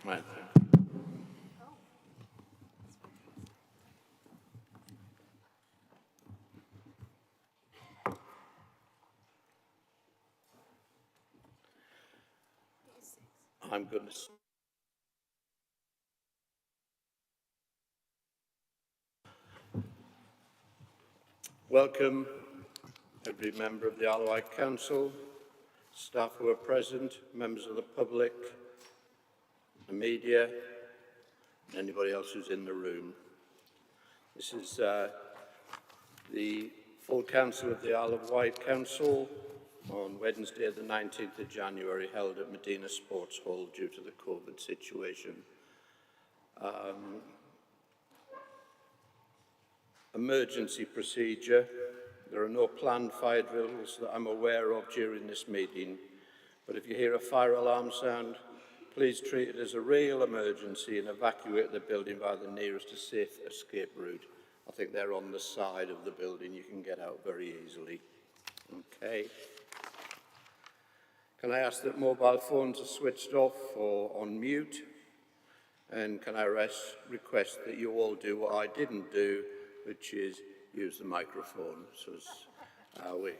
Right. I'm going to... Welcome every member of the Isle of Wight Council, staff who are present, members of the public, the media, and anybody else who's in the room. This is the full council of the Isle of Wight Council on Wednesday the 19th of January, held at Medina Sports Hall due to the COVID situation. Emergency procedure. There are no planned fire drills that I'm aware of during this meeting, but if you hear a fire alarm sound, please treat it as a real emergency and evacuate the building by the nearest safe escape route. I think they're on the side of the building. You can get out very easily. Okay. Can I ask that mobile phones are switched off or on mute? And can I request that you all do what I didn't do, which is use the microphone, so we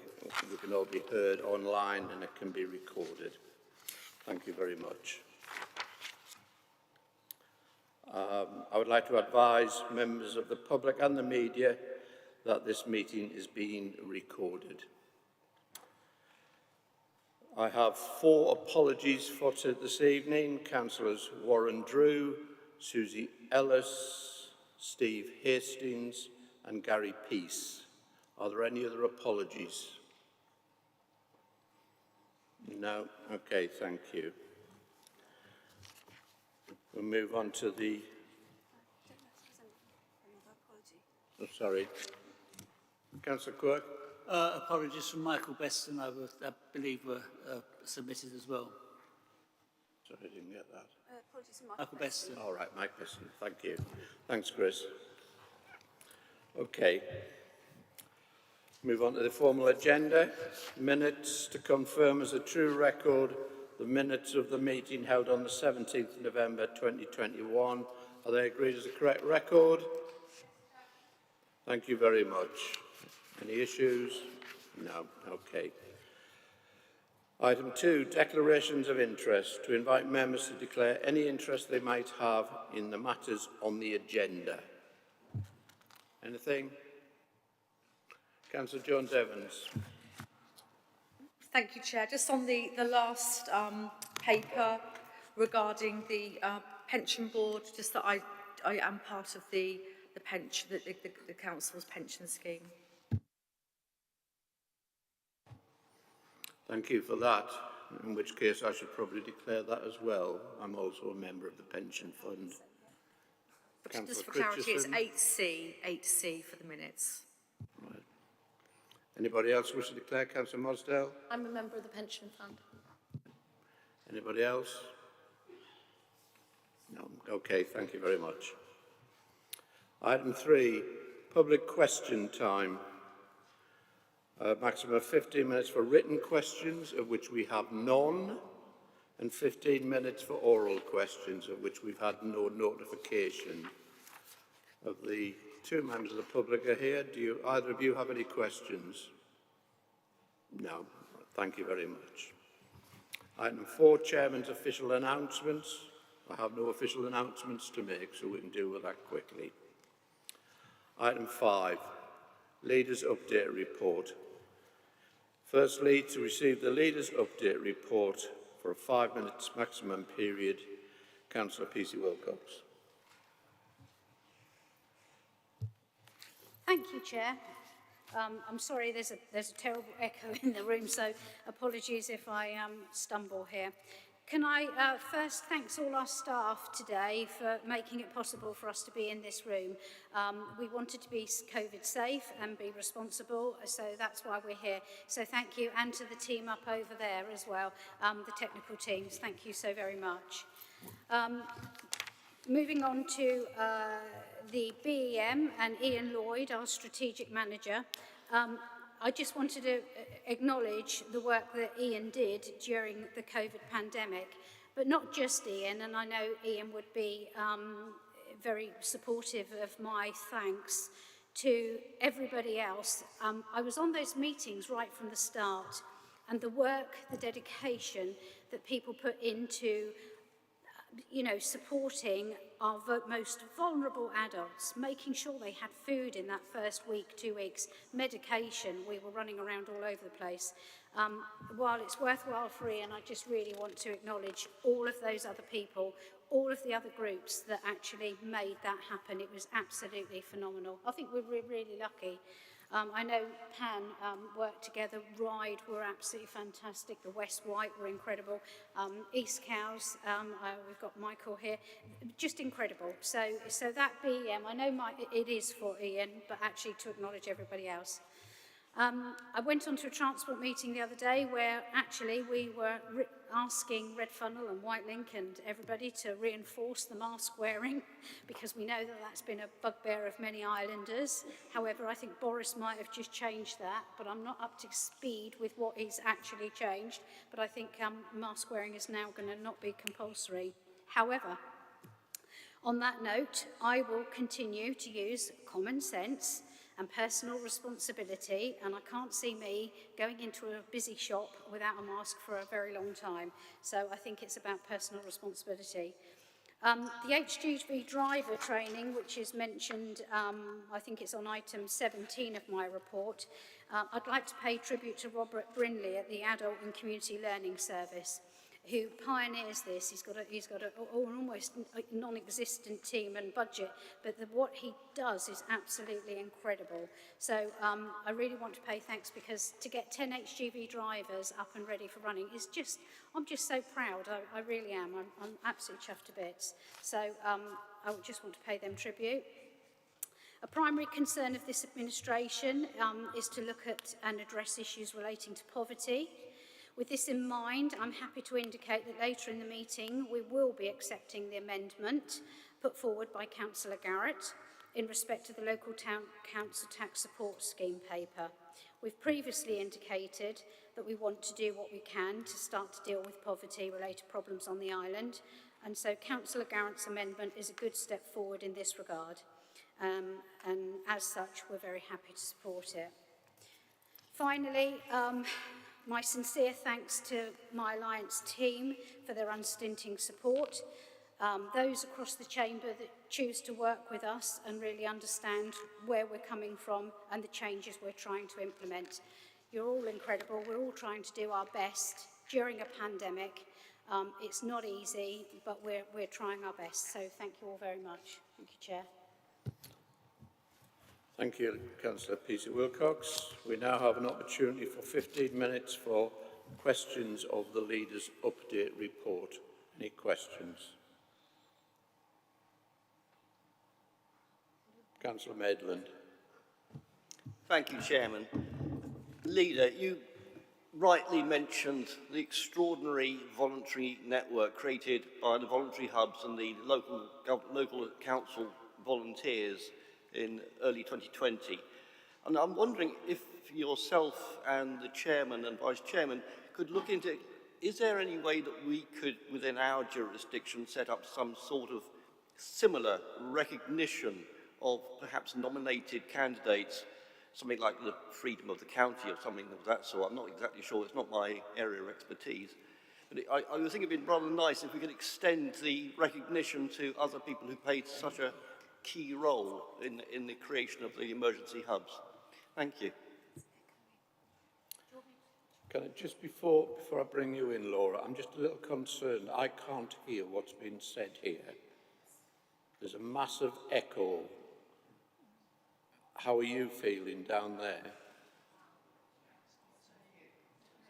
can all be heard online and it can be recorded. Thank you very much. I would like to advise members of the public and the media that this meeting is being recorded. I have 4 apologies for this evening. Councillors Warren Drew, Susie Ellis, Steve Hastings and Gary Peace. Are there any other apologies? No? Okay, thank you. We'll move on to the... Oh, sorry. Councillor Quirk? Apologies from Michael Beston, I believe were submitted as well. Sorry, I didn't get that. Apologies from Michael Beston. All right, Mike Beston, thank you. Thanks, Chris. Okay. Move on to the formal agenda. Minutes to confirm as a true record the minutes of the meeting held on the 17th of November 2021. Are they agreed as a correct record? Thank you very much. Any issues? No. Okay. Item 2, declarations of interest. To invite members to declare any interest they might have in the matters on the agenda. Anything? Councillor Jones-Evans. Thank you, Chair. Just on the last paper regarding the pension board, just that I am part of the pension, the council's pension scheme. Thank you for that, in which case I should probably declare that as well. I'm also a member of the pension fund. But just for clarity, it's 8C for the minutes. Right. Anybody else wish to declare? Councillor Mosdale? I'm a member of the pension fund. Anybody else? No. Okay, thank you very much. Item 3, public question time. Maximum of 15 minutes for written questions, of which we have none, and 15 minutes for oral questions, of which we've had no notification. Of the 2 members of the public are here. Do either of you have any questions? No. Thank you very much. Item 4, Chairman's official announcements. I have no official announcements to make, so we can deal with that quickly. Item 5, Leaders' Update Report. Firstly, to receive the Leaders' Update Report for a 5 minutes maximum period, Councillor P.C. Wilcox. Thank you, Chair. I'm sorry, there's a terrible echo in the room, so apologies if I stumble here. Can I first thank all our staff today for making it possible for us to be in this room. We wanted to be COVID safe and be responsible, so that's why we're here. So thank you, and to the team up over there as well, the technical teams, thank you so very much. Moving on to the BEM and Ian Lloyd, our strategic manager. I just wanted to acknowledge the work that Ian did during the COVID pandemic. but not just Ian, and I know Ian would be very supportive of my thanks to everybody else. I was on those meetings right from the start, and the work, the dedication that people put into supporting our most vulnerable adults, making sure they had food in that first week, 2 weeks, medication, we were running around all over the place. While it's worthwhile for Ian, I just really want to acknowledge all of those other people, all of the other groups that actually made that happen. It was absolutely phenomenal. I think we're really lucky. I know Pan worked together, Ride were absolutely fantastic, the West White were incredible, East Cows, we've got Michael here, just incredible. So that BEM, I know it is for Ian, but actually to acknowledge everybody else. I went on to a transport meeting the other day where actually we were asking Red Funnel and Whitelink and everybody to reinforce the mask wearing because we know that that's been a bugbear of many islanders. However, I think Boris might have just changed that, but I'm not up to speed with what he's actually changed. But I think mask wearing is now going to not be compulsory. However, on that note, I will continue to use common sense and personal responsibility, and I can't see me going into a busy shop without a mask for a very long time. So I think it's about personal responsibility. The HGV driver training, which is mentioned, I think it's on item 17 of my report, I'd like to pay tribute to Robert Brinley at the Adult and Community Learning Service, who pioneers this. He's got an almost non-existent team and budget, but what he does is absolutely incredible. So I really want to pay thanks because to get 10 HGV drivers up and ready for running is just, I'm just so proud. I really am. I'm absolutely chuffed to bits. So I just want to pay them tribute. A primary concern of this administration is to look at and address issues relating to poverty. With this in mind, I'm happy to indicate that later in the meeting we will be accepting the amendment put forward by Councillor Garrett in respect of the Local Town Council Tax Support Scheme paper. We've previously indicated that we want to do what we can to start to deal with poverty-related problems on the island, and so Councillor Garrett's amendment is a good step forward in this regard, and as such we're very happy to support it. Finally, my sincere thanks to my Alliance team for their unstinting support, those across the chamber that choose to work with us and really understand where we're coming from and the changes we're trying to implement. You're all incredible. We're all trying to do our best during a pandemic. It's not easy, but we're trying our best. So thank you all very much. Thank you, Chair. Thank you, Councillor Peter Wilcox. We now have an opportunity for 15 minutes for questions of the Leaders' Update report. Any questions? Councillor Maitland. Thank you, Chairman. Leader, you rightly mentioned the extraordinary voluntary network created by the voluntary hubs and the local council volunteers in early 2020. And I'm wondering if yourself and the Chairman and Vice Chairman could look into, is there any way that we could, within our jurisdiction, set up some sort of similar recognition of perhaps nominated candidates, something like the Freedom of the County or something of that sort? I'm not exactly sure, it's not my area of expertise. But I think it'd be rather nice if we could extend the recognition to other people who played such a key role in the creation of the emergency hubs. Thank you. Can I just, before I bring you in, Laura, I'm just a little concerned. I can't hear what's been said here. There's a massive echo. How are you feeling down there?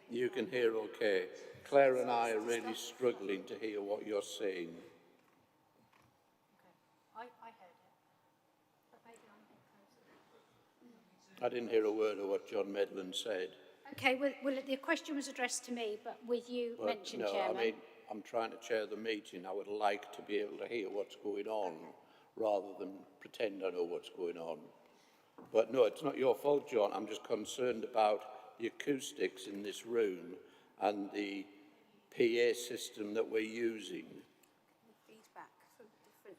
You can hear okay. Claire and I are really struggling to hear what you're saying. I heard it. I didn't hear a word of what John Medland said. Okay, well, the question was addressed to me, but with you mentioned, no, Chairman. I mean, I'm trying to chair the meeting. I would like to be able to hear what's going on rather than pretend I know what's going on. But no, it's not your fault, John. I'm just concerned about the acoustics in this room and the PA system that we're using. Feedback from different...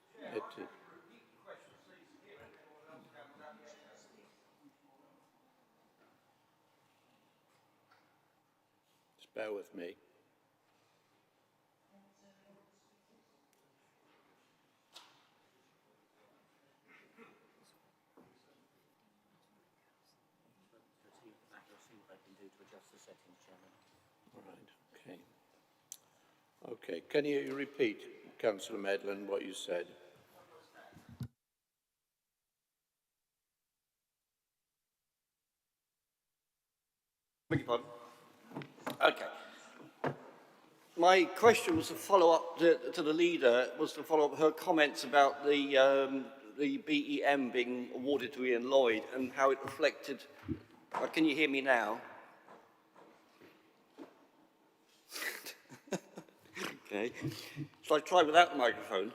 Just bear with me. Right, okay. Okay, can you repeat, Councillor Medland, what you said? Beg your pardon? Okay. My question was to follow up to the leader, was to follow up her comments about the BEM being awarded to Ian Lloyd and how it reflected. Can you hear me now? Okay. Shall I try without the microphone?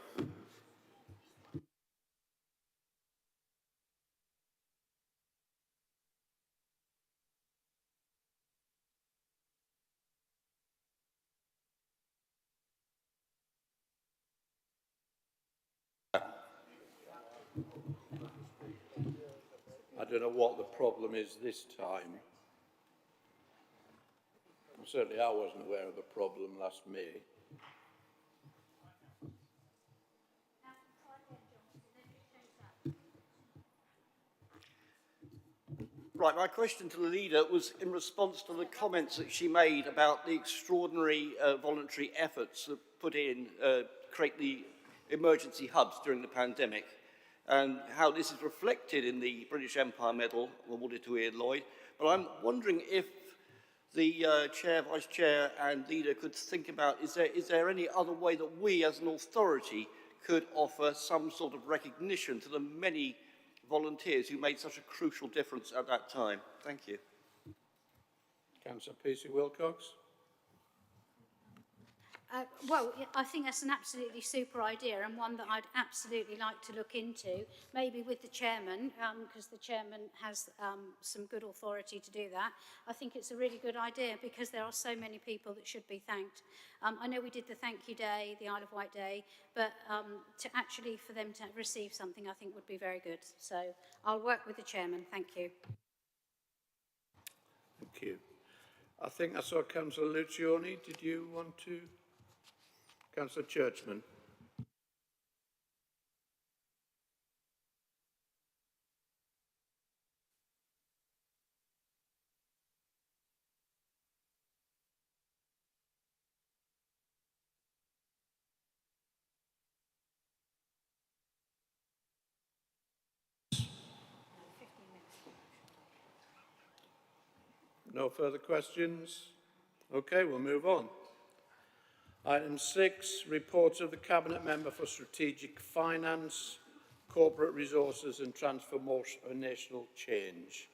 I don't know what the problem is this time. Certainly I wasn't aware of the problem last May. Right, my question to the leader was in response to the comments that she made about the extraordinary voluntary efforts that put in create the emergency hubs during the pandemic, and how this is reflected in the British Empire Medal awarded to Ian Lloyd. But I'm wondering if the Chair, Vice Chair and Leader could think about, is there any other way that we as an authority could offer some sort of recognition to the many volunteers who made such a crucial difference at that time? Thank you. Councillor Pearcey Wilcox. Well, I think that's an absolutely super idea and one that I'd absolutely like to look into, maybe with the chairman, because the chairman has some good authority to do that. I think it's a really good idea because there are so many people that should be thanked. I know we did the thank you day, the Isle of Wight day, but for them to receive something I think would be very good. So I'll work with the chairman. Thank you. Thank you. I think I saw Councillor Lucioni. Did you want to? Councillor Churchman. No further questions? Okay, we'll move on. Item 6, reports of the Cabinet Member for Strategic Finance, Corporate Resources and Transformational Change.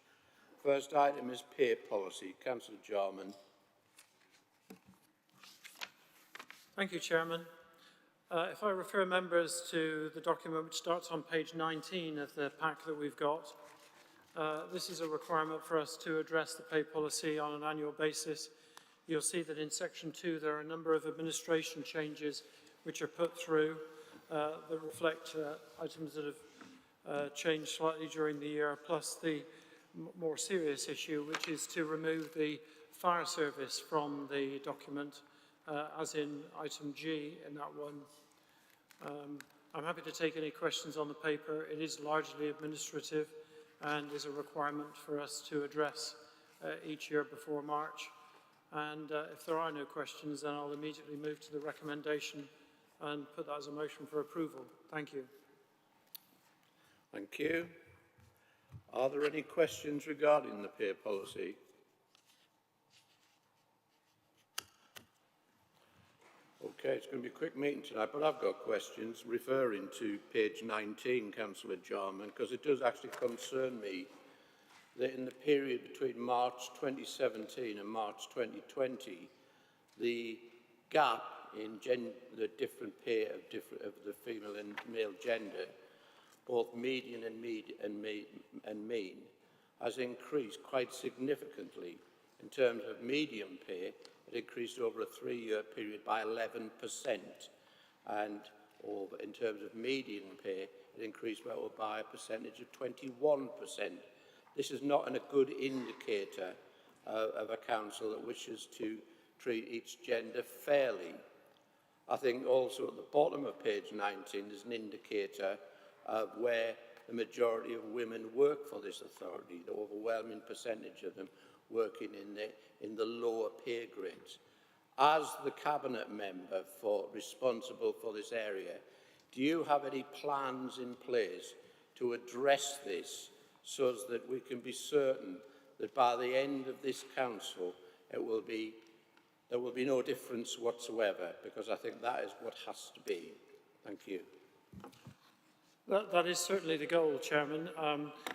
First item is pay policy. Councillor Jarman. Thank you, Chairman. If I refer members to the document which starts on page 19 of the pack that we've got, this is a requirement for us to address the pay policy on an annual basis. You'll see that in section 2 there are a number of administration changes which are put through that reflect items that have changed slightly during the year, plus the more serious issue, which is to remove the fire service from the document, as in item G in that one. I'm happy to take any questions on the paper. It is largely administrative and is a requirement for us to address each year before March. And if there are no questions, then I'll immediately move to the recommendation and put that as a motion for approval. Thank you. Thank you. Are there any questions regarding the pay policy? Okay, it's going to be a quick meeting tonight, but I've got questions referring to page 19, Councillor Jarman, because it does actually concern me that in the period between March 2017 and March 2020, the gap in the different pay of the female and male gender, both median and mean, has increased quite significantly In terms of median pay, it increased over a 3-year period by 11%. And in terms of median pay, it increased by a percentage of 21%. This is not a good indicator of a council that wishes to treat each gender fairly. I think also at the bottom of page 19 is an indicator of where the majority of women work for this authority, the overwhelming percentage of them working in the lower pay grades. As the cabinet member responsible for this area, do you have any plans in place to address this so that we can be certain that by the end of this council there will be no difference whatsoever? Because I think that is what has to be. Thank you. That is certainly the goal, Chairman.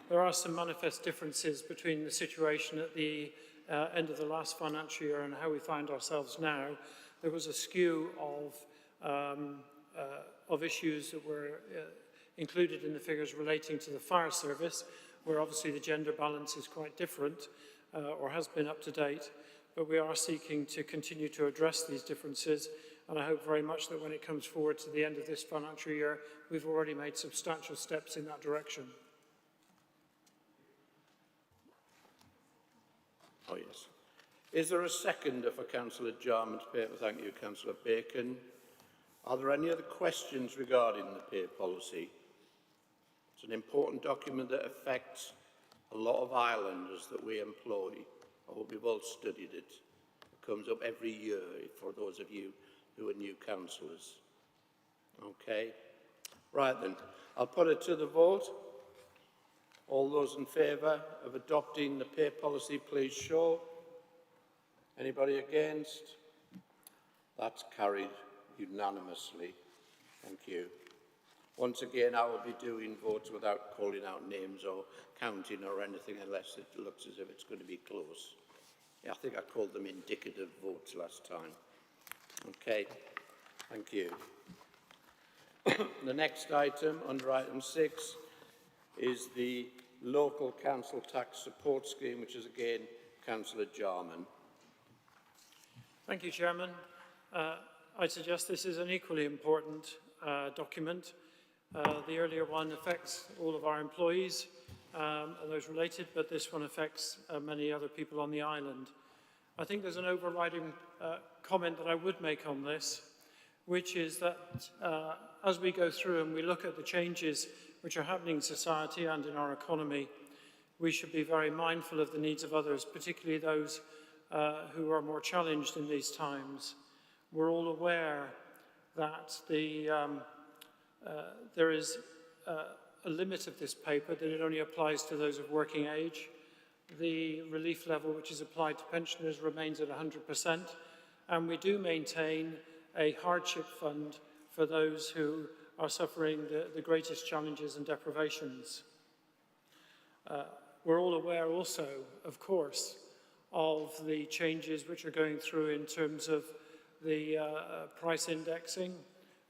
There are some manifest differences between the situation at the end of the last financial year and how we find ourselves now. There was a skew of issues that were included in the figures relating to the fire service, where obviously the gender balance is quite different, or has been up to date. But we are seeking to continue to address these differences, and I hope very much that when it comes forward to the end of this financial year, we've already made substantial steps in that direction. Oh, yes. Is there a seconder for Councillor Jarman's paper? Thank you, Councillor Bacon. Are there any other questions regarding the pay policy? It's an important document that affects a lot of islanders that we employ. I hope you've all studied it. It comes up every year for those of you who are new councillors. Okay. Right then, I'll put it to the vote. All those in favour of adopting the pay policy, please show. Anybody against? That's carried unanimously. Thank you. Once again, I will be doing votes without calling out names or counting or anything unless it looks as if it's going to be close. Yeah, I think I called them indicative votes last time. Okay, thank you. The next item, under item 6, is the Local Council Tax Support Scheme, which is again Councillor Jarman. Thank you, Chairman. I suggest this is an equally important document. The earlier one affects all of our employees and those related, but this one affects many other people on the island. I think there's an overriding comment that I would make on this, which is that as we go through and we look at the changes which are happening in society and in our economy, we should be very mindful of the needs of others, particularly those who are more challenged in these times. We're all aware that there is a limit of this paper, that it only applies to those of working age. The relief level which is applied to pensioners remains at 100%, and we do maintain a hardship fund for those who are suffering the greatest challenges and deprivations. We're all aware also, of course, of the changes which are going through in terms of the price indexing.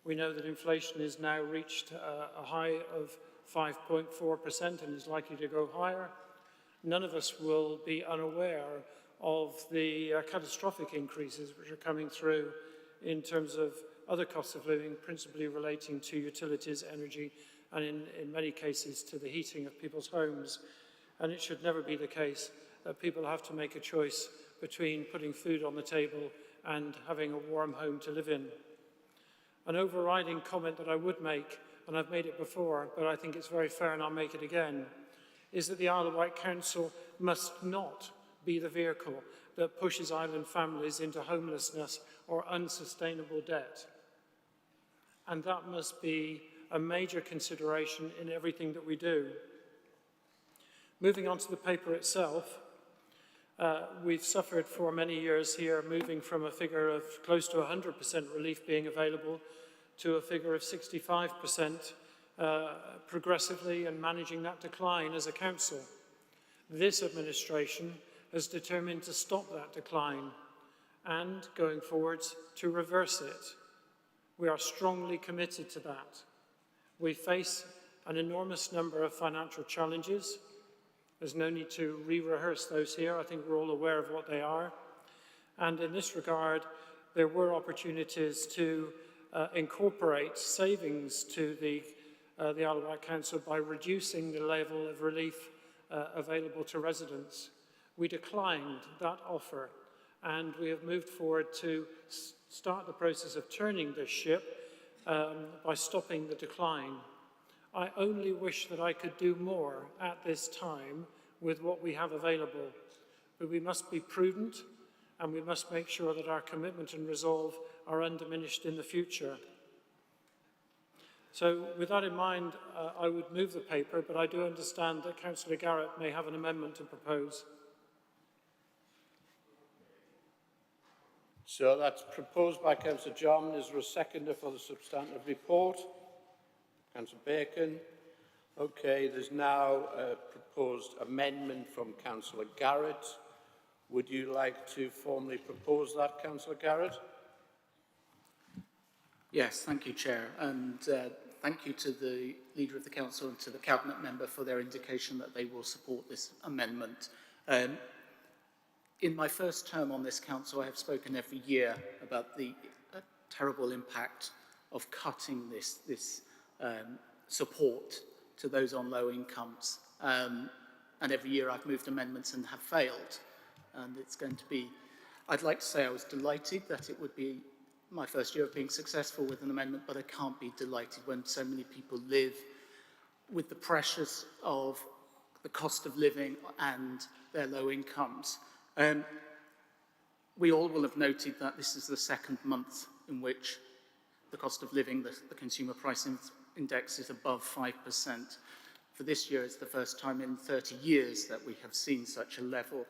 We know that inflation has now reached a high of 5.4% and is likely to go higher. None of us will be unaware of the catastrophic increases which are coming through in terms of other costs of living, principally relating to utilities, energy, and in many cases to the heating of people's homes. And it should never be the case that people have to make a choice between putting food on the table and having a warm home to live in. An overriding comment that I would make, and I've made it before, but I think it's very fair and I'll make it again, is that the Isle of Wight Council must not be the vehicle that pushes island families into homelessness or unsustainable debt. And that must be a major consideration in everything that we do. Moving on to the paper itself, we've suffered for many years here, moving from a figure of close to 100% relief being available to a figure of 65% progressively, and managing that decline as a council. This administration has determined to stop that decline and, going forwards, to reverse it. We are strongly committed to that. We face an enormous number of financial challenges. There's no need to re-rehearse those here. I think we're all aware of what they are. And in this regard, there were opportunities to incorporate savings to the Isle of Wight Council by reducing the level of relief available to residents. We declined that offer, and we have moved forward to start the process of turning this ship by stopping the decline. I only wish that I could do more at this time with what we have available, but we must be prudent and we must make sure that our commitment and resolve are undiminished in the future. So with that in mind, I would move the paper, but I do understand that Councillor Garrett may have an amendment to propose. So that's proposed by Councillor Jarman. Is there a seconder for the substantive report? Councillor Bacon. Okay, there's now a proposed amendment from Councillor Garrett. Would you like to formally propose that, Councillor Garrett? Yes, thank you, Chair, and thank you to the Leader of the Council and to the Cabinet Member for their indication that they will support this amendment. In my first term on this Council, I have spoken every year about the terrible impact of cutting this support to those on low incomes. And every year I've moved amendments and have failed. And it's going to be, I'd like to say I was delighted that it would be my first year of being successful with an amendment, but I can't be delighted when so many people live with the pressures of the cost of living and their low incomes. We all will have noted that this is the second month in which the cost of living, the consumer price index, is above 5%. For this year, it's the first time in 30 years that we have seen such a level.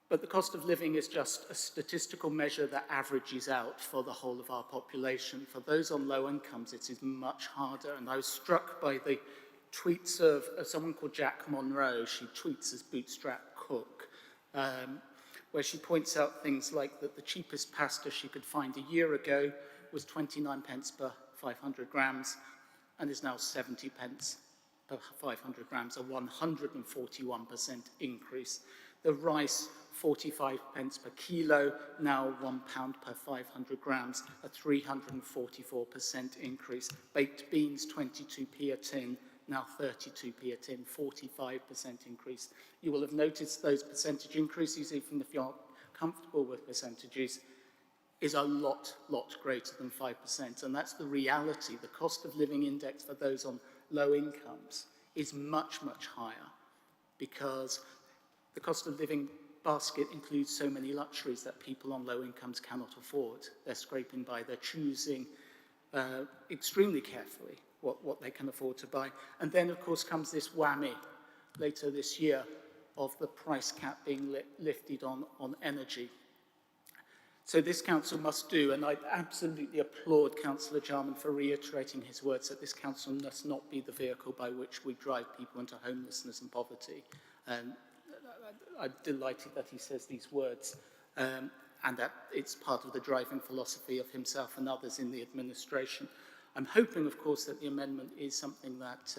But the cost of living is just a statistical measure that averages out for the whole of our population. For those on low incomes, it is much harder. And I was struck by the tweets of someone called Jack Monroe. She tweets as Bootstrap Cook, where she points out things like that the cheapest pasta she could find a year ago was 29 pence per 500 grams and is now 70 pence per 500 grams, a 141% increase. The rice, 45 pence per kilo, now £1 per 500 grams, a 344% increase. Baked beans, 22p a tin, now 32p a tin, 45% increase. You will have noticed those percentage increases, even if you're comfortable with percentages, is a lot greater than 5%. And that's the reality. The cost of living index for those on low incomes is much higher because the cost of living basket includes so many luxuries that people on low incomes cannot afford. They're scraping by, they're choosing extremely carefully what they can afford to buy. And then, of course, comes this whammy later this year of the price cap being lifted on energy. So this council must do, and I absolutely applaud Councillor Jarman for reiterating his words that this council must not be the vehicle by which we drive people into homelessness and poverty. I'm delighted that he says these words and that it's part of the driving philosophy of himself and others in the administration. I'm hoping, of course, that the amendment is something that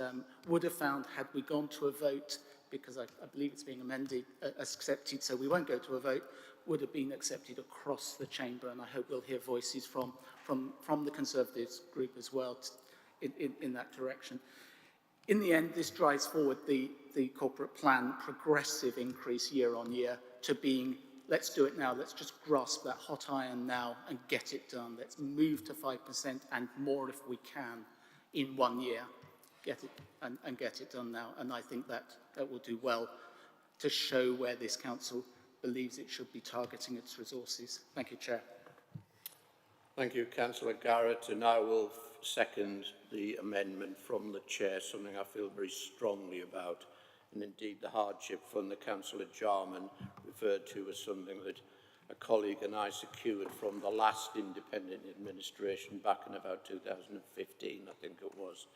would have found, had we gone to a vote, because I believe it's being amended, accepted, so we won't go to a vote, would have been accepted across the chamber, and I hope we'll hear voices from the Conservatives group as well in that direction. In the end, this drives forward the corporate plan progressive increase year on year to being, let's do it now, let's just grasp that hot iron now and get it done. Let's move to 5% and more if we can in 1 year. Get it and get it done now. And I think that will do well to show where this council believes it should be targeting its resources. Thank you, Chair. Thank you, Councillor Garrett, and I will second the amendment from the Chair, something I feel very strongly about, and indeed the hardship fund that Councillor Jarman referred to as something that a colleague and I secured from the last independent administration back in about 2015, I think it was.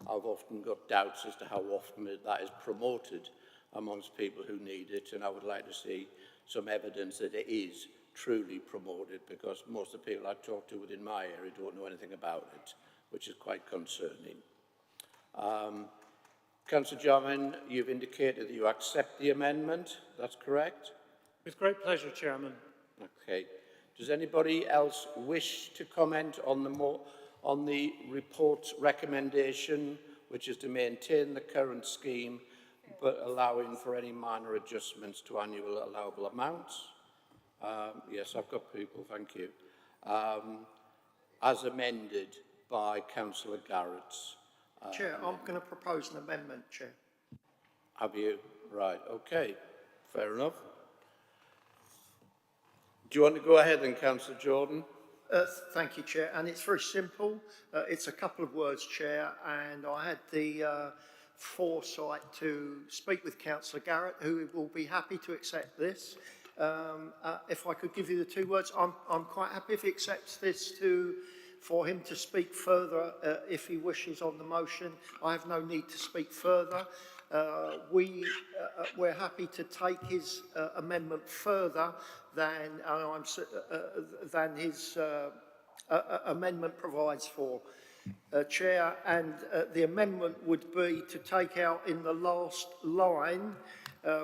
I've often got doubts as to how often that is promoted amongst people who need it, and I would like to see some evidence that it is truly promoted, because most of the people I talk to within my area don't know anything about it, which is quite concerning. Councillor Jarman, you've indicated that you accept the amendment. That's correct? With great pleasure, Chairman. Okay. Does anybody else wish to comment on the report's recommendation, which is to maintain the current scheme, but allowing for any minor adjustments to annual allowable amounts? Yes, I've got people, thank you. As amended by Councillor Garrett. Chair, I'm going to propose an amendment, Chair. Have you? Right, okay. Fair enough. Do you want to go ahead then, Councillor Jordan? Thank you, Chair. And it's very simple. It's a couple of words, Chair, and I had the foresight to speak with Councillor Garrett, who will be happy to accept this. If I could give you the 2 words, I'm quite happy if he accepts this for him to speak further if he wishes on the motion. I have no need to speak further. We're happy to take his amendment further than his amendment provides for. Chair, and the amendment would be to take out in the last line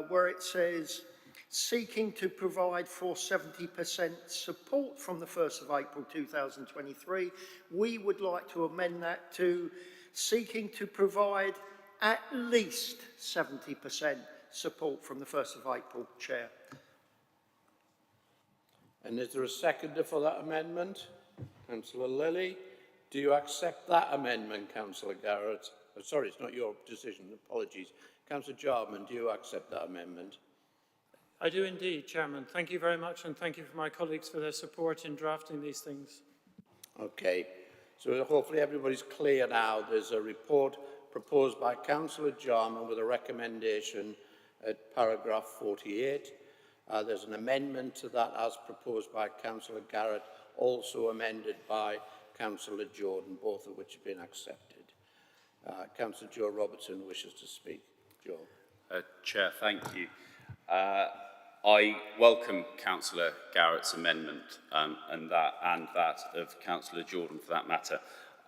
where it says, seeking to provide for 70% support from the 1st of April 2023, we would like to amend that to seeking to provide at least 70% support from the 1st of April, Chair. And is there a seconder for that amendment? Councillor Lilly, do you accept that amendment, Councillor Garrett? Oh, sorry, it's not your decision, apologies. Councillor Jarman, do you accept that amendment? I do indeed, Chairman. Thank you very much, and thank you for my colleagues for their support in drafting these things. Okay, so hopefully everybody's clear now. There's a report proposed by Councillor Jarman with a recommendation at paragraph 48. There's an amendment to that as proposed by Councillor Garrett, also amended by Councillor Jordan, both of which have been accepted. Councillor Joe Robertson wishes to speak. Joe. Chair, thank you. I welcome Councillor Garrett's amendment and that of Councillor Jordan for that matter.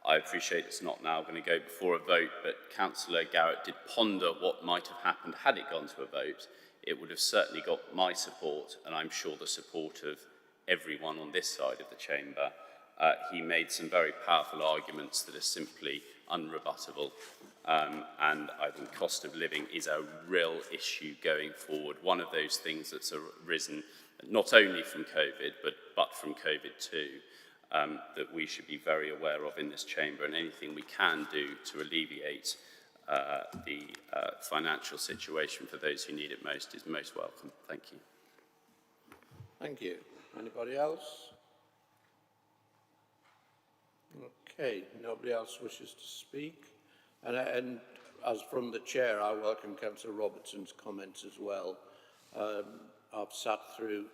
I appreciate it's not now going to go before a vote, but Councillor Garrett did ponder what might have happened had it gone to a vote. It would have certainly got my support, and I'm sure the support of everyone on this side of the chamber. He made some very powerful arguments that are simply unrebuttable. And I think cost of living is a real issue going forward. One of those things that's arisen not only from COVID, but from COVID too, that we should be very aware of in this chamber, and anything we can do to alleviate the financial situation for those who need it most is most welcome. Thank you. Thank you. Anybody else? Okay, nobody else wishes to speak. And as from the chair, I welcome Councillor Robertson's comments as well. I've sat through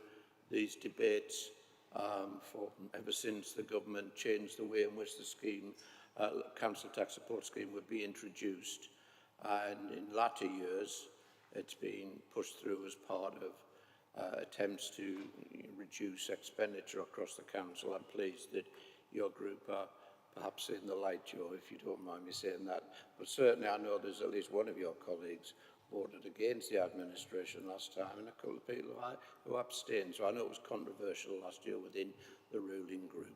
these debates ever since the government changed the way in which the scheme, council tax support scheme, would be introduced. And in latter years, it's been pushed through as part of attempts to reduce expenditure across the council. I'm pleased that your group are perhaps in the light, Joe, if you don't mind me saying that. But certainly I know there's at least one of your colleagues voted against the administration last time, and a couple of people who abstained. So I know it was controversial last year within the ruling group.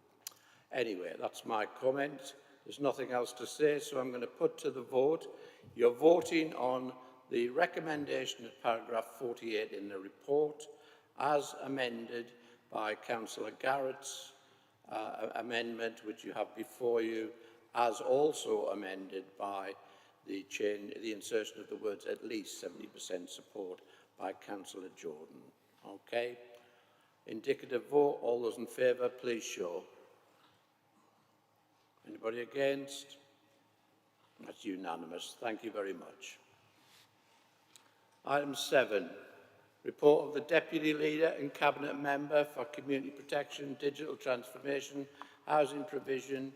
Anyway, that's my comment. There's nothing else to say, so I'm going to put to the vote. You're voting on the recommendation of paragraph 48 in the report as amended by Councillor Garrett's amendment, which you have before you, as also amended by the insertion of the words at least 70% support by Councillor Jordan. Okay. Indicative vote. All those in favour, please show. Anybody against? That's unanimous. Thank you very much. Item 7. Report of the Deputy Leader and Cabinet Member for Community Protection, Digital Transformation, Housing Provision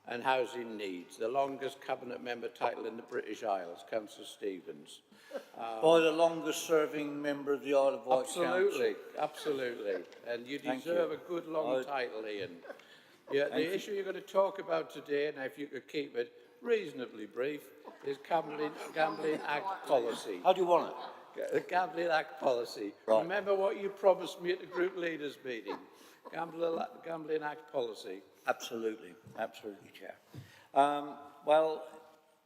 and Housing Needs. The longest Cabinet Member title in the British Isles, Councillor Stevens. By the longest serving member of the Isle of Wight Absolutely, absolutely. And you deserve a good long title, Ian. Yeah, the issue you're going to talk about today, now if you could keep it reasonably brief, is Gambling Act policy. How do you want it? The Gambling Act policy. Right. Remember what you promised me at the group leaders meeting. Gambling Act policy. Absolutely, absolutely, Chair. Well,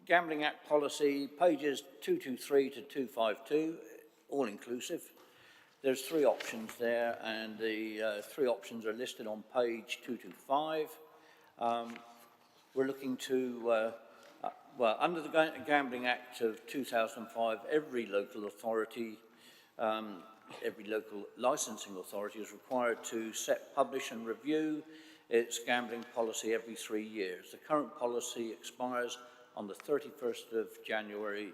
Gambling Act policy, pages 223 to 252, all inclusive. There's three options there, and the three options are listed on page 225. We're looking to, well, under the Gambling Act of 2005, every local authority, every local licensing authority is required to set, publish and review its gambling policy every 3 years. The current policy expires on the 31st of January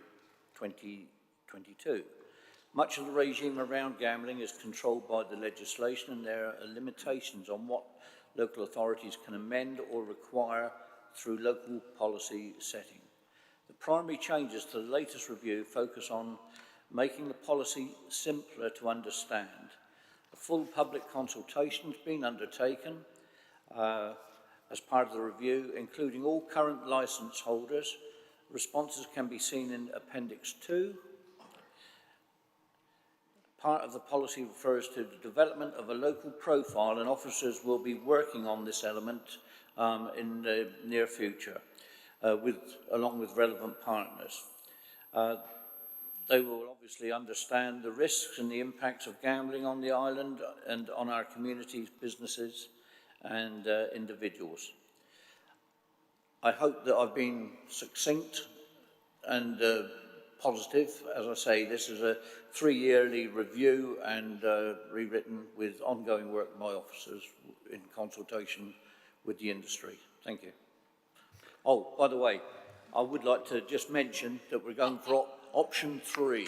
2022. Much of the regime around gambling is controlled by the legislation, and there are limitations on what local authorities can amend or require through local policy setting. The primary changes to the latest review focus on making the policy simpler to understand. A full public consultation has been undertaken as part of the review, including all current licence holders. Responses can be seen in Appendix 2. Part of the policy refers to the development of a local profile, and officers will be working on this element in the near future, along with relevant partners. They will obviously understand the risks and the impacts of gambling on the island and on our communities, businesses and individuals. I hope that I've been succinct and positive. As I say, this is a 3-yearly review and rewritten with ongoing work by officers in consultation with the industry. Thank you. Oh, by the way, I would like to just mention that we're going for option 3.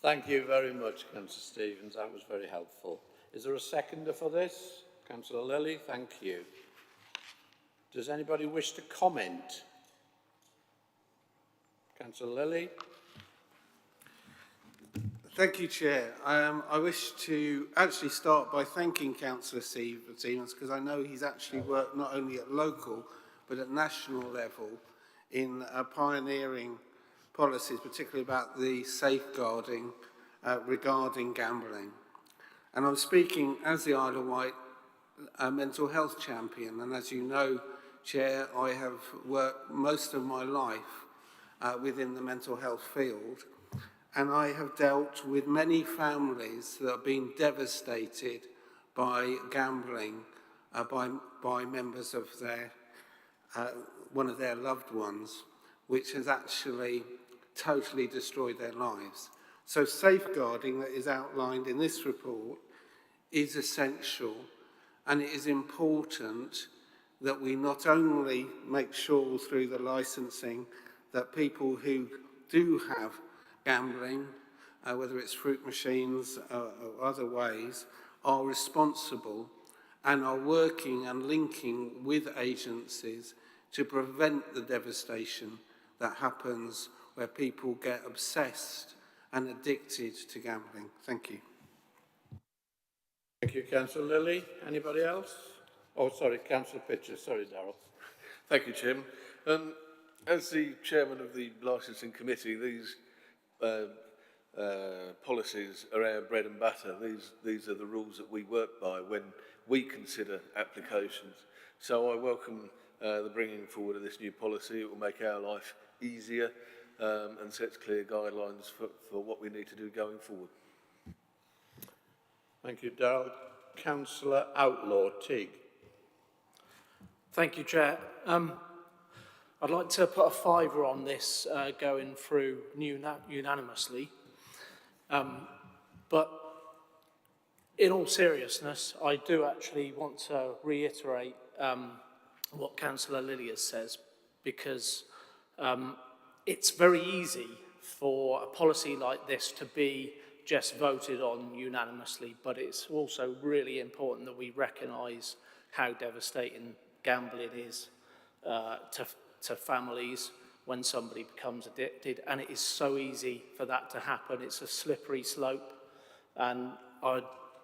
Thank you very much, Councillor Stevens. That was very helpful. Is there a seconder for this? Councillor Lilly, thank you. Does anybody wish to comment? Councillor Lilly. Thank you, Chair. I wish to actually start by thanking Councillor Stevens, because I know he's actually worked not only at local but at national level in pioneering policies, particularly about the safeguarding regarding gambling. And I'm speaking as the Isle of Wight mental health champion, and as you know, Chair, I have worked most of my life within the mental health field, and I have dealt with many families that have been devastated by gambling by members of their one of their loved ones, which has actually totally destroyed their lives. So safeguarding that is outlined in this report is essential, and it is important that we not only make sure through the licensing that people who do have gambling, whether it's fruit machines or other ways, are responsible and are working and linking with agencies to prevent the devastation that happens where people get obsessed and addicted to gambling. Thank you. Thank you, Councillor Lilly. Anybody else? Oh, sorry, Councillor Pitcher. Sorry, Darrell. Thank you, Chairman. As the chairman of the licensing committee, these policies are our bread and butter. These are the rules that we work by when we consider applications. So I welcome the bringing forward of this new policy. It will make our life easier and sets clear guidelines for what we need to do going forward. Thank you, Darrell. Councillor Outlaw, Teague. Thank you, Chair. I'd like to put a fiver on this going through unanimously. But in all seriousness, I do actually want to reiterate what Councillor Lilly says, because it's very easy for a policy like this to be just voted on unanimously, but it's also really important that we recognise how devastating gambling is to families when somebody becomes addicted, and it is so easy for that to happen. It's a slippery slope, and I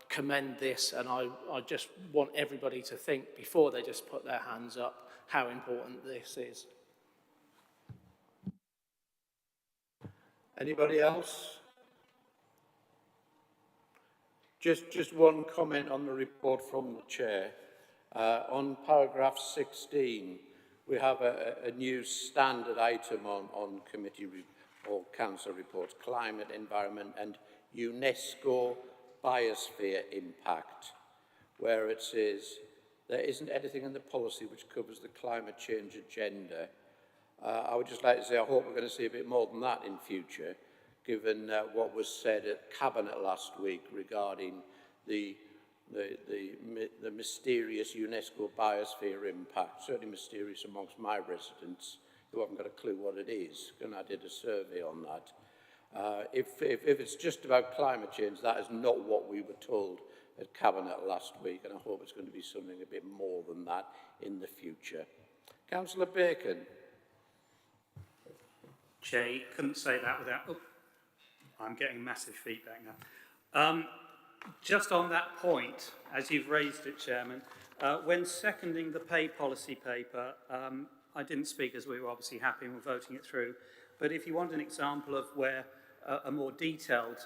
commend this, and I just want everybody to think before they just put their hands up how important this is. Anybody else? Just one comment on the report from the Chair. On paragraph 16, we have a new standard item on committee or council reports, climate, environment and UNESCO biosphere impact, where it says there isn't anything in the policy which covers the climate change agenda. I would just like to say I hope we're going to see a bit more than that in future, given what was said at Cabinet last week regarding the mysterious UNESCO biosphere impact, certainly mysterious amongst my residents who haven't got a clue what it is, and I did a survey on that. If it's just about climate change, that is not what we were told at Cabinet last week, and I hope it's going to be something a bit more than that in the future. Councillor Bacon. Chair, you couldn't say that without... Oh, I'm getting massive feedback now. Just on that point, as you've raised it, Chairman, when seconding the pay policy paper, I didn't speak as we were obviously happy and were voting it through, but if you want an example of where a more detailed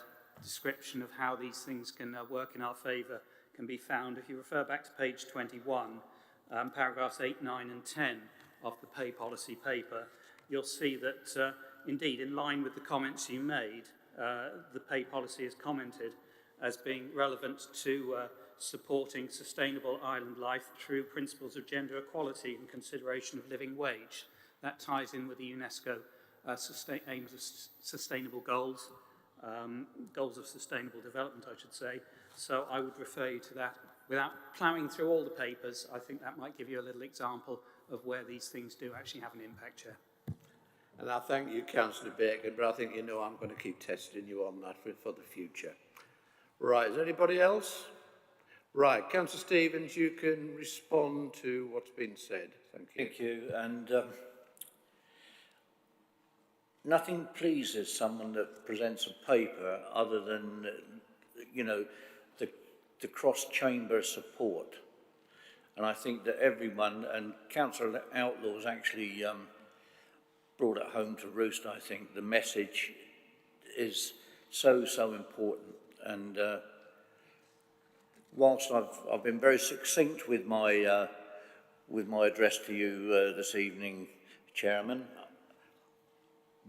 description of how these things can work in our favour can be found, if you refer back to page 21, paragraphs 8, 9 and 10 of the pay policy paper, you'll see that indeed, in line with the comments you made, the pay policy is commented as being relevant to supporting sustainable island life through principles of gender equality and consideration of living wage. That ties in with the UNESCO aims of sustainable goals, goals of sustainable development, I should say. So I would refer you to that. Without ploughing through all the papers, I think that might give you a little example of where these things do actually have an impact, Chair. And I thank you, Councillor Bacon, but I think you know I'm going to keep testing you on that for the future. Right, is there anybody else? Right, Councillor Stevens, you can respond to what's been said. Thank you. Thank you. And nothing pleases someone that presents a paper other than, you know, the cross-chamber support. And I think that everyone, and Councillor Outlaw's actually brought it home to roost, I think. The message is so important. And whilst I've been very succinct with my address to you this evening, Chairman,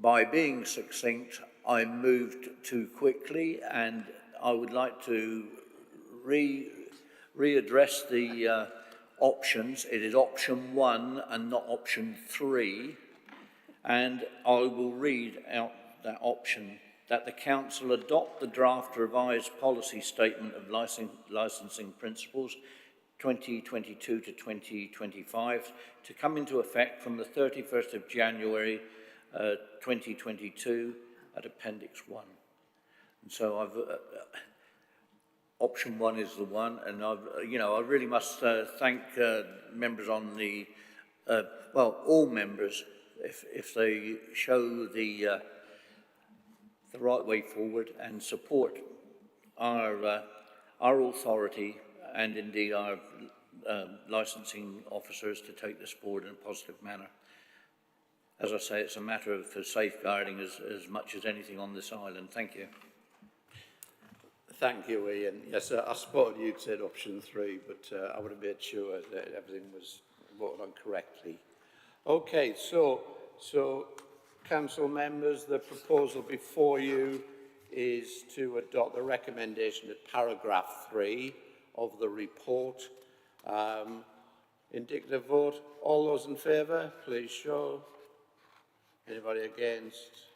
by being succinct, I moved too quickly, and I would like to readdress the options. It is option 1 and not option 3, and I will read out that option: that the Council adopt the draft revised policy statement of licensing principles 2022 to 2025 to come into effect from the 31st of January 2022 at Appendix 1. And so I've option 1 is the one, and I really must thank members on the all members if they show the right way forward and support our authority and indeed our licensing officers to take this forward in a positive manner. As I say, it's a matter of safeguarding as much as anything on this island. Thank you. Thank you, Ian. Yes, I spotted you'd said option 3, but I would have made sure that everything was voted on correctly. Okay, so Council members, the proposal before you is to adopt the recommendation at paragraph 3 of the report. Indicative vote. All those in favour, please show. Anybody against?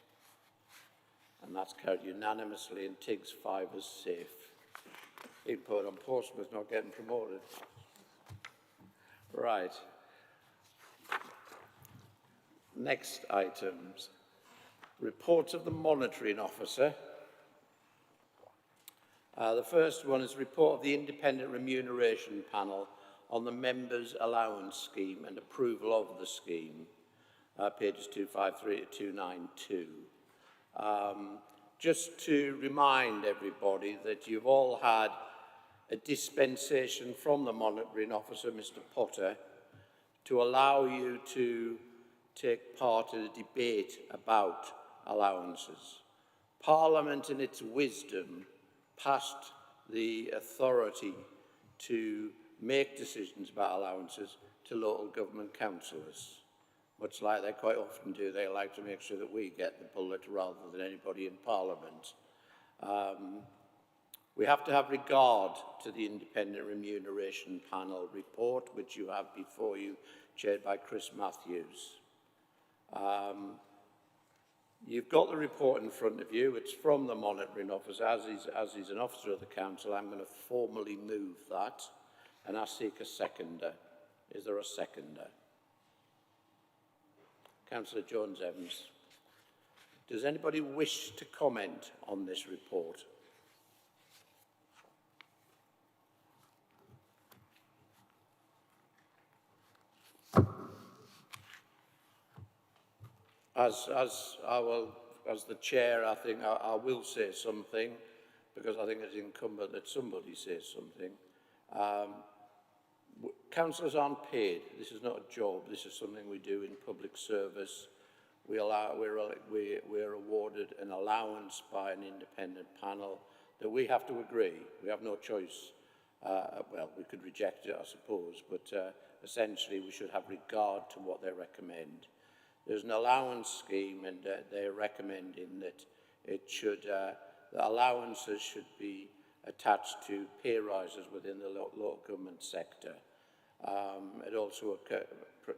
And that's carried unanimously, and TIGS 5 is safe. Input on Portsmouth not getting promoted. Right. Next items. Reports of the Monitoring Officer. The first one is a report of the Independent Remuneration Panel on the Members' Allowance Scheme and approval of the scheme, pages 253 to 292. Just to remind everybody that you've all had a dispensation from the Monitoring Officer, Mr. Potter, to allow you to take part in a debate about allowances. Parliament in its wisdom passed the authority to make decisions about allowances to local government councillors. Much like they quite often do, they like to make sure that we get the bullet rather than anybody in Parliament. We have to have regard to the Independent Remuneration Panel report, which you have before you, chaired by Chris Matthews. You've got the report in front of you. It's from the monitoring officer. As he's an officer of the council, I'm going to formally move that, and I seek a seconder. Is there a seconder? Councillor Jones-Evans. Does anybody wish to comment on this report? As the chair, I think I will say something, because I think it's incumbent that somebody says something. Councillors aren't paid. This is not a job. This is something we do in public service. We're awarded an allowance by an independent panel that we have to agree. We have no choice. Well, we could reject it, I suppose, but essentially we should have regard to what they recommend. There's an allowance scheme, and they're recommending that it should, the allowances should be attached to pay rises within the local government sector. It also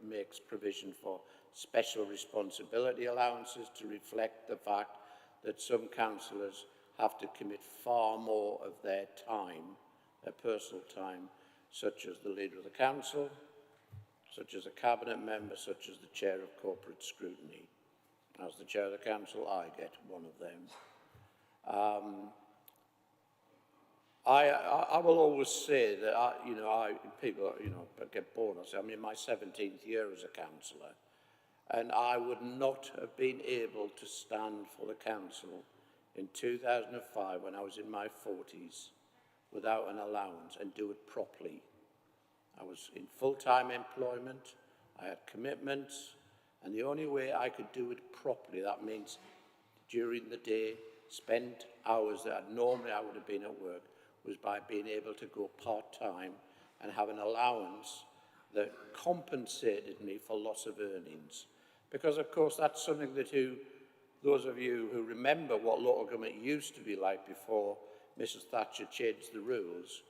makes provision for special responsibility allowances to reflect the fact that some councillors have to commit far more of their time, their personal time, such as the leader of the council, such as a cabinet member, such as the chair of corporate scrutiny. As the chair of the council, I get one of them. I will always say that people get bored. I'm in my 17th year as a councillor, and I would not have been able to stand for the council in 2005 when I was in my 40s without an allowance and do it properly. I was in full-time employment, I had commitments, and the only way I could do it properly, that means during the day, spend hours that normally I would have been at work, was by being able to go part-time and have an allowance that compensated me for loss of earnings. Because, of course, that's something that those of you who remember what local government used to be like before Mrs. Thatcher changed the rules,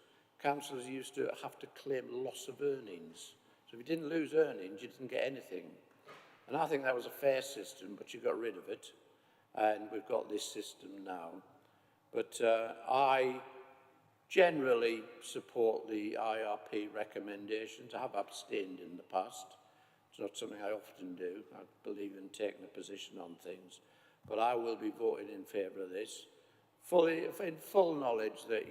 councillors used to have to claim loss of earnings. So if you didn't lose earnings, you didn't get anything. And I think that was a fair system, but you got rid of it. And we've got this system now. But I generally support the IRP recommendations. I have abstained in the past. It's not something I often do. I believe in taking a position on things. But I will be voting in favour of this, in full knowledge that,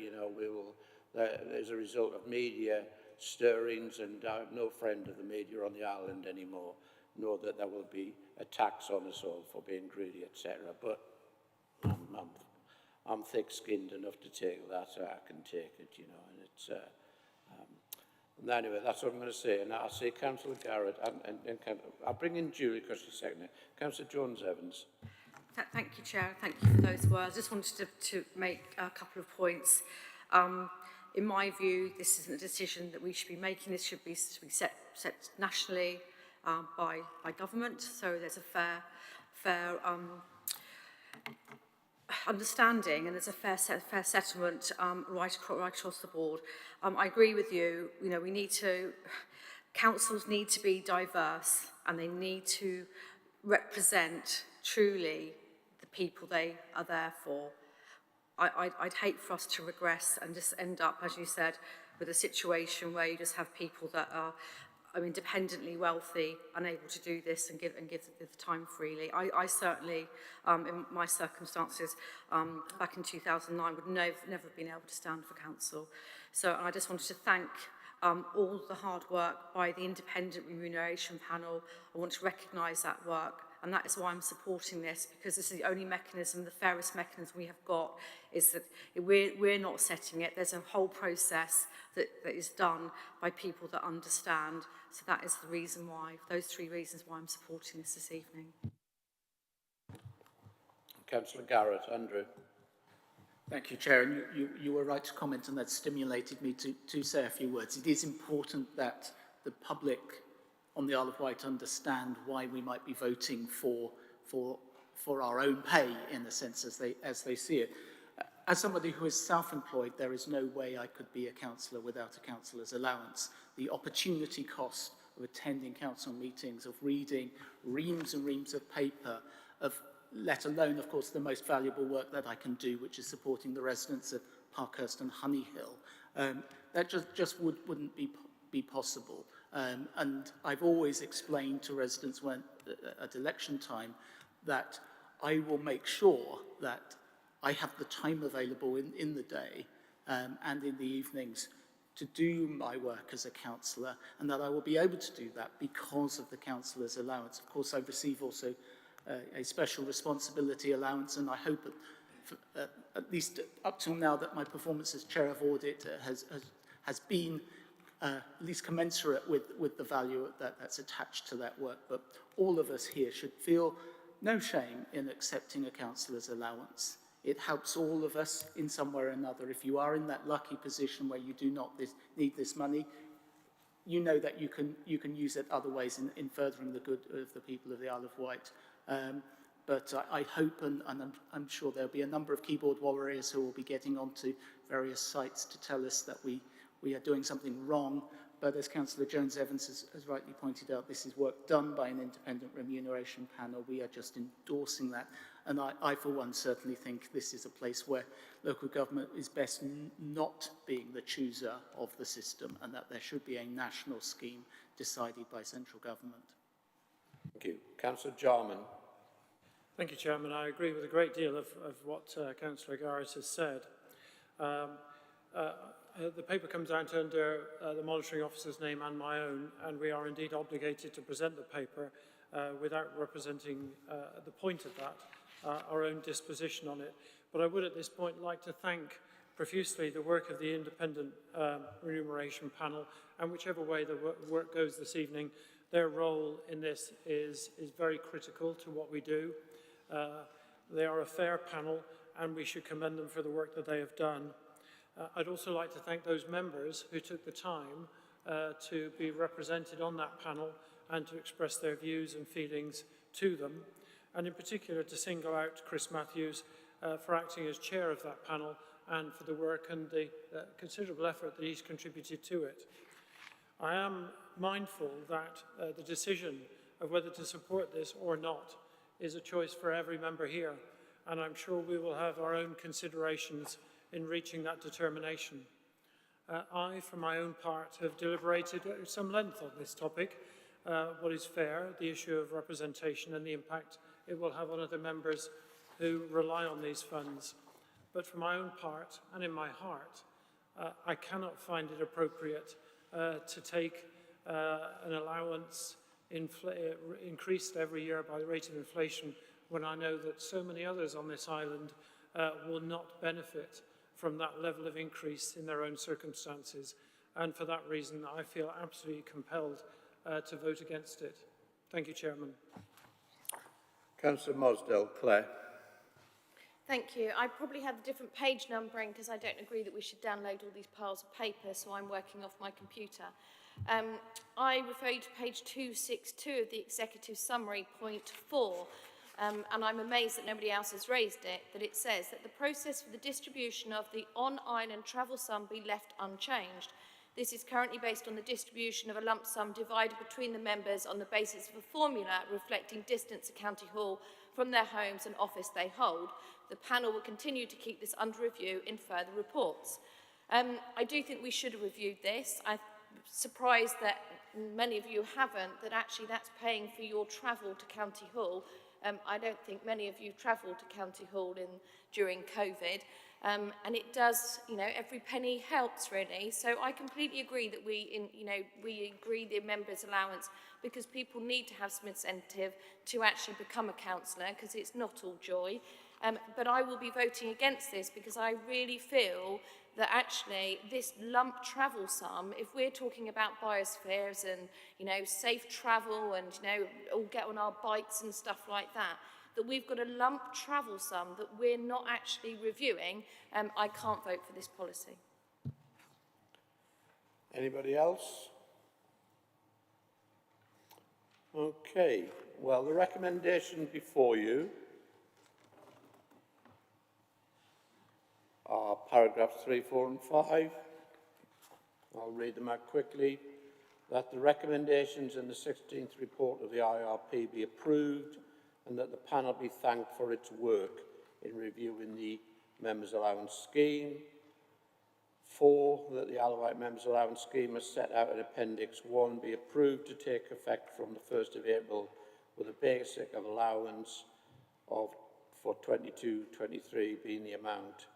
as a result of media stirrings, and I'm no friend of the media on the island anymore, know that there will be a tax on us all for being greedy, etc. But I'm thick-skinned enough to take that, so I can take it, and it's... and anyway, that's what I'm going to say, and I'll say Councillor Garrett, and I'll bring in Julie because she's second. Councillor Jones-Evans. Thank you, Chair. Thank you for those words. I just wanted to make a couple of points. In my view, this isn't a decision that we should be making. This should be set nationally by government. So there's a fair understanding, and there's a fair settlement right across the board. I agree with you. Councils need to be diverse, and they need to represent truly the people they are there for. I'd hate for us to regress and just end up, as you said, with a situation where you just have people that are independently wealthy, unable to do this and give the time freely. I certainly, in my circumstances, back in 2009, would never have been able to stand for council. So I just wanted to thank all the hard work by the Independent Remuneration Panel. I want to recognise that work. And that is why I'm supporting this, because this is the only mechanism, the fairest mechanism we have got, is that we're not setting it. There's a whole process that is done by people that understand. So that is the reason why, those three reasons why I'm supporting this evening. Councillor Garrett. Andrew. Thank you, Chair. And you were right to comment, and that stimulated me to say a few words. It is important that the public on the Isle of Wight understand why we might be voting for our own pay, in a sense, as they see it. As somebody who is self-employed, there is no way I could be a councillor without a councillor's allowance. The opportunity cost of attending council meetings, of reading reams and reams of paper, let alone, of course, the most valuable work that I can do, which is supporting the residents of Parkhurst and Honeyhill. That just wouldn't be possible. And I've always explained to residents at election time that I will make sure that I have the time available in the day and in the evenings to do my work as a councillor, and that I will be able to do that because of the councillor's allowance. Of course, I receive also a special responsibility allowance, and I hope at least up till now that my performance as chair of audit has been at least commensurate with the value that's attached to that work. But all of us here should feel no shame in accepting a councillor's allowance. It helps all of us in some way or another. If you are in that lucky position where you do not need this money, you know that you can use it other ways in furthering the good of the people of the Isle of Wight. But I hope, and I'm sure there'll be a number of keyboard warriors who will be getting onto various sites to tell us that we are doing something wrong. But as Councillor Jones-Evans has rightly pointed out, this is work done by an independent remuneration panel. We are just endorsing that. And I for one, certainly think this is a place where local government is best not being the chooser of the system, and that there should be a national scheme decided by central government. Thank you. Councillor Jarman. Thank you, Chairman. I agree with a great deal of what Councillor Garrett has said. The paper comes out under the monitoring officer's name and my own, and we are indeed obligated to present the paper without representing the point of that, our own disposition on it. But I would at this point like to thank profusely the work of the independent remuneration panel, and whichever way the work goes this evening, their role in this is very critical to what we do. They are a fair panel, and we should commend them for the work that they have done. I'd also like to thank those members who took the time to be represented on that panel and to express their views and feelings to them, and in particular to single out Chris Matthews for acting as chair of that panel and for the work and the considerable effort that he's contributed to it. I am mindful that the decision of whether to support this or not is a choice for every member here, and I'm sure we will have our own considerations in reaching that determination. I, for my own part, have deliberated at some length on this topic, what is fair, the issue of representation and the impact it will have on other members who rely on these funds. But for my own part, and in my heart, I cannot find it appropriate to take an allowance increased every year by the rate of inflation when I know that so many others on this island will not benefit from that level of increase in their own circumstances. And for that reason, I feel absolutely compelled to vote against it. Thank you, Chairman. Councillor Mosdell. Claire. Thank you. I probably have a different page numbering because I don't agree that we should download all these piles of paper, so I'm working off my computer. I refer you to page 262 of the Executive Summary, point 4. And I'm amazed that nobody else has raised it, that it says that the process for the distribution of the on-island travel sum be left unchanged. This is currently based on the distribution of a lump sum divided between the members on the basis of a formula reflecting distance to County Hall from their homes and office they hold. The panel will continue to keep this under review in further reports. I do think we should have reviewed this. I'm surprised that many of you haven't, that actually that's paying for your travel to County Hall. I don't think many of you travelled to County Hall during COVID, and it does, every penny helps really. So I completely agree that we agree the members' allowance because people need to have some incentive to actually become a councillor because it's not all joy. But I will be voting against this because I really feel that actually this lump travel sum, if we're talking about biospheres and, safe travel and, all get on our bikes and stuff like that, that we've got a lump travel sum that we're not actually reviewing, I can't vote for this policy. Anybody else? Okay, well, the recommendation before you are paragraphs 3, 4 and 5. I'll read them out quickly. That the recommendations in the 16th report of the IRP be approved and that the panel be thanked for its work in reviewing the Members' Allowance Scheme. 4, that the Alawite Members' Allowance Scheme as set out in Appendix 1 be approved to take effect from the 1st of April with a basic of allowance of, for 22-23 being the amount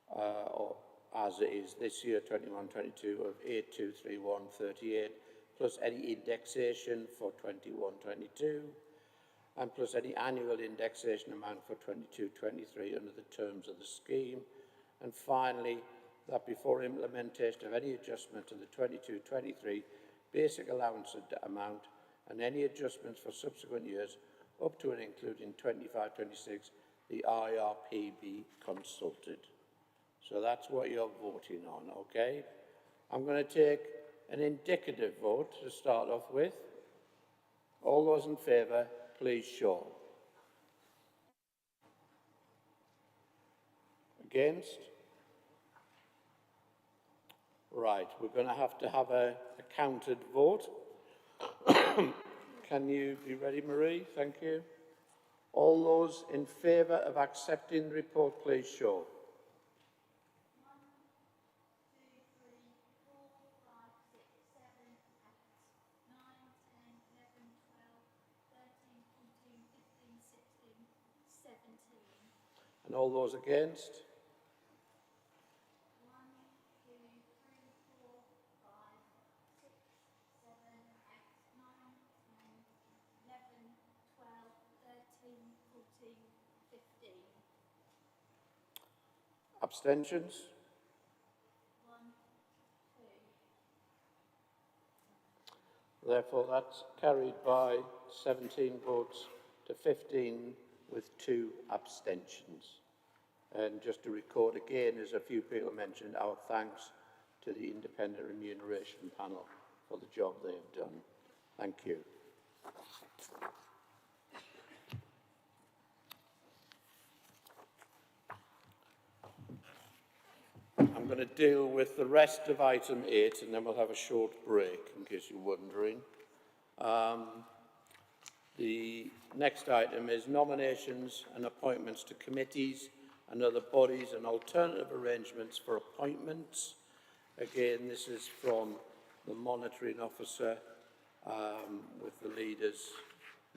or as it is this year, 21-22, of 8231.38, plus any indexation for 21-22, and plus any annual indexation amount for 22-23 under the terms of the scheme. And finally, that before implementation of any adjustment to the 22-23 basic allowance amount and any adjustments for subsequent years up to and including 25-26, the IRP be consulted. So that's what you're voting on, okay? I'm going to take an indicative vote to start off with. All those in favour, please show. Against? Right, we're going to have a counted vote. Can you be ready, Marie? Thank you. All those in favour of accepting the report, please show. 1, 2, 3, 4, 5, 6, 7, 8, 9, 10, 11, 12, 13, 14, 15, 16, 17. And all those against? 1, 2, 3, 4, 5, 6, 7, 8, 9, 10, 11, 12, 13, 14, 15. Abstentions? 1, 2. Therefore, that's carried by 17 votes to 15 with 2 abstentions. And just to record again, as a few people mentioned, our thanks to the Independent Remuneration Panel for the job they have done. Thank you. I'm going to deal with the rest of item 8 and then we'll have a short break in case you're wondering. The next item is nominations and appointments to committees and other bodies and alternative arrangements for appointments. Again, this is from the monitoring officer with the leader's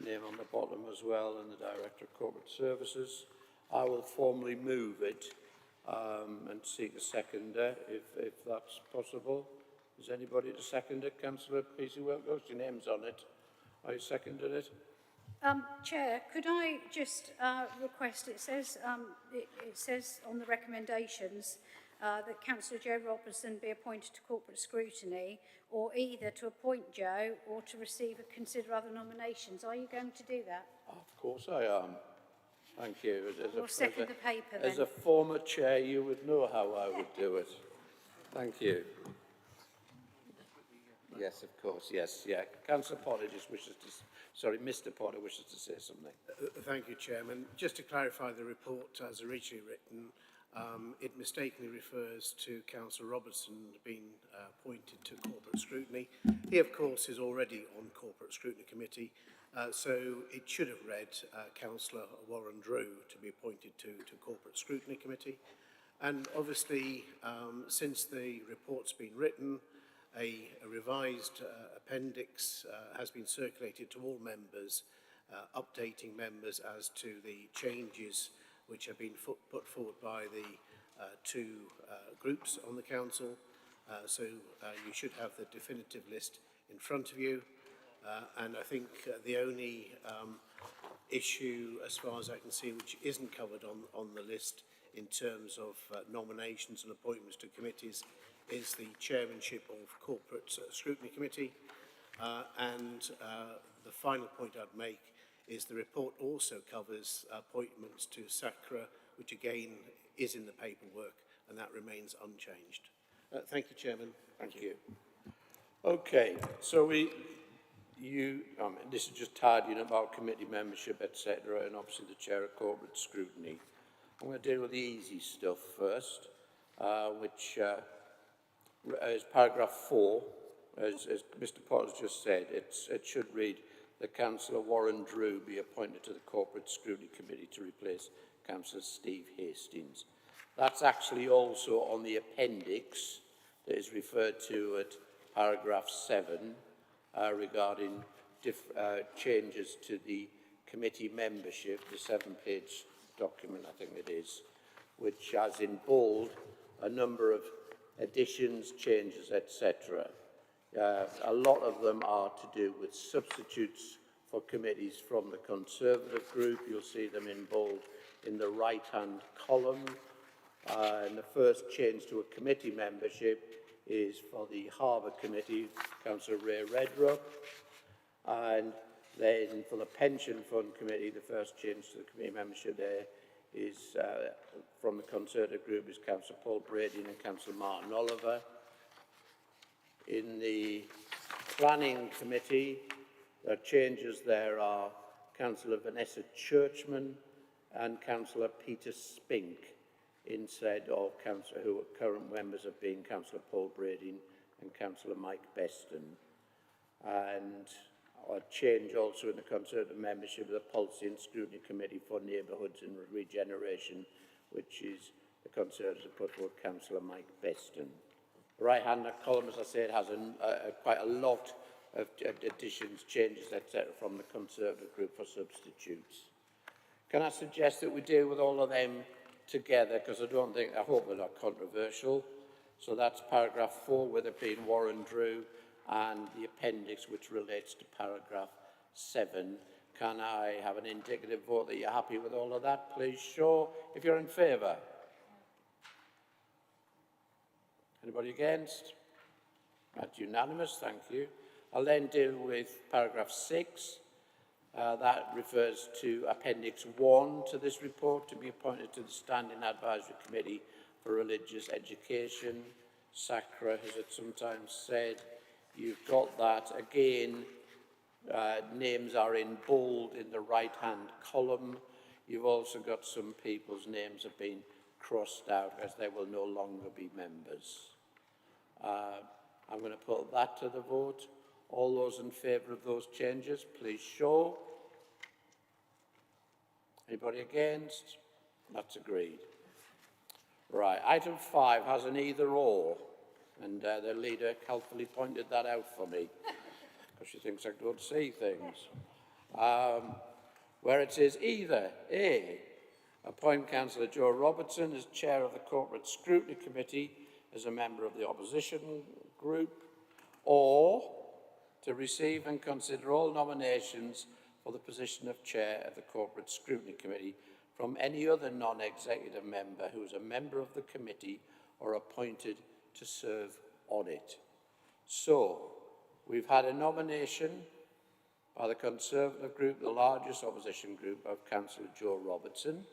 name on the bottom as well and the Director of Corporate Services. I will formally move it and seek a seconder if that's possible. Is anybody to second it? Councillor Peasy Wilcox, your name's on it. Are you seconding it? Chair, could I just request, it says on the recommendations that Councillor Joe Robertson be appointed to corporate scrutiny, or either to appoint Joe or to receive and consider other nominations. Are you going to do that? Of course I am. Thank you. We'll second the paper then. As a former chair, you would know how I would do it. Thank you. Yes, of course, yes, yeah. Councillor Potter just wishes to... Sorry, Mr Potter wishes to say something. Thank you, Chairman. Just to clarify the report as originally written, it mistakenly refers to Councillor Robertson being appointed to corporate scrutiny. He, of course, is already on corporate scrutiny committee, so it should have read Councillor Warren Drew to be appointed to corporate scrutiny committee. And obviously, since the report's been written, a revised appendix has been circulated to all members, updating members as to the changes which have been put forward by the 2 groups on the council. So you should have the definitive list in front of you. And I think the only issue, as far as I can see, which isn't covered on the list in terms of nominations and appointments to committees, is the chairmanship of Corporate Scrutiny Committee. And the final point I'd make is the report also covers appointments to SACRA, which again is in the paperwork, and that remains unchanged. Thank you, Chairman. Thank you. Okay, so this is just tidying about committee membership, etc., and obviously the chair of corporate scrutiny. I'm going to deal with the easy stuff first, which is paragraph 4. As Mr. Potter's just said, it should read that Councillor Warren Drew be appointed to the Corporate Scrutiny Committee to replace Councillor Steve Hastings. That's actually also on the appendix that is referred to at paragraph 7 regarding changes to the committee membership, the 7-page document, I think it is, which has in bold a number of additions, changes, etc. A lot of them are to do with substitutes for committees from the Conservative group. You'll see them in bold in the right-hand column. And the first change to a committee membership is for the Harbour Committee, Councillor Ray Redrup. And then for the Pension Fund Committee, the first change to the committee membership there is from the Conservative group is Councillor Paul Brady and Councillor Martin Oliver. In the Planning Committee, the changes there are Councillor Vanessa Churchman and Councillor Peter Spink instead of who are current members have been Councillor Paul Brady and Councillor Mike Beston. And a change also in the Conservative membership of the Policy and Scrutiny Committee for Neighbourhoods and Regeneration, which is the Conservative put forward Councillor Mike Beston. The right-hand column, as I said, has quite a lot of additions, changes, etc. from the Conservative group for substitutes. Can I suggest that we deal with all of them together, because I hope they're not controversial. So that's paragraph 4, with it being Warren Drew, and the appendix, which relates to paragraph 7. Can I have an indicative vote that you're happy with all of that? Please show if you're in favour. Anybody against? That's unanimous, thank you. I'll then deal with paragraph 6. That refers to Appendix 1 to this report, to be appointed to the Standing Advisory Committee for Religious Education, SACRA, as it's sometimes said. You've got that. Again, names are in bold in the right-hand column. You've also got some people's names have been crossed out as they will no longer be members. I'm going to put that to the vote. All those in favour of those changes, please show. Anybody against? That's agreed. Right, item 5 has an either or, and the leader helpfully pointed that out for me, because she thinks I don't see things. Where it says either A, appoint Councillor Joe Robertson as chair of the Corporate Scrutiny Committee as a member of the opposition group, or to receive and consider all nominations for the position of chair of the Corporate Scrutiny Committee from any other non-executive member who is a member of the committee or appointed to serve on it. So, we've had a nomination by the Conservative group, the largest opposition group, of Councillor Joe Robertson.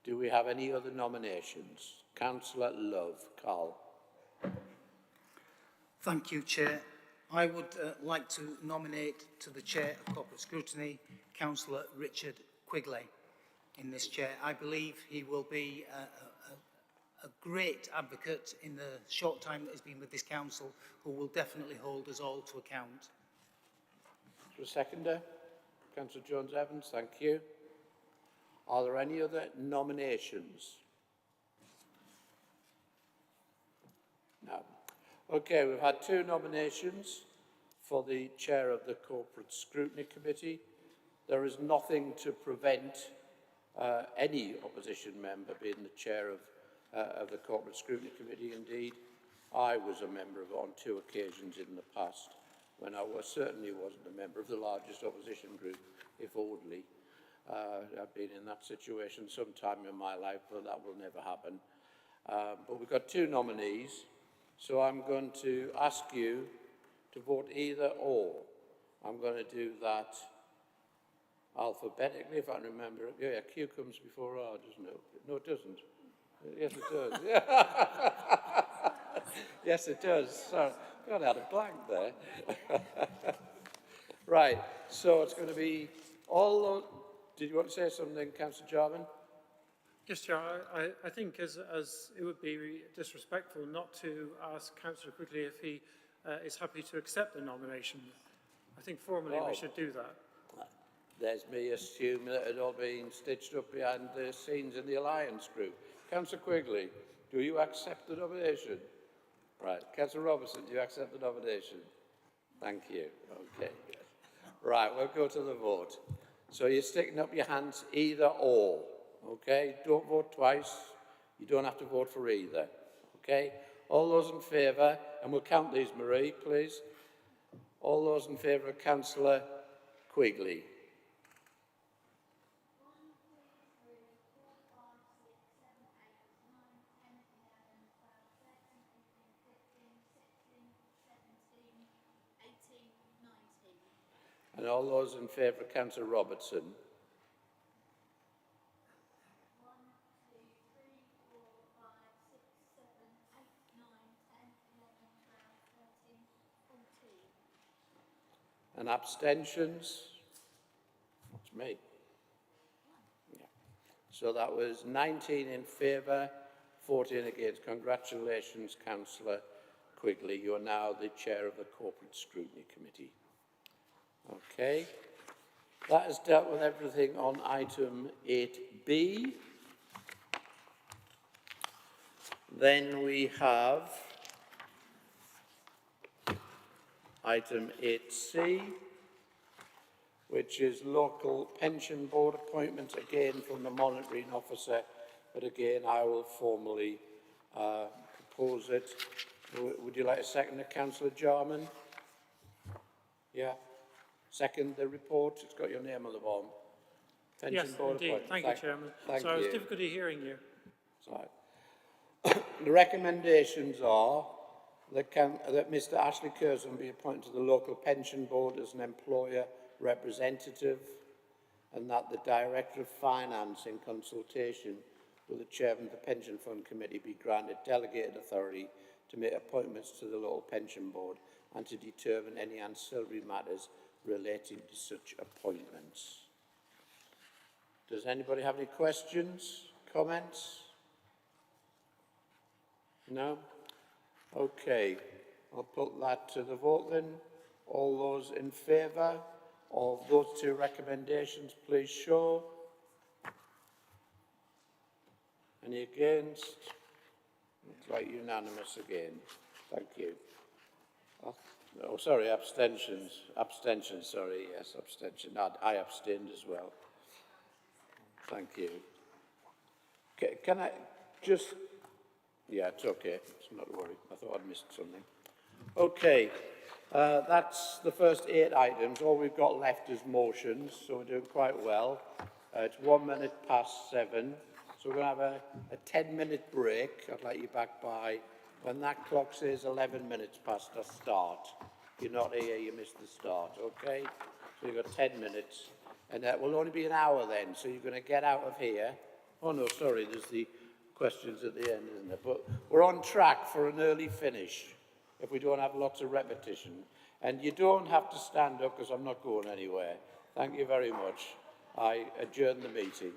Do we have any other nominations? Councillor Love, Carl. Thank you, Chair. I would like to nominate to the Chair of Corporate Scrutiny, Councillor Richard Quigley in this chair. I believe he will be a great advocate in the short time that he's been with this council, who will definitely hold us all to account. For a seconder, Councillor Jones-Evans, thank you. Are there any other nominations? No. Okay, we've had 2 nominations for the chair of the Corporate Scrutiny Committee. There is nothing to prevent any opposition member being the chair of the Corporate Scrutiny Committee. Indeed, I was a member of it on 2 occasions in the past, when I certainly wasn't a member of the largest opposition group, if Audley. I've been in that situation sometime in my life, but that will never happen. But we've got 2 nominees, so I'm going to ask you to vote either or. I'm going to do that alphabetically, if I can remember it. Yeah, Q comes before R, doesn't it? No, it doesn't. Yes, it does. Yes, it does. Sorry, God, I had a blank there. Right, so it's going to be all those... Did you want to say something, Councillor Jarman? Yes, Chair. I think as it would be disrespectful not to ask Councillor Quigley if he is happy to accept the nomination. I think formally we should do that. There's me assuming that it all been stitched up behind the scenes in the Alliance Group. Councillor Quigley, do you accept the nomination? Right. Councillor Robertson, do you accept the nomination? Thank you. Okay. Right, we'll go to the vote. So you're sticking up your hands either or. Okay? Don't vote twice. You don't have to vote for either. Okay? All those in favour, and we'll count these, Marie, please. All those in favour of Councillor Quigley. And all those in favour of Councillor Robertson. And abstentions? That's me. Yeah. So that was 19 in favour, 14 against. Congratulations, Councillor Quigley. You are now the chair of the Corporate Scrutiny Committee. Okay. That has dealt with everything on item 8B. Then we have item 8C, which is local pension board appointment, again from the monitoring officer, but again I will formally propose it. Would you like a second, Councillor Jarman? Yeah. Second the report, it's got your name on the bottom. Pension Yes, board indeed. appointment. Thank you, Chairman. Thank so I was you. difficulty hearing you. Sorry. The recommendations are that Mr Ashley Curzon be appointed to the local pension board as an employer representative, and that the Director of Finance, in consultation with the Chairman of the Pension Fund Committee, be granted delegated authority to make appointments to the local pension board and to determine any ancillary matters relating to such appointments. Does anybody have any questions, comments? No? Okay, I'll put that to the vote then. All those in favour of those two recommendations, please show. Any against? Looks like unanimous again. Thank you. Oh, sorry, abstentions. Abstentions, sorry, yes, abstention. I abstained as well. Thank you. Can I just... Yeah, it's okay. It's not a worry. I thought I'd missed something. Okay, that's the first 8 items. All we've got left is motions, so we're doing quite well. It's 7:01, so we're going to have a 10-minute break. I'd like you back by, when that clock says 11 minutes past the start. If you're not here, you missed the start, okay? So you've got 10 minutes, and that will only be an hour then, so you're going to get out of here. Oh, no, sorry, there's the questions at the end, isn't there? But we're on track for an early finish if we don't have lots of repetition. And you don't have to stand up because I'm not going anywhere. Thank you very much. I adjourn the meeting.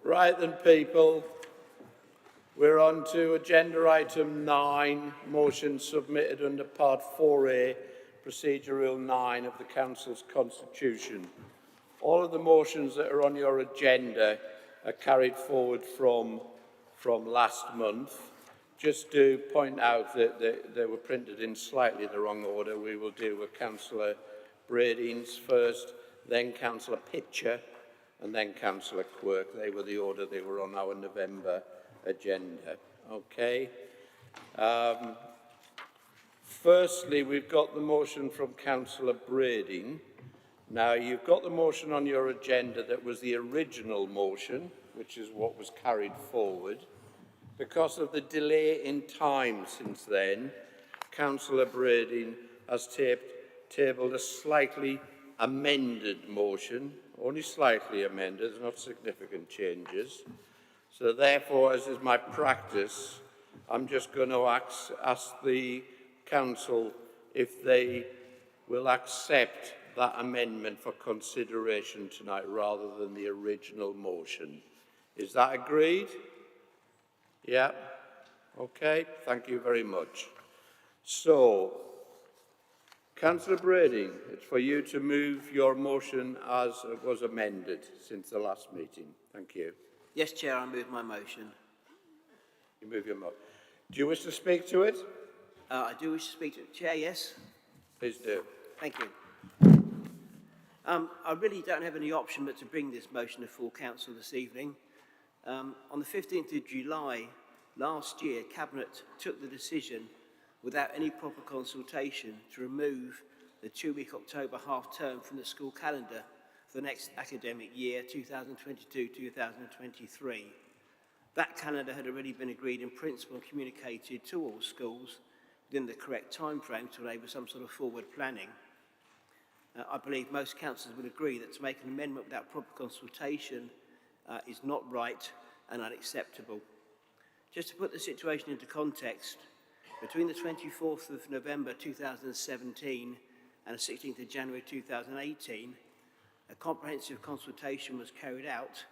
Right then, people, we're on to agenda item 9, motion submitted under part 4A, procedure rule 9 of the Council's constitution. All of the motions that are on your agenda are carried forward from last month. Just to point out that they were printed in slightly the wrong order. We will deal with Councillor Brading's first, then Councillor Pitcher, and then Councillor Quirk. They were the order they were on our November agenda. Okay. Firstly, we've got the motion from Councillor Brading. Now, you've got the motion on your agenda that was the original motion, which is what was carried forward. Because of the delay in time since then, Councillor Brading has tabled a slightly amended motion, only slightly amended, there's not significant changes. So therefore, as is my practice, I'm just going to ask the Council if they will accept that amendment for consideration tonight rather than the original motion. Is that agreed? Yeah? Okay, thank you very much. So, Councillor Brading, it's for you to move your motion as it was amended since the last meeting. Thank you. Yes, Chair, I move my motion. You move your motion. Do you wish to speak to it? I do wish to speak to it. Chair, yes? Please do. Thank you. I really don't have any option but to bring this motion to full council this evening. On the 15th of July last year, Cabinet took the decision without any proper consultation to remove the 2-week October half-term from the school calendar for the next academic year, 2022-2023. That calendar had already been agreed in principle and communicated to all schools within the correct time frame to enable some sort of forward planning. I believe most councillors would agree that to make an amendment without proper consultation is not right and unacceptable. Just to put the situation into context, between the 24th of November 2017 and the 16th of January 2018, a comprehensive consultation was carried out,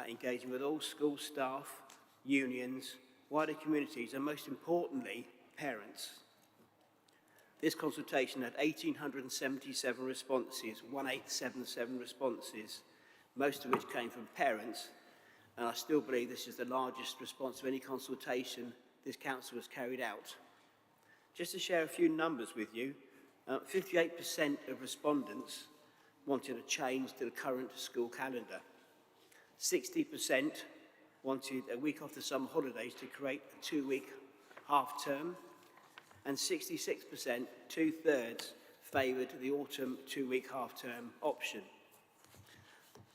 engaging with all school staff, unions, wider communities, and most importantly, parents. This consultation had 1,877 responses, 1877 responses, most of which came from parents, and I still believe this is the largest response of any consultation this council has carried out. Just to share a few numbers with you, 58% of respondents wanted a change to the current school calendar. 60% wanted a week off the summer holidays to create a 2-week half-term, and 66%, 2/3, favoured the autumn 2-week half-term option.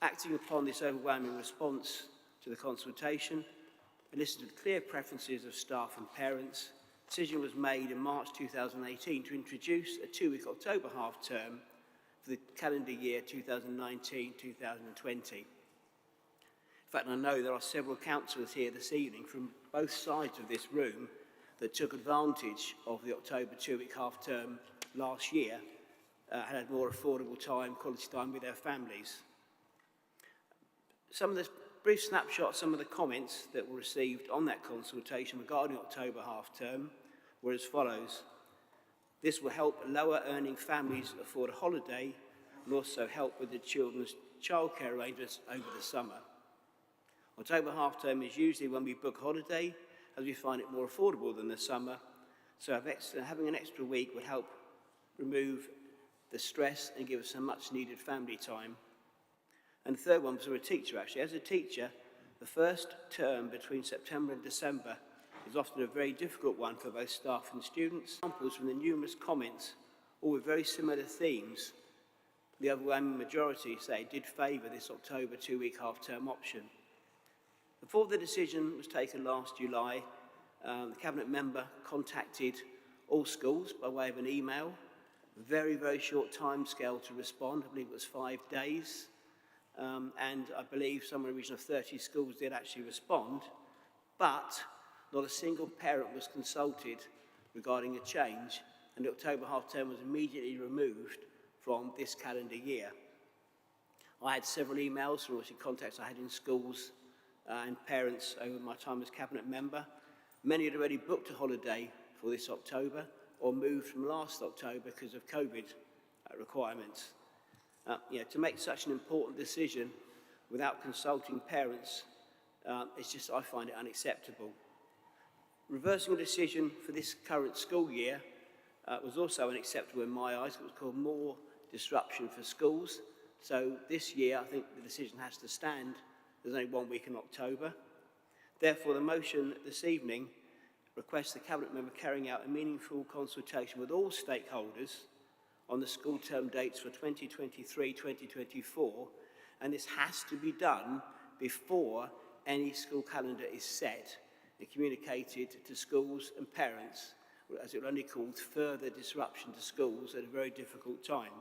Acting upon this overwhelming response to the consultation, and listened to the clear preferences of staff and parents, a decision was made in March 2018 to introduce a 2-week October half-term for the calendar year 2019-2020. In fact, I know there are several councillors here this evening from both sides of this room that took advantage of the October 2-week half-term last year and had more affordable time, quality time with their families. Some of the brief snapshots, some of the comments that were received on that consultation regarding October half-term were as follows. This will help lower earning families afford a holiday and also help with the children's childcare arrangements over the summer. October half-term is usually when we book holiday, as we find it more affordable than the summer, so having an extra week would help remove the stress and give us some much needed family time. And the third one was for a teacher actually. As a teacher, the first term between September and December is often a very difficult one for both staff and students. Examples from the numerous comments, all with very similar themes. The overwhelming majority say did favour this October 2-week half-term option. Before the decision was taken last July, the Cabinet member contacted all schools by way of an email. Very, very short time scale to respond. I believe it was 5 days. And I believe somewhere in the region of 30 schools did actually respond. But not a single parent was consulted regarding a change, and the October half-term was immediately removed from this calendar year. I had several emails from obviously contacts I had in schools and parents over my time as Cabinet member. Many had already booked a holiday for this October or moved from last October because of COVID requirements. To make such an important decision without consulting parents, it's just, I find it unacceptable. Reversing a decision for this current school year was also unacceptable in my eyes. It was called more disruption for schools. So this year, I think the decision has to stand. There's only 1 week in October. Therefore, the motion this evening requests the Cabinet member carrying out a meaningful consultation with all stakeholders on the school term dates for 2023-2024, and this has to be done before any school calendar is set and communicated to schools and parents, as it will only cause further disruption to schools at a very difficult time.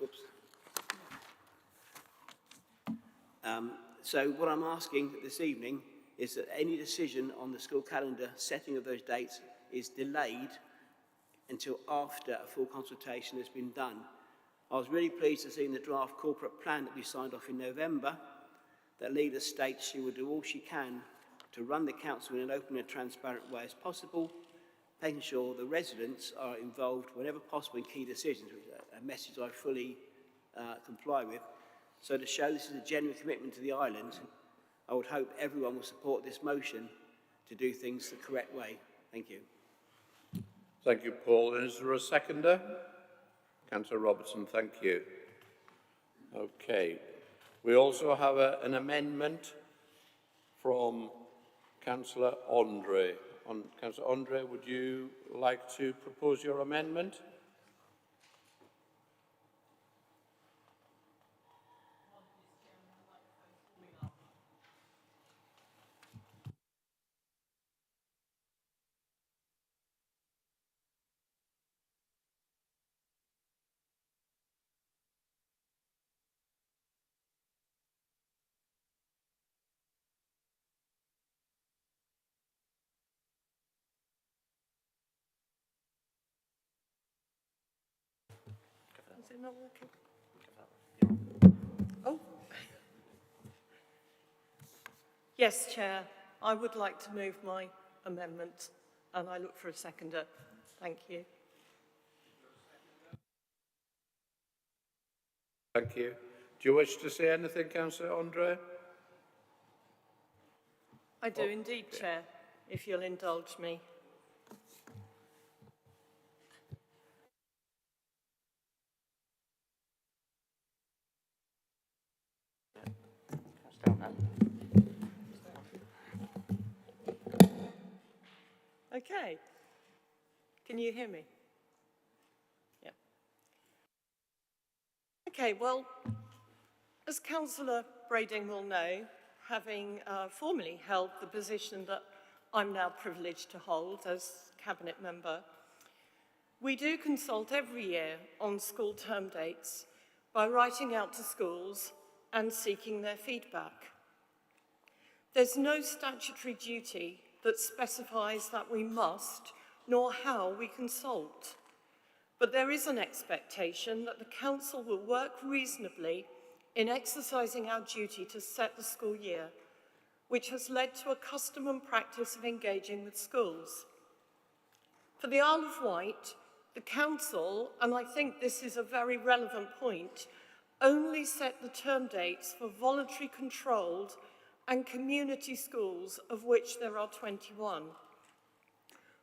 Oops. So what I'm asking this evening is that any decision on the school calendar setting of those dates is delayed until after a full consultation has been done. I was really pleased to see in the draft corporate plan that we signed off in November that Leader states she will do all she can to run the council in an open and transparent way as possible, making sure the residents are involved whenever possible in key decisions, which is a message I fully comply with. So to show this is a genuine commitment to the island, I would hope everyone will support this motion to do things the correct way. Thank you. Thank you, Paul. And is there a seconder? Councillor Robertson, thank you. Okay. We also have an amendment from Councillor Andre. Councillor Andre, would you like to propose your amendment? Is it not working? Oh. Yes, Chair. I would like to move my amendment and I look for a seconder. Thank you. Thank you. Do you wish to say anything, Councillor Andre? I do indeed, Chair, if you'll indulge me. Okay. Can you hear me? Yeah. Okay, well, as Councillor Brading will know, having formally held the position that I'm now privileged to hold as Cabinet member, we do consult every year on school term dates by writing out to schools and seeking their feedback. There's no statutory duty that specifies that we must, nor how we consult. But there is an expectation that the Council will work reasonably in exercising our duty to set the school year, which has led to a custom and practice of engaging with schools. For the Isle of Wight, the Council, and I think this is a very relevant point, only set the term dates for voluntary controlled and community schools, of which there are 21.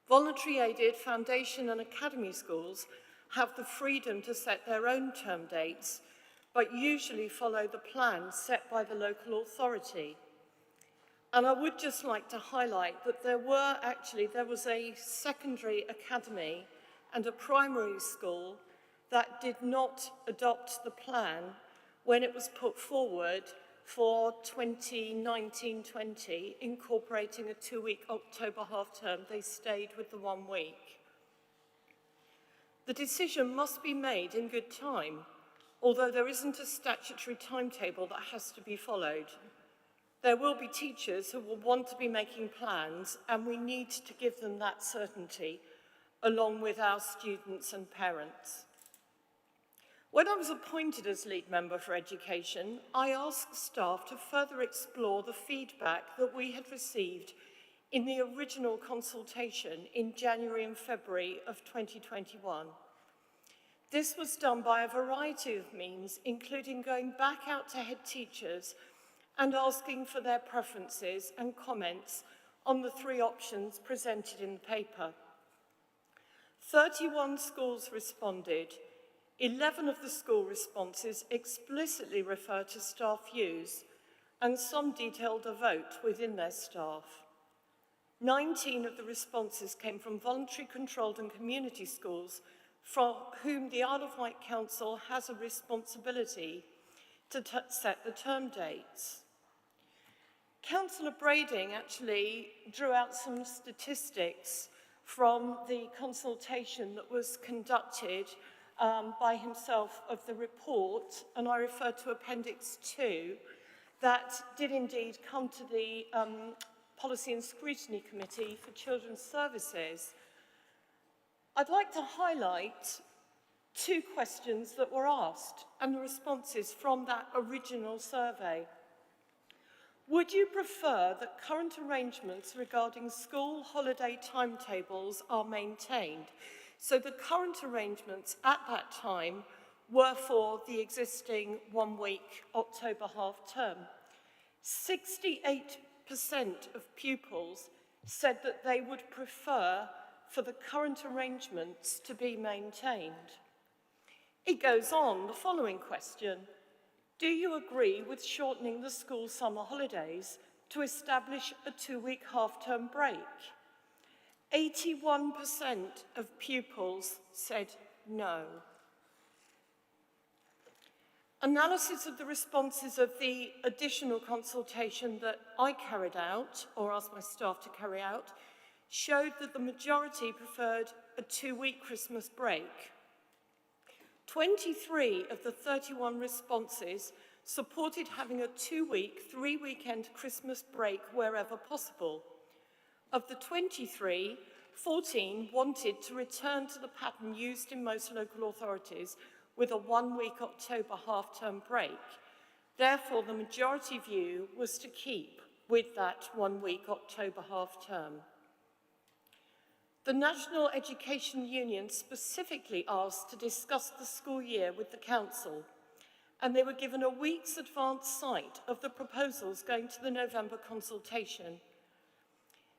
Voluntary aided foundation and academy schools have the freedom to set their own term dates, but usually follow the plan set by the local authority. And I would just like to highlight that there was a secondary academy and a primary school that did not adopt the plan when it was put forward for 2019-20, incorporating a 2-week October half term. They stayed with the 1 week. The decision must be made in good time, although there isn't a statutory timetable that has to be followed. There will be teachers who will want to be making plans, and we need to give them that certainty, along with our students and parents. When I was appointed as lead member for education, I asked staff to further explore the feedback that we had received in the original consultation in January and February of 2021. This was done by a variety of means, including going back out to head teachers and asking for their preferences and comments on the 3 options presented in the paper. 31 schools responded. 11 of the school responses explicitly refer to staff views, and some detailed a vote within their staff. 19 of the responses came from voluntary controlled and community schools for whom the Isle of Wight Council has a responsibility to set the term dates. Councillor Brading actually drew out some statistics from the consultation that was conducted by himself of the report, and I refer to Appendix 2, that did indeed come to the Policy and Scrutiny Committee for Children's Services. I'd like to highlight 2 questions that were asked and the responses from that original survey. Would you prefer that current arrangements regarding school holiday timetables are maintained? So the current arrangements at that time were for the existing 1-week October half term. 68% of pupils said that they would prefer for the current arrangements to be maintained. It goes on, the following question. Do you agree with shortening the school summer holidays to establish a 2-week half-term break? 81% of pupils said no. Analysis of the responses of the additional consultation that I carried out, or asked my staff to carry out, showed that the majority preferred a 2-week Christmas break. 23 of the 31 responses supported having a 2-week, 3-weekend Christmas break wherever possible. Of the 23, 14 wanted to return to the pattern used in most local authorities with a 1-week October half-term break. Therefore, the majority view was to keep with that 1-week October half-term. The National Education Union specifically asked to discuss the school year with the council, and they were given a week's advance sight of the proposals going to the November consultation.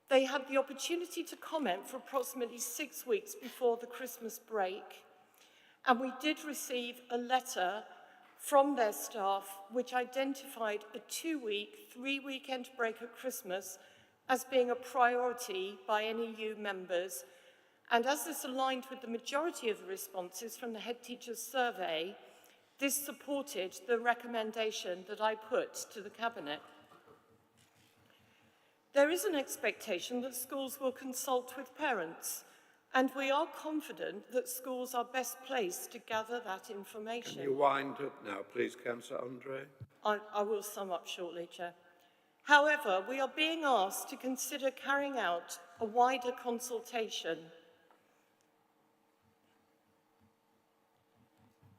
They had the opportunity to comment for approximately 6 weeks before the Christmas break, and we did receive a letter from their staff which identified a 2-week, 3-weekend break at Christmas as being a priority by NEU members. And as this aligned with the majority of the responses from the head teachers survey, this supported the recommendation that I put to the Cabinet. There is an expectation that schools will consult with parents, and we are confident that schools are best placed to gather that information. Can you wind up now, please, Councillor Andre? I will sum up shortly, Chair. However, we are being asked to consider carrying out a wider consultation.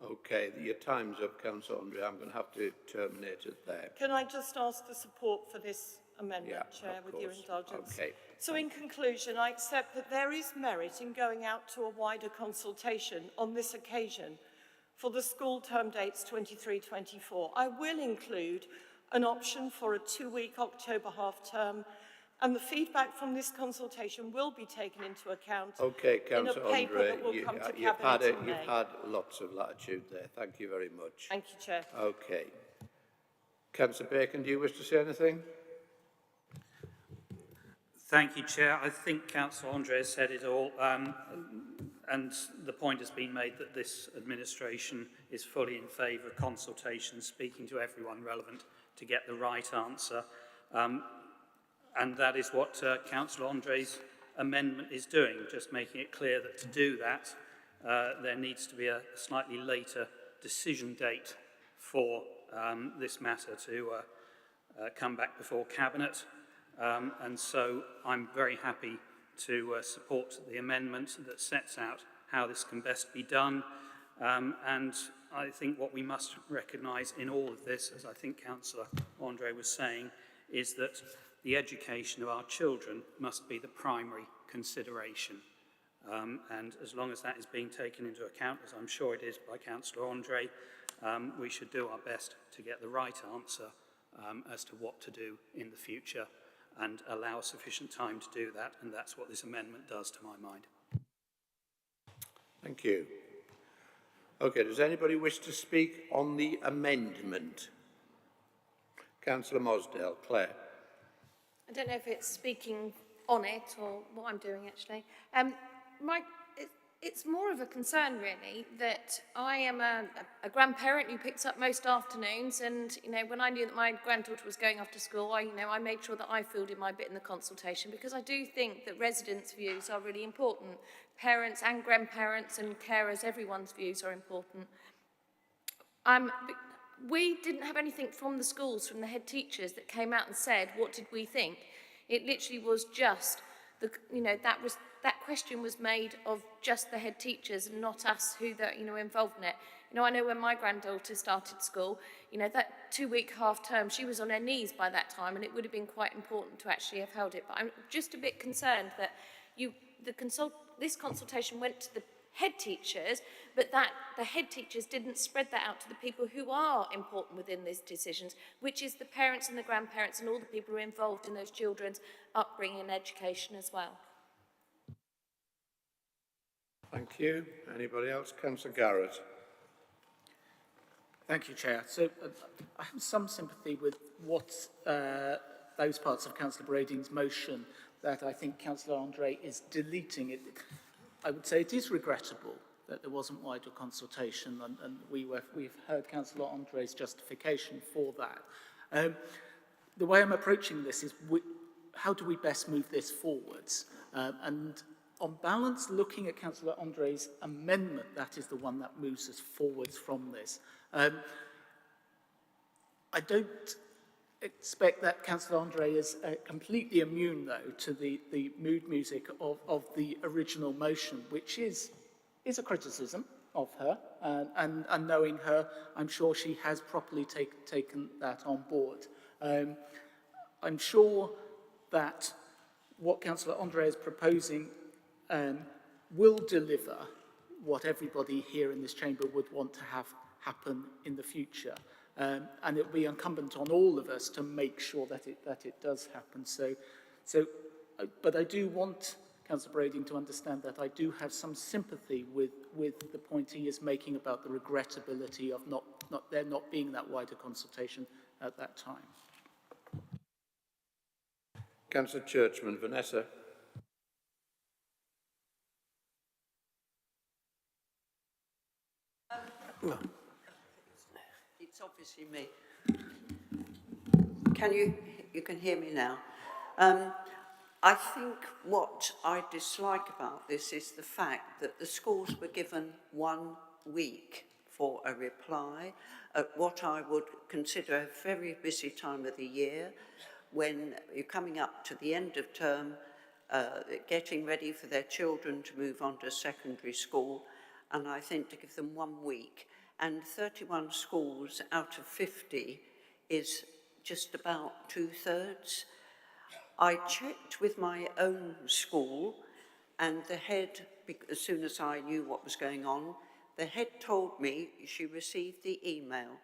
Okay, your time's up, Councillor Andre. I'm going to have to terminate it there. Can I just ask for support for this amendment, Chair, with your indulgence? Okay. So in conclusion, I accept that there is merit in going out to a wider consultation on this occasion for the school term dates 23-24. I will include an option for a 2-week October half-term, and the feedback from this consultation will be taken into account in a paper that will come to Cabinet in May. You've had lots of latitude there. Thank you very much. Thank you, Chair. Okay. Councillor Bacon, do you wish to say anything? Thank you, Chair. I think Councillor Andre has said it all, and the point has been made that this administration is fully in favour of consultation, speaking to everyone relevant to get the right answer. And that is what Councillor Andre's amendment is doing, just making it clear that to do that, there needs to be a slightly later decision date for this matter to come back before Cabinet. And so I'm very happy to support the amendment that sets out how this can best be done. And I think what we must recognise in all of this, as I think Councillor Andre was saying, is that the education of our children must be the primary consideration. And as long as that is being taken into account, as I'm sure it is by Councillor Andre, we should do our best to get the right answer as to what to do in the future and allow sufficient time to do that, and that's what this amendment does to my mind. Thank you. Okay, does anybody wish to speak on the amendment? Councillor Mosdale, Claire. I don't know if it's speaking on it or what I'm doing actually. It's more of a concern really that I am a grandparent who picks up most afternoons, and when I knew that my granddaughter was going off to school, I made sure that I filled in my bit in the consultation, because I do think that residents' views are really important. Parents and grandparents and carers, everyone's views are important. We didn't have anything from the schools, from the head teachers that came out and said, what did we think? It literally was just, that question was made of just the head teachers and not us who were involved in it. I know when my granddaughter started school, that 2-week half term, she was on her knees by that time, and it would have been quite important to actually have held it. But I'm just a bit concerned that this consultation went to the head teachers, but that the head teachers didn't spread that out to the people who are important within these decisions, which is the parents and the grandparents and all the people who are involved in those children's upbringing and education as well. Thank you. Anybody else? Councillor Garrett. Thank you, Chair. So I have some sympathy with what those parts of Councillor Brading's motion that I think Councillor Andre is deleting. I would say it is regrettable that there wasn't wider consultation, and we've heard Councillor Andre's justification for that. The way I'm approaching this is how do we best move this forwards? And on balance, looking at Councillor Andre's amendment, that is the one that moves us forwards from this. I don't expect that Councillor Andre is completely immune, though, to the mood music of the original motion, which is a criticism of her, and knowing her, I'm sure she has properly taken that on board. I'm sure that what Councillor Andre is proposing will deliver what everybody here in this chamber would want to have happen in the future. And it will be incumbent on all of us to make sure that it does happen. But I do want Councillor Brading to understand that I do have some sympathy with the point he is making about the regrettability of there not being that wider consultation at that time. Councillor Churchman. Vanessa. It's obviously me. You can hear me now. I think what I dislike about this is the fact that the schools were given 1 week for a reply at what I would consider a very busy time of the year, when you're coming up to the end of term, getting ready for their children to move on to secondary school, and I think to give them 1 week, and 31 schools out of 50 is just about 2/3. I checked with my own school, and the head, as soon as I knew what was going on, the head told me she received the email.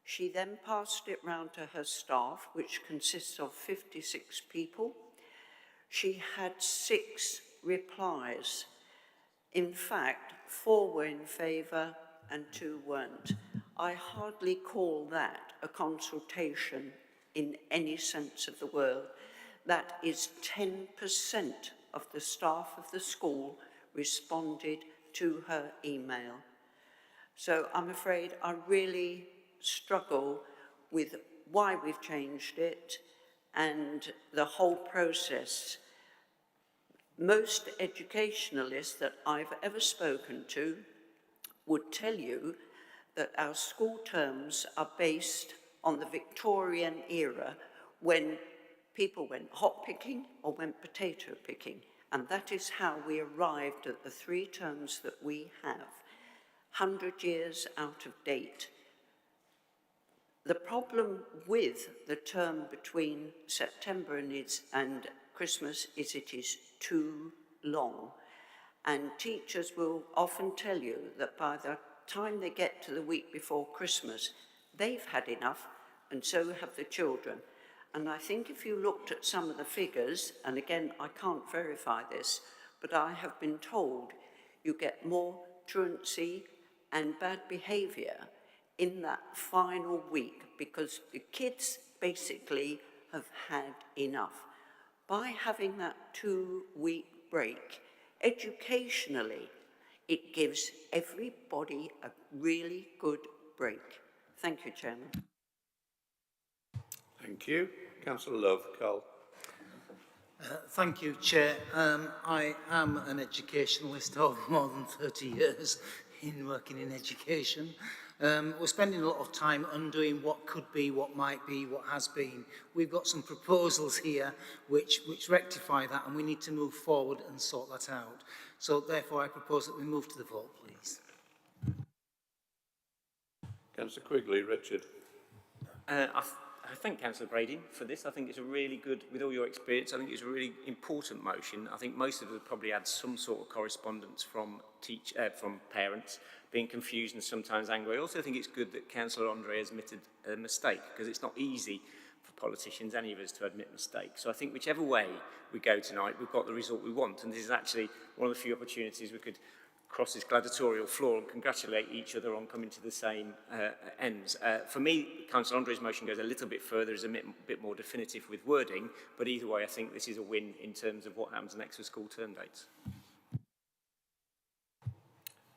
She then passed it round to her staff, which consists of 56 people. She had 6 replies. In fact, 4 were in favour and 2 weren't. I hardly call that a consultation in any sense of the word. That is 10% of the staff of the school responded to her email. So I'm afraid I really struggle with why we've changed it and the whole process. Most educationalists that I've ever spoken to would tell you that our school terms are based on the Victorian era, when people went hot picking or went potato picking, and that is how we arrived at the 3 terms that we have. 100 years out of date. The problem with the term between September and Christmas is it is too long. And teachers will often tell you that by the time they get to the week before Christmas, they've had enough, and so have the children. And I think if you looked at some of the figures, and again, I can't verify this, but I have been told you get more truancy and bad behaviour in that final week because the kids basically have had enough. By having that 2-week break, educationally, it gives everybody a really good break. Thank you, Chairman. Thank you. Councillor Love, Carl. Thank you, Chair. I am an educationalist of more than 30 years in working in education. We're spending a lot of time undoing what could be, what might be, what has been. We've got some proposals here which rectify that, and we need to move forward and sort that out. So therefore I propose that we move to the vote, please. Councillor Quigley, Richard. I thank Councillor Brady for this. I think it's a really good, with all your experience, I think it's a really important motion. I think most of us probably had some sort of correspondence from parents being confused and sometimes angry. I also think it's good that Councillor Andre has admitted a mistake, because it's not easy for politicians, any of us, to admit mistakes. So I think whichever way we go tonight, we've got the result we want. And this is actually one of the few opportunities we could cross this gladiatorial floor and congratulate each other on coming to the same ends. For me, Councillor Andre's motion goes a little bit further, is a bit more definitive with wording, but either way I think this is a win in terms of what happens next with school term dates.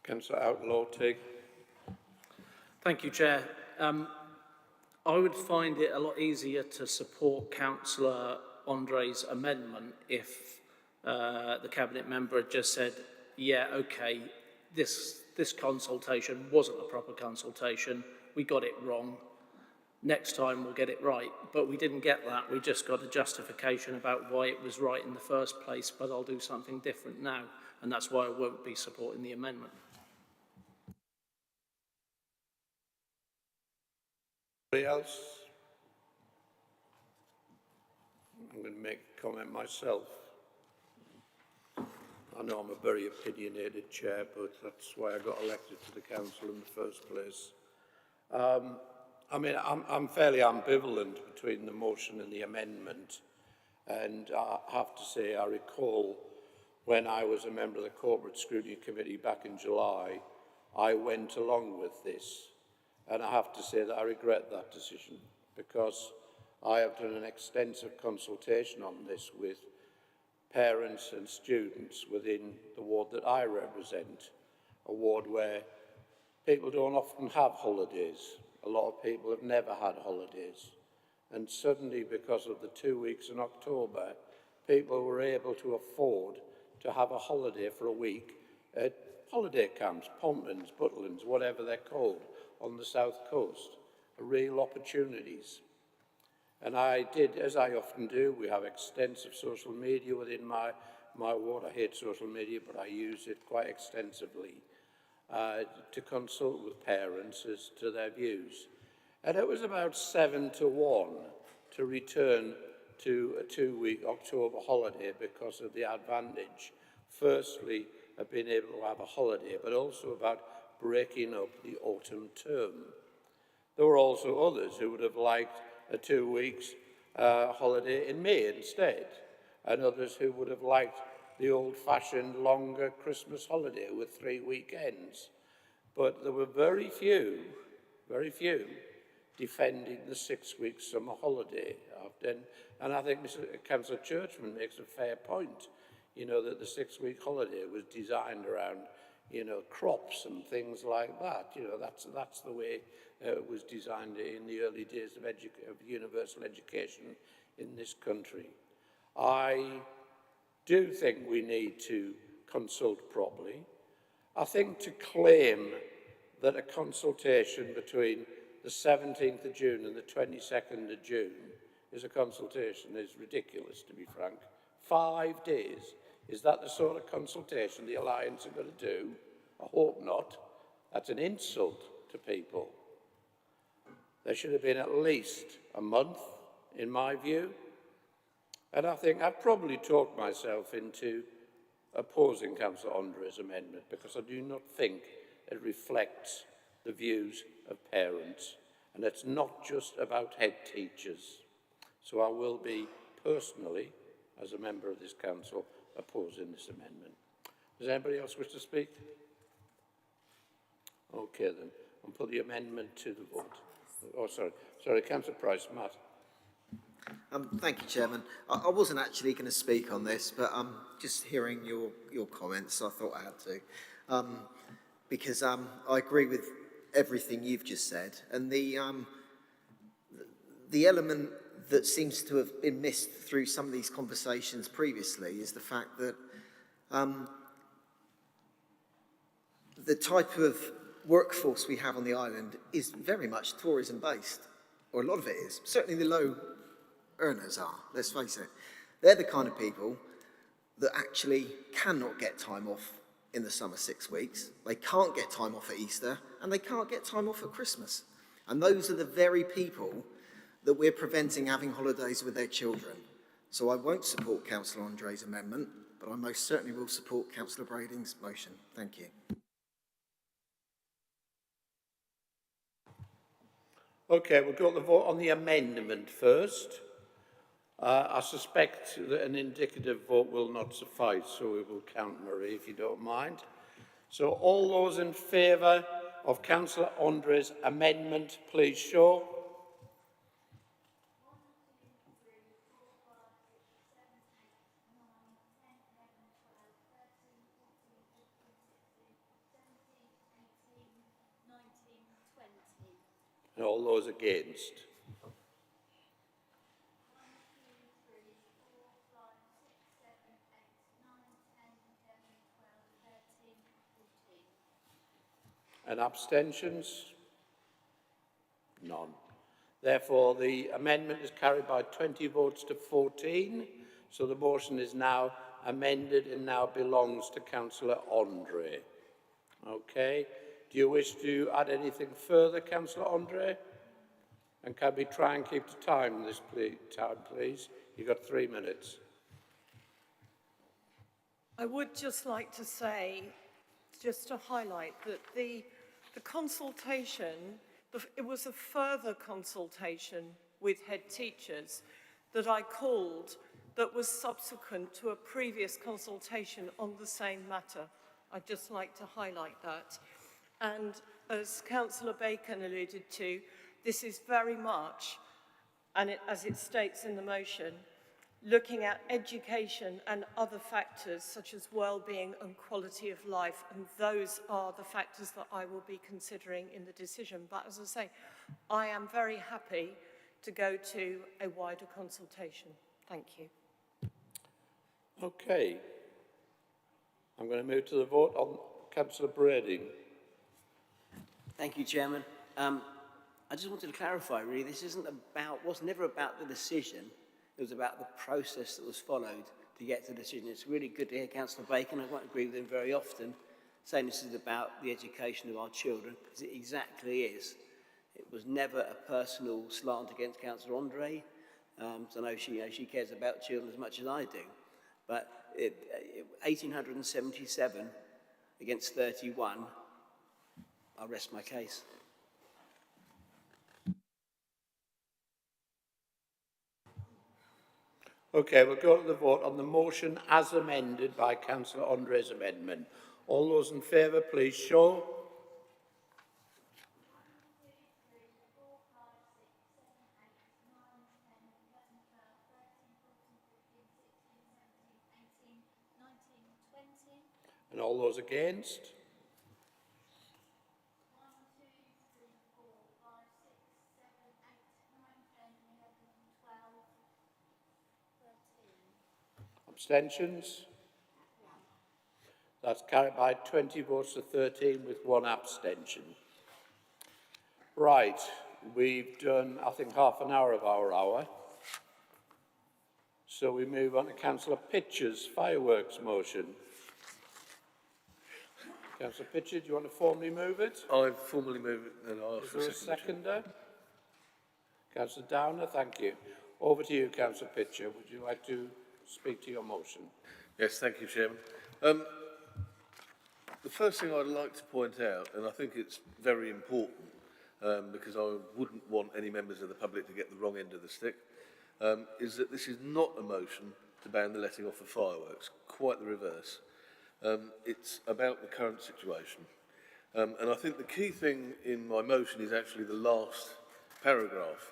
Councillor Outlaw, Tig. Thank you, Chair. I would find it a lot easier to support Councillor Andre's amendment if the Cabinet member had just said, yeah, okay, this consultation wasn't a proper consultation, we got it wrong, next time we'll get it right. But we didn't get that, we just got a justification about why it was right in the first place, but I'll do something different now, and that's why I won't be supporting the amendment. Anybody else? I'm going to make a comment myself. I know I'm a very opinionated chair, but that's why I got elected to the council in the first place. I mean, I'm fairly ambivalent between the motion and the amendment. And I have to say, I recall when I was a member of the Corporate Scrutiny Committee back in July, I went along with this. And I have to say that I regret that decision, because I have done an extensive consultation on this with parents and students within the ward that I represent, a ward where people don't often have holidays. A lot of people have never had holidays. And suddenly, because of the 2 weeks in October, people were able to afford to have a holiday for a week at holiday camps, Pontlands, Butlins, whatever they're called, on the south coast, real opportunities. And I did, as I often do, we have extensive social media within my ward. I hate social media, but I use it quite extensively to consult with parents as to their views. And it was about 7 to 1 to return to a 2-week October holiday because of the advantage, firstly, of being able to have a holiday, but also about breaking up the autumn term. There were also others who would have liked a 2 weeks holiday in May instead, and others who would have liked the old-fashioned longer Christmas holiday with 3 weekends. But there were very few defending the 6-week summer holiday. And I think Councillor Churchman makes a fair point, you know, that the 6-week holiday was designed around, you know, crops and things like that. You know, that's the way it was designed in the early days of universal education in this country. I do think we need to consult properly. I think to claim that a consultation between the 17th of June and the 22nd of June is a consultation is ridiculous, to be frank. 5 days. Is that the sort of consultation the Alliance are going to do? I hope not. That's an insult to people. There should have been at least a month, in my view. And I think I've probably talked myself into opposing Councillor Andre's amendment because I do not think it reflects the views of parents. And it's not just about head teachers. So I will be personally, as a member of this council, opposing this amendment. Does anybody else wish to speak? Okay then, I'll put the amendment to the vote. Oh, sorry, Councillor Price, Matt. Thank you, Chairman. I wasn't actually going to speak on this, but just hearing your comments, I thought I had to. Because I agree with everything you've just said. And the element that seems to have been missed through some of these conversations previously is the fact that the type of workforce we have on the island is very much tourism-based, or a lot of it is. Certainly the low earners are, let's face it. They're the kind of people that actually cannot get time off in the summer 6 weeks. They can't get time off at Easter, and they can't get time off at Christmas. And those are the very people that we're preventing having holidays with their children. So I won't support Councillor Andre's amendment, but I most certainly will support Councillor Brading's motion. Thank you. Okay, we'll go to the vote on the amendment first. I suspect that an indicative vote will not suffice, so we will count Marie, if you don't mind. So all those in favour of Councillor Andre's amendment, please show. And all those against. And abstentions? None. Therefore, the amendment is carried by 20 votes to 14. So the motion is now amended and now belongs to Councillor Andre. Okay. Do you wish to add anything further, Councillor Andre? And can we try and keep to time this time, please? You've got 3 minutes. I would just like to say, just to highlight, that the consultation, it was a further consultation with head teachers that I called that was subsequent to a previous consultation on the same matter. I'd just like to highlight that. And as Councillor Bacon alluded to, this is very much, and as it states in the motion, looking at education and other factors such as well-being and quality of life, and those are the factors that I will be considering in the decision. But as I say, I am very happy to go to a wider consultation. Thank you. Okay. I'm going to move to the vote on Councillor Brading. Thank you, Chairman. I just wanted to clarify, really, this was never about the decision. It was about the process that was followed to get to the decision. It's really good to hear Councillor Bacon, I won't agree with him very often, saying this is about the education of our children, because it exactly is. It was never a personal slant against Councillor Andre. So I know she cares about children as much as I do. But 1,877 against 31, I'll rest my case. Okay, we'll go to the vote on the motion as amended by Councillor Andre's amendment. All those in favour, please show. And all those against? Abstentions? That's carried by 20 votes to 13 with 1 abstention. Right, we've done, I think, half an hour of our hour. So we move on to Councillor Pitcher's fireworks motion. Councillor Pitcher, do you want to formally move it? I formally move it and I ask Is for there a a second. seconder? Councillor Downer, thank you. Over to you, Councillor Pitcher. Would you like to speak to your motion? Yes, thank you, Chairman. The first thing I'd like to point out, and I think it's very important, because I wouldn't want any members of the public to get the wrong end of the stick, is that this is not a motion to ban the letting off of fireworks. Quite the reverse. It's about the current situation. And I think the key thing in my motion is actually the last paragraph.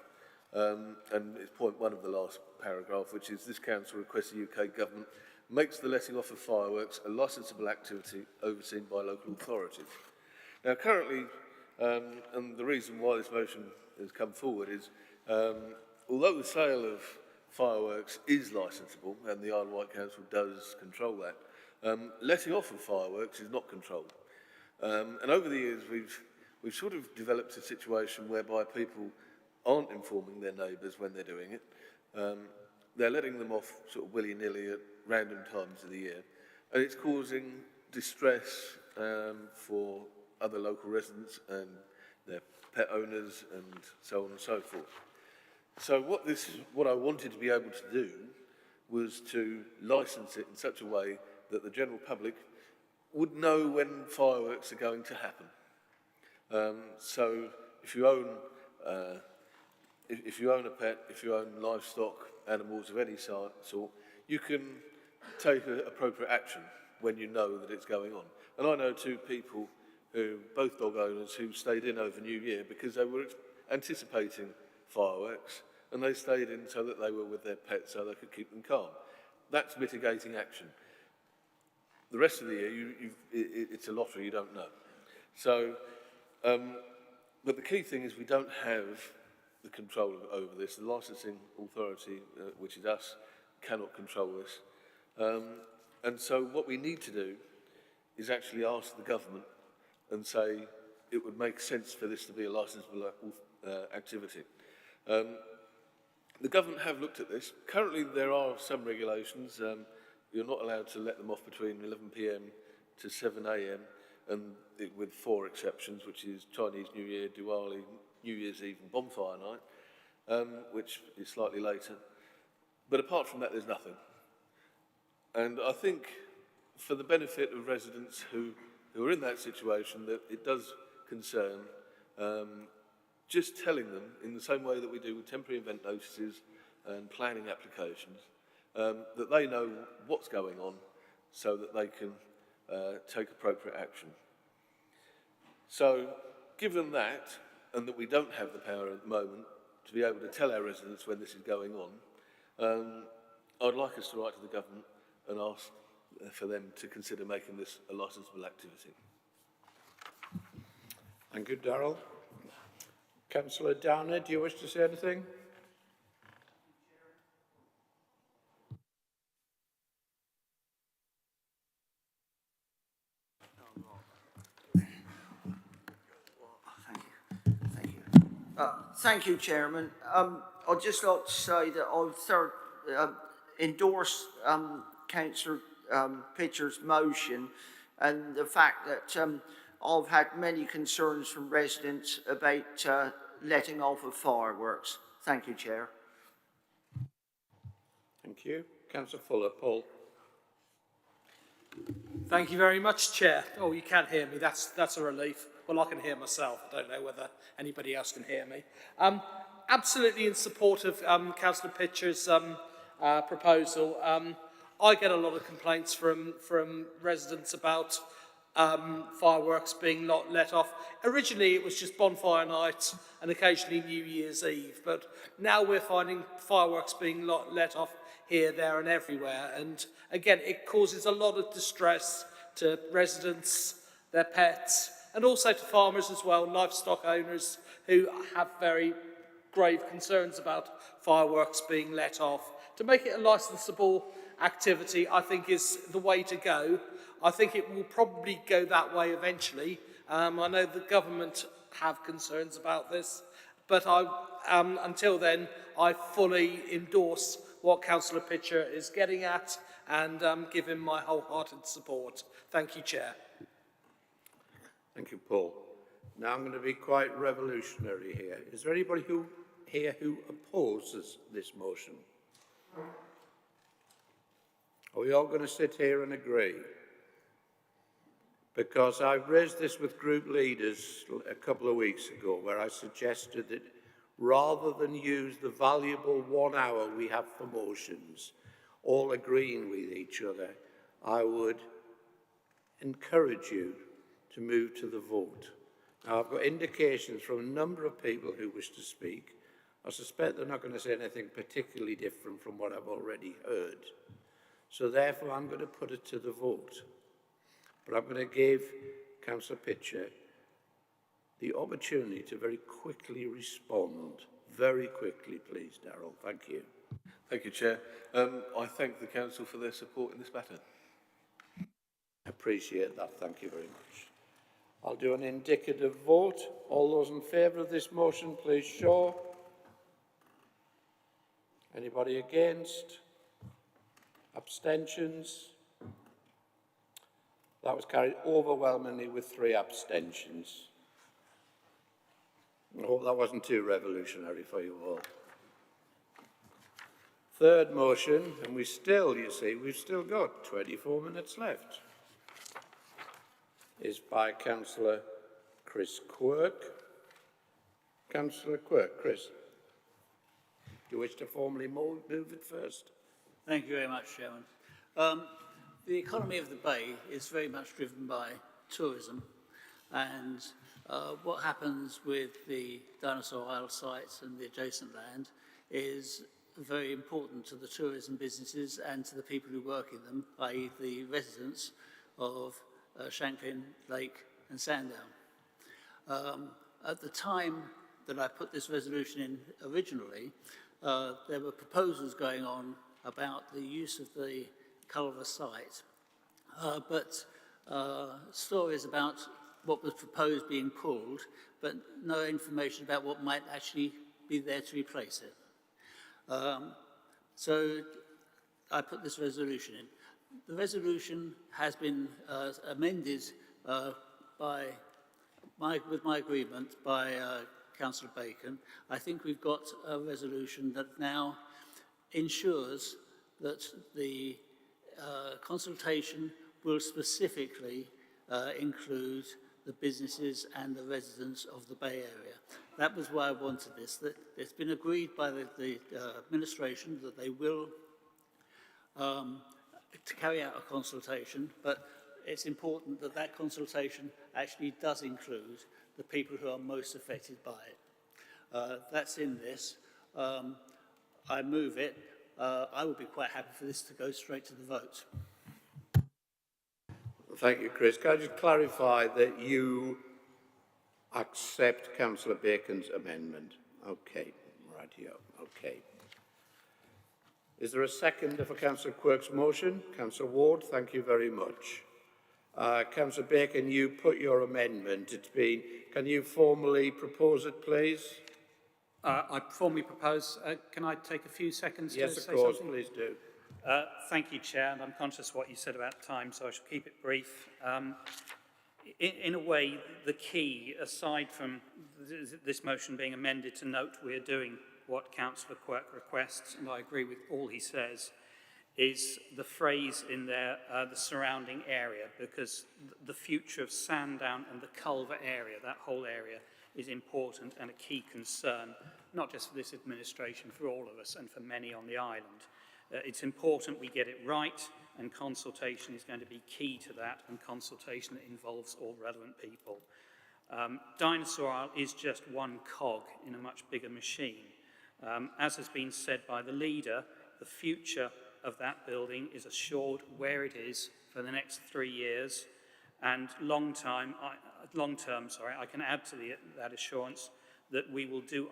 And it's point 1 of the last paragraph, which is this council requests the UK government makes the letting off of fireworks a licensable activity overseen by local authorities. Now, currently, and the reason why this motion has come forward is, although the sale of fireworks is licensable, and the Isle of Wight Council does control that, letting off of fireworks is not controlled. And over the years, we've sort of developed a situation whereby people aren't informing their neighbours when they're doing it. They're letting them off sort of willy-nilly at random times of the year, and it's causing distress for other local residents and their pet owners and so on and so forth. So what I wanted to be able to do was to license it in such a way that the general public would know when fireworks are going to happen. So if you own a pet, if you own livestock, animals of any sort, you can take appropriate action when you know that it's going on. And I know 2 people, both dog owners, who stayed in over New Year because they were anticipating fireworks, and they stayed in so that they were with their pets so they could keep them calm. That's mitigating action. The rest of the year, it's a lottery, you don't know. So, but the key thing is we don't have the control over this. The licensing authority, which is us, cannot control this. And so what we need to do is actually ask the government and say it would make sense for this to be a licensable activity. The government have looked at this. Currently there are some regulations. You're not allowed to let them off between 11 p.m. to 7 a.m. and with 4 exceptions, which is Chinese New Year, Diwali, New Year's Eve and Bonfire Night, which is slightly later. But apart from that, there's nothing. And I think for the benefit of residents who are in that situation, that it does concern just telling them, in the same way that we do with temporary event notices and planning applications, that they know what's going on so that they can take appropriate action. So, given that, and that we don't have the power at the moment to be able to tell our residents when this is going on, I'd like us to write to the government and ask for them to consider making this a licensable activity. Thank you, Darrell. Councillor Downer, do you wish to say anything? Thank you, Chairman. I'd just like to say that I endorse Councillor Pitcher's motion and the fact that I've had many concerns from residents about letting off of fireworks. Thank you, Chair. Thank you. Councillor Fuller, Paul. Thank you very much, Chair. Oh, you can't hear me. That's a relief. Well, I can hear myself. I don't know whether anybody else can hear me. Absolutely in support of Councillor Pitcher's proposal. I get a lot of complaints from residents about fireworks being not let off. Originally, it was just bonfire night and occasionally New Year's Eve, but now we're finding fireworks being let off here, there and everywhere. And again, it causes a lot of distress to residents, their pets, and also to farmers as well, livestock owners who have very grave concerns about fireworks being let off. To make it a licensable activity, I think, is the way to go. I think it will probably go that way eventually. I know the government have concerns about this, but until then, I fully endorse what Councillor Pitcher is getting at and give him my wholehearted support. Thank you, Chair. Thank you, Paul. Now I'm going to be quite revolutionary here. Is there anybody here who opposes this motion? Are we all going to sit here and agree? Because I raised this with group leaders a couple of weeks ago, where I suggested that rather than use the valuable 1 hour we have for motions, all agreeing with each other, I would encourage you to move to the vote. Now, I've got indications from a number of people who wish to speak. I suspect they're not going to say anything particularly different from what I've already heard. So therefore, I'm going to put it to the vote. But I'm going to give Councillor Pitcher the opportunity to very quickly respond. Very quickly, please, Darrell. Thank you. Thank you, Chair. I thank the Council for their support in this matter. I appreciate that. Thank you very much. I'll do an indicative vote. All those in favour of this motion, please show. Anybody against? Abstentions? That was carried overwhelmingly with 3 abstentions. I hope that wasn't too revolutionary for you all. Third motion, and we've still got 24 minutes left, is by Councillor Chris Quirk. Councillor Quirk, Chris, do you wish to formally move it first? Thank you very much, Chairman. The economy of the Bay is very much driven by tourism, and what happens with the Dinosaur Isle sites and the adjacent land is very important to the tourism businesses and to the people who work in them, i.e. the residents of Shanklin, Lake and Sandown. At the time that I put this resolution in originally, there were proposals going on about the use of the Culver site, but stories about what was proposed being pulled, but no information about what might actually be there to replace it. So I put this resolution in. The resolution has been amended with my agreement by Councillor Bacon. I think we've got a resolution that now ensures that the consultation will specifically include the businesses and the residents of the Bay Area. That was why I wanted this. That it's been agreed by the administration that they will to carry out a consultation, but it's important that that consultation actually does include the people who are most affected by it. That's in this. I move it. I would be quite happy for this to go straight to the vote. Thank you, Chris. Can I just clarify that you accept Councillor Bacon's amendment? Okay, right here. Okay. Is there a second for Councillor Quirk's motion? Councillor Ward, thank you very much. Councillor Bacon, you put your amendment. Can you formally propose it, please? I formally propose, can I take a few seconds to say something? Yes, of course, please do. Thank you, Chair, and I'm conscious of what you said about time, so I shall keep it brief. In a way, the key, aside from this motion being amended to note we're doing what Councillor Quirk requests, and I agree with all he says, is the phrase in there, the surrounding area, because the future of Sandown and the Culver area, that whole area, is important and a key concern, not just for this administration, for all of us and for many on the island. It's important we get it right, and consultation is going to be key to that, and consultation that involves all relevant people. Dinosaur Isle is just one cog in a much bigger machine. As has been said by the leader, the future of that building is assured where it is for the next 3 years, and long term, I can add to that assurance that we will do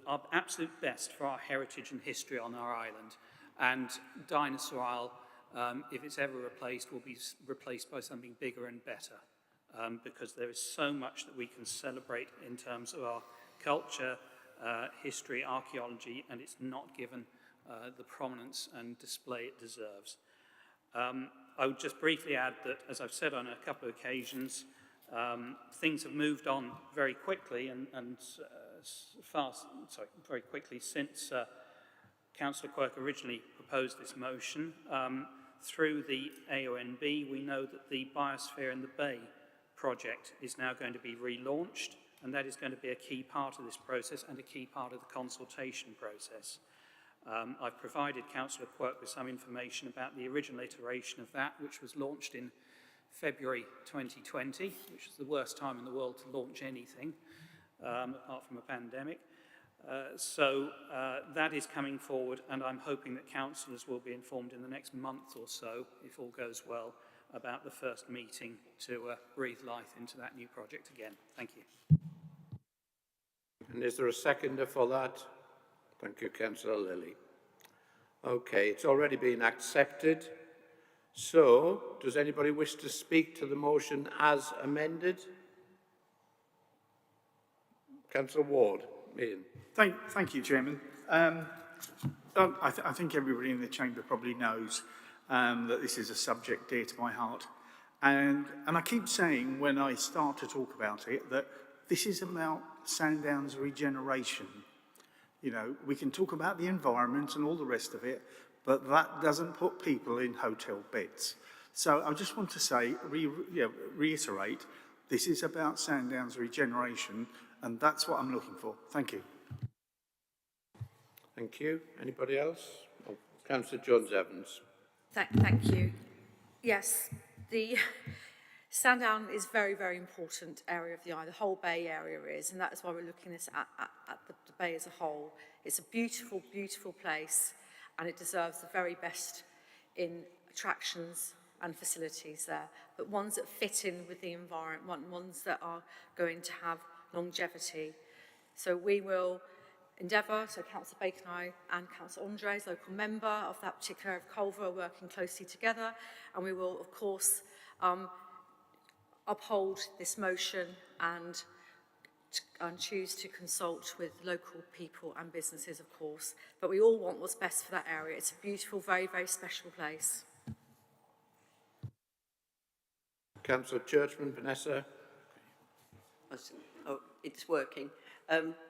our absolute best for our heritage and history on our island. And Dinosaur Isle, if it's ever replaced, will be replaced by something bigger and better, because there is so much that we can celebrate in terms of our culture, history, archaeology, and it's not given the prominence and display it deserves. I would just briefly add that, as I've said on a couple of occasions, Things have moved on very quickly and very quickly since Councillor Quirk originally proposed this motion. Through the AONB, we know that the Biosphere in the Bay project is now going to be relaunched, and that is going to be a key part of this process and a key part of the consultation process. I've provided Councillor Quirk with some information about the original iteration of that, which was launched in February 2020, which is the worst time in the world to launch anything, apart from a pandemic. So that is coming forward, and I'm hoping that councillors will be informed in the next month or so, if all goes well, about the first meeting to breathe life into that new project again. Thank you. And is there a seconder for that? Thank you, Councillor Lilly. Okay, it's already been accepted. So, does anybody wish to speak to the motion as amended? Councillor Ward, Ian. Thank you, Chairman. I think everybody in the chamber probably knows that this is a subject dear to my heart. And I keep saying when I start to talk about it that this is about Sandown's regeneration. You know, we can talk about the environment and all the rest of it, but that doesn't put people in hotel beds. So I just want to say, reiterate, this is about Sandown's regeneration, and that's what I'm looking for. Thank you. Thank you. Anybody else? Oh, Councillor Jones-Evans. Thank you. Yes, the Sandown is a very, very important area of the Eye. The whole Bay area is, and that is why we're looking at the Bay as a whole. It's a beautiful, beautiful place, and it deserves the very best in attractions and facilities there, but ones that fit in with the environment, ones that are going to have longevity. So we will endeavour, so Councillor Bacon and Councillor Andres, local member of that particular area of Culver, are working closely together, and we will, of course, uphold this motion and choose to consult with local people and businesses, of course. But we all want what's best for that area. It's a beautiful, very, very special place. Councillor Churchman, Vanessa. Oh, it's working.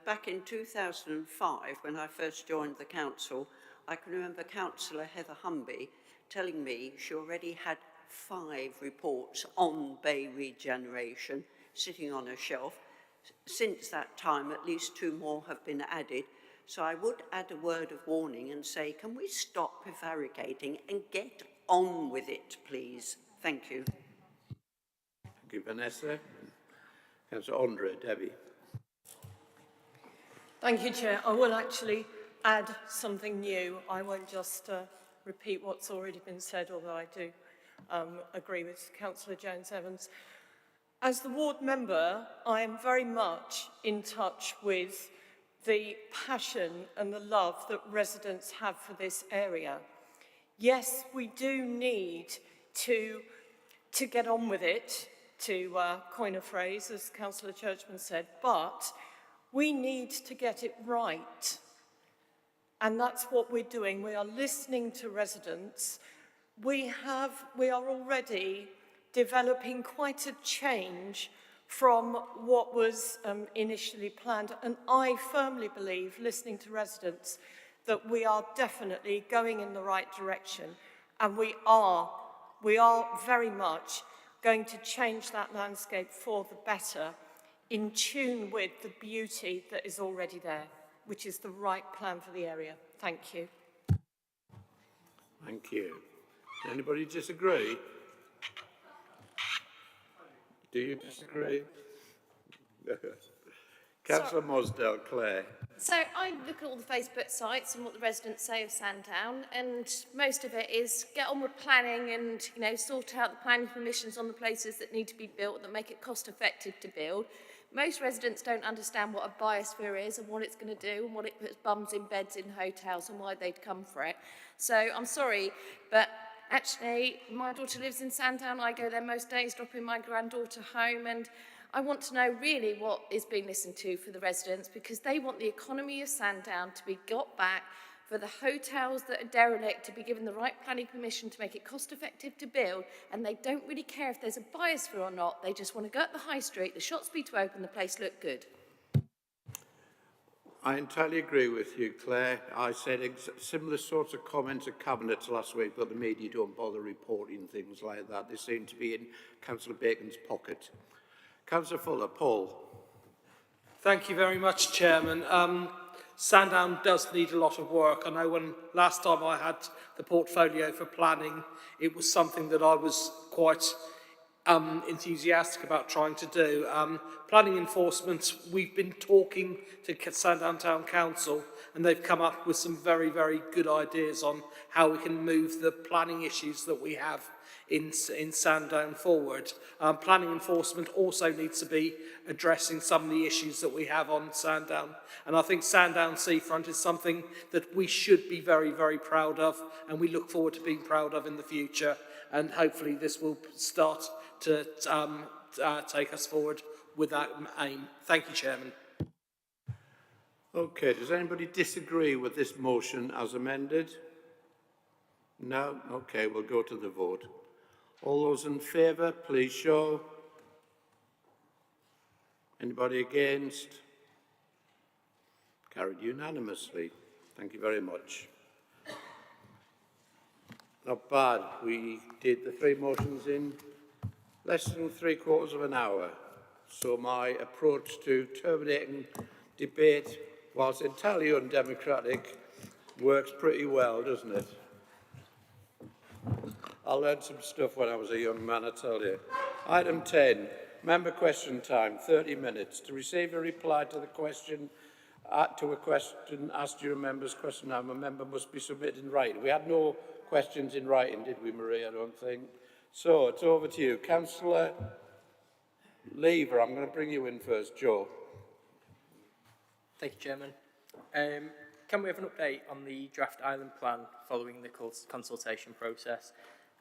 Back in 2005, when I first joined the council, I can remember Councillor Heather Humby telling me she already had 5 reports on Bay regeneration sitting on a shelf. Since that time, at least 2 more have been added. So I would add a word of warning and say, can we stop prevaricating and get on with it, please? Thank you. Thank you, Vanessa. Councillor Andre, Debbie. Thank you, Chair. I will actually add something new. I won't just repeat what's already been said, although I do agree with Councillor Jones-Evans. As the ward member, I am very much in touch with the passion and the love that residents have for this area. Yes, we do need to get on with it, to coin a phrase, as Councillor Churchman said, but we need to get it right. And that's what we're doing. We are listening to residents. We are already developing quite a change from what was initially planned. And I firmly believe, listening to residents, that we are definitely going in the right direction. And we are very much going to change that landscape for the better, in tune with the beauty that is already there, which is the right plan for the area. Thank you. Thank you. Anybody disagree? Do you disagree? Councillor Mosdale, Claire. So I look at all the Facebook sites and what the residents say of Sandown, and most of it is get on with planning and, you know, sort out the planning permissions on the places that need to be built that make it cost effective to build. Most residents don't understand what a biosphere is and what it's going to do and what it puts bums in beds in hotels and why they'd come for it. So I'm sorry, but actually my daughter lives in Sandown. I go there most days, dropping my granddaughter home, and I want to know really what is being listened to for the residents, because they want the economy of Sandown to be got back for the hotels that are derelict to be given the right planning permission to make it cost effective to build, and they don't really care if there's a biosphere or not. They just want to go up the high street, the shops be to open, the place look good. I entirely agree with you, Claire. I said similar sorts of comments at Cabinet last week, but the media don't bother reporting things like that. They seem to be in Councillor Bacon's pocket. Councillor Fuller, Paul. Thank you very much, Chairman. Sandown does need a lot of work. I know when last time I had the portfolio for planning, it was something that I was quite enthusiastic about trying to do. Planning enforcement, we've been talking to Sandown Town Council and they've come up with some very, very good ideas on how we can move the planning issues that we have in Sandown forward. Planning enforcement also needs to be addressing some of the issues that we have on Sandown. And I think Sandown Seafront is something that we should be very, very proud of, and we look forward to being proud of in the future. And hopefully this will start to take us forward with that aim. Thank you, Chairman. Okay, does anybody disagree with this motion as amended? No? Okay, we'll go to the vote. All those in favour, please show. Anybody against? Carried unanimously. Thank you very much. Not bad. We did the three motions in less than 3/4 of an hour. So my approach to terminating debate, whilst entirely undemocratic, works pretty well, doesn't it? I learned some stuff when I was a young man, I tell you. Item 10, member question time, 30 minutes. To receive a reply to the question, to a question asked during a member's question time, a member must be submitted in writing. We had no questions in writing, did we, Marie? I don't think. So, it's over to you. Councillor Lever, I'm going to bring you in first. Joe. Thank you, Chairman. Can we have an update on the draft island plan following the consultation process?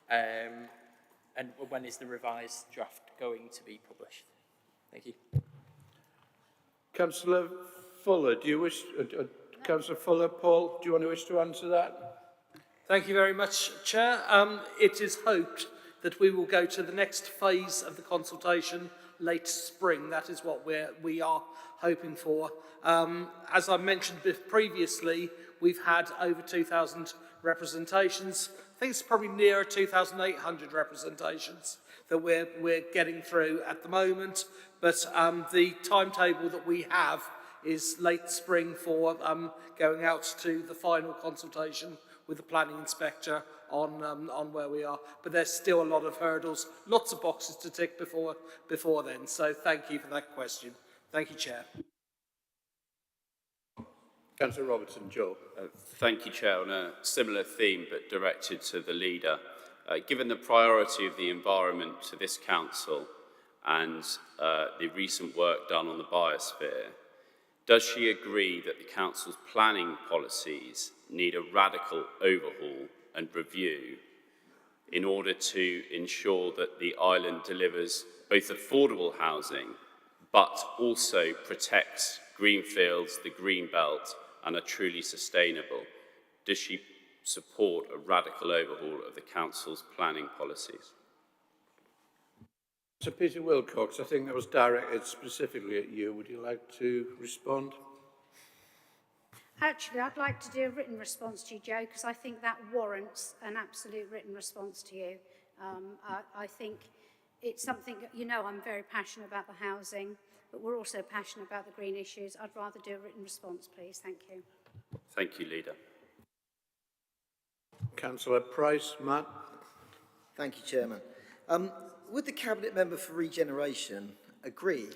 And when is the revised draft going to be published? Thank you. Councillor Fuller, do you wish... Councillor Fuller, Paul, do you want to wish to answer that? Thank you very much, Chair. It is hoped that we will go to the next phase of the consultation late spring. That is what we are hoping for. As I mentioned previously, we've had over 2,000 representations. I think it's probably nearer 2,800 representations that we're getting through at the moment. But the timetable that we have is late spring for going out to the final consultation with the planning inspector on where we are. But there's still a lot of hurdles, lots of boxes to tick before then. So thank you for that question. Thank you, Chair. Councillor Robertson, Joe. Thank you, Chair. On a similar theme, but directed to the leader. Given the priority of the environment to this council and the recent work done on the biosphere, does she agree that the council's planning policies need a radical overhaul and review in order to ensure that the island delivers both affordable housing but also protects greenfields, the green belt, and are truly sustainable? Does she support a radical overhaul of the council's planning policies? Sir Peter Wilcox, I think that was directed specifically at you. Would you like to respond? Actually, I'd like to do a written response to you, Joe, because I think that warrants an absolute written response to you. I think it's something, you know, I'm very passionate about the housing, but we're also passionate about the green issues. I'd rather do a written response, please. Thank you. Thank you, Leader. Councillor Price, Matt. Thank you, Chairman. Would the Cabinet Member for Regeneration agree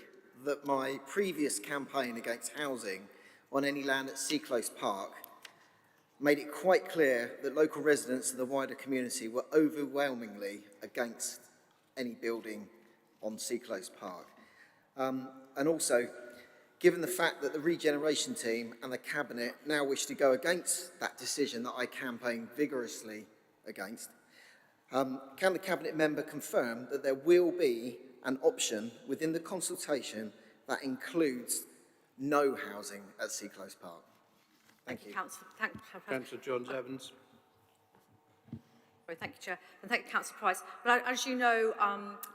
that my previous campaign against housing on any land at Seaclose Park made it quite clear that local residents and the wider community were overwhelmingly against any building on Seaclose Park? And also, given the fact that the Regeneration team and the Cabinet now wish to go against that decision that I campaigned vigorously against, can the Cabinet Member confirm that there will be an option within the consultation that includes no housing at Seaclose Park? Thank you. Councillor. Councillor Jones-Evans. Sorry, thank you, Chair, and thank you, Councillor Price. But as you know,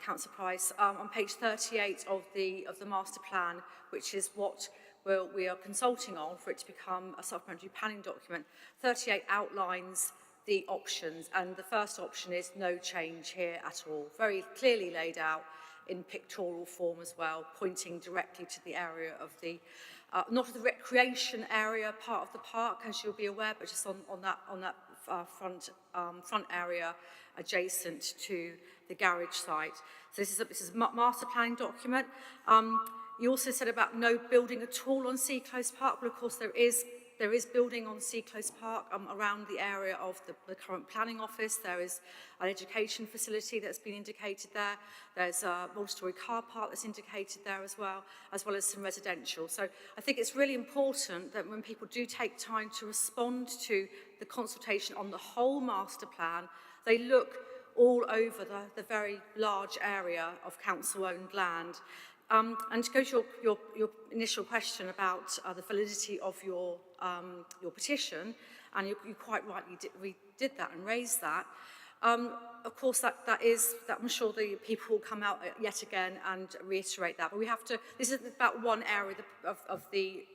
Councillor Price, on page 38 of the master plan, which is what we are consulting on for it to become a supplementary planning document, 38 outlines the options, and the first option is no change here at all. Very clearly laid out in pictorial form as well, pointing directly to the area of the, not the recreation area part of the park, as you'll be aware, but just on that front area adjacent to the garage site. So this is a master planning document. You also said about no building at all on Sea Close Park. Well, of course, there is building on Sea Close Park around the area of the current planning office. There is an education facility that's been indicated there. There's a multi-storey car park that's indicated there as well as some residential. So I think it's really important that when people do take time to respond to the consultation on the whole master plan, they look all over the very large area of council-owned land. And to go to your initial question about the validity of your petition, and you quite rightly did that and raised that. Of course, that I'm sure the people will come out yet again and reiterate that. But we have to. This is about one area of the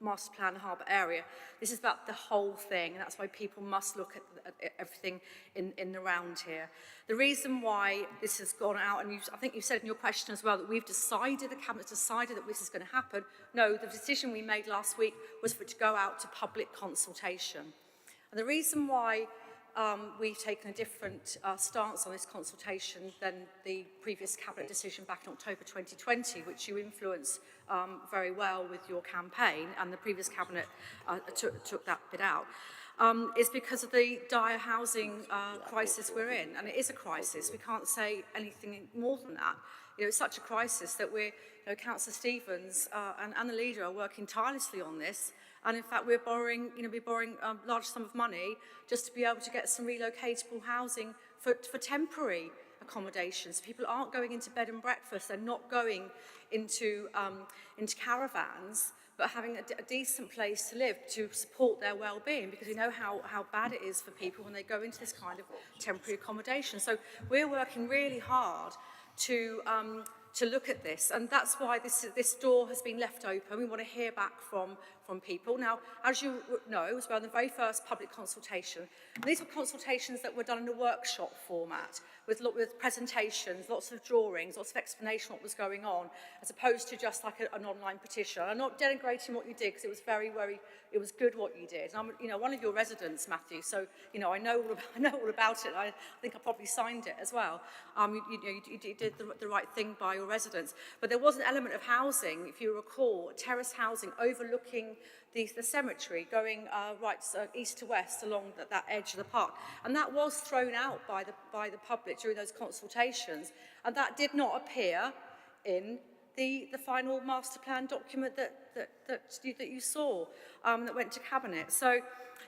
master plan harbour area. This is about the whole thing, and that's why people must look at everything in the round here. The reason why this has gone out, and I think you said in your question as well, that we've decided, the Cabinet decided that this is going to happen. No, the decision we made last week was for it to go out to public consultation. And the reason why we've taken a different stance on this consultation than the previous Cabinet decision back in October 2020, which you influenced very well with your campaign, and the previous Cabinet took that bit out, is because of the dire housing crisis we're in. And it is a crisis. We can't say anything more than that. You know, it's such a crisis that Councillor Stevens and the leader are working tirelessly on this. And in fact, we're borrowing a large sum of money just to be able to get some relocatable housing for temporary accommodations. People aren't going into bed and breakfast. They're not going into caravans, but having a decent place to live to support their well-being, because we know how bad it is for people when they go into this kind of temporary accommodation. So we're working really hard to look at this, and that's why this door has been left open. We want to hear back from people. Now, as you know, it was on the very first public consultation. And these were consultations that were done in a workshop format, with presentations, lots of drawings, lots of explanation of what was going on, as opposed to just like an online petition. I'm not denigrating what you did, because it was it was good what you did. And I'm, one of your residents, Matthew, so I know all about it. I think I probably signed it as well. You did the right thing by your residents, but there was an element of housing, if you recall, terrace housing overlooking the cemetery, going east to west along that edge of the park, and that was thrown out by the public during those consultations, and that did not appear in the final master plan document that you saw that went to Cabinet. So,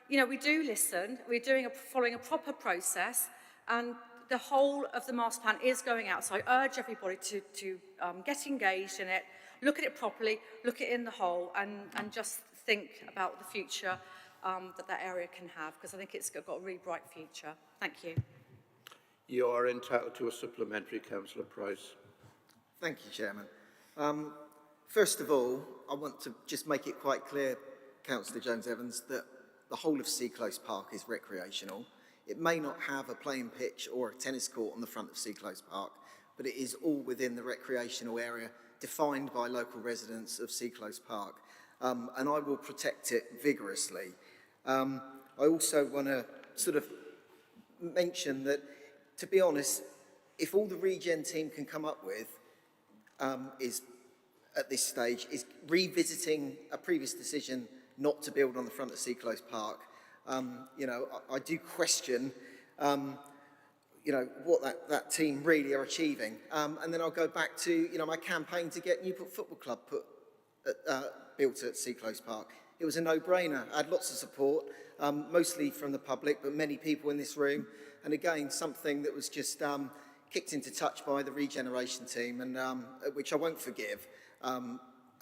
we do listen. We're following a proper process, and the whole of the master plan is going out. So I urge everybody to get engaged in it, look at it properly, look at it in the whole, and just think about the future that area can have, because I think it's got a really bright future. Thank you. You are entitled to a supplementary, Councillor Price. Thank you, Chairman. First of all, I want to just make it quite clear, Councillor Jones-Evans, that the whole of Sea Close Park is recreational. It may not have a playing pitch or a tennis court on the front of Sea Close Park, but it is all within the recreational area defined by local residents of Sea Close Park, and I will protect it vigorously. I also want to sort of mention that, to be honest, if all the Regen team can come up with is, at this stage, is revisiting a previous decision not to build on the front of Sea Close Park, I do question, what that team really are achieving. And then I'll go back to, my campaign to get Newport Football Club built at Sea Close Park. It was a no-brainer. I had lots of support, mostly from the public, but many people in this room. And again, something that was just kicked into touch by the regeneration team, and which I won't forgive.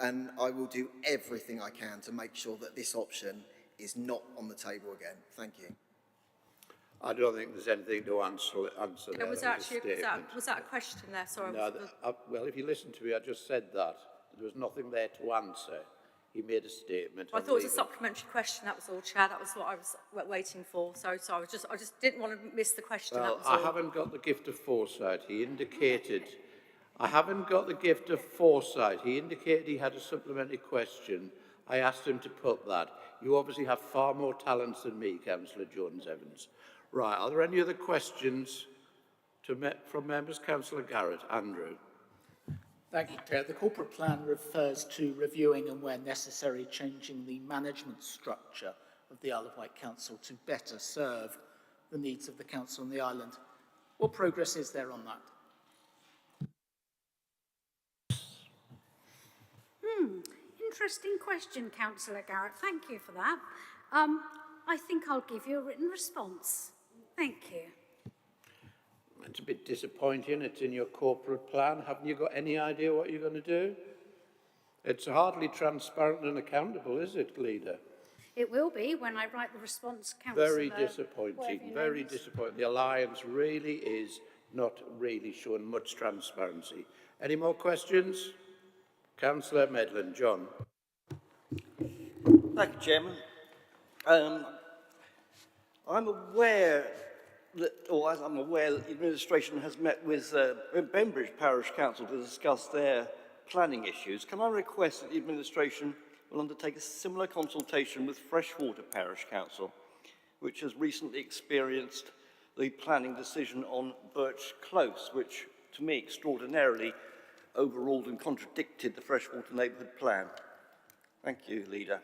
and I will do everything I can to make sure that this option is not on the table again. Thank you. I don't think there's anything to answer there. There was That actually, a statement. was that a question there? Sorry. No, well, if you listen to me, I just said that. There was nothing there to answer. He made a statement. I thought it was a supplementary question, that was all, Chair. That was what I was waiting for. So I just didn't want to miss the question, Well, that was all. I haven't got the gift of foresight. He indicated... I haven't got the gift of foresight. He indicated he had a supplementary question. I asked him to put that. You obviously have far more talents than me, Councillor Jones-Evans. Right, are there any other questions from members? Councillor Garrett. Andrew. Thank you, Chair. The corporate plan refers to reviewing and, where necessary, changing the management structure of the Isle of Wight Council to better serve the needs of the council on the island. What progress is there on that? Interesting question, Councillor Garrett. Thank you for that. I think I'll give you a written response. Thank you. It's a bit disappointing. It's in your corporate plan. Haven't you got any idea what you're going to do? It's hardly transparent and accountable, is it, Leader? It will be when I write the response, Councillor. Very disappointing. Very disappointing. The Alliance really is not really showing much transparency. Any more questions? Councillor Medland. John. Thank you, Chairman. I'm aware that, or as I'm aware, that the administration has met with Bembridge Parish Council to discuss their planning issues. Can I request that the administration will undertake a similar consultation with Freshwater Parish Council, which has recently experienced the planning decision on Birch Close, which, to me, extraordinarily overruled and contradicted the Freshwater Neighbourhood Plan? Thank you, Leader.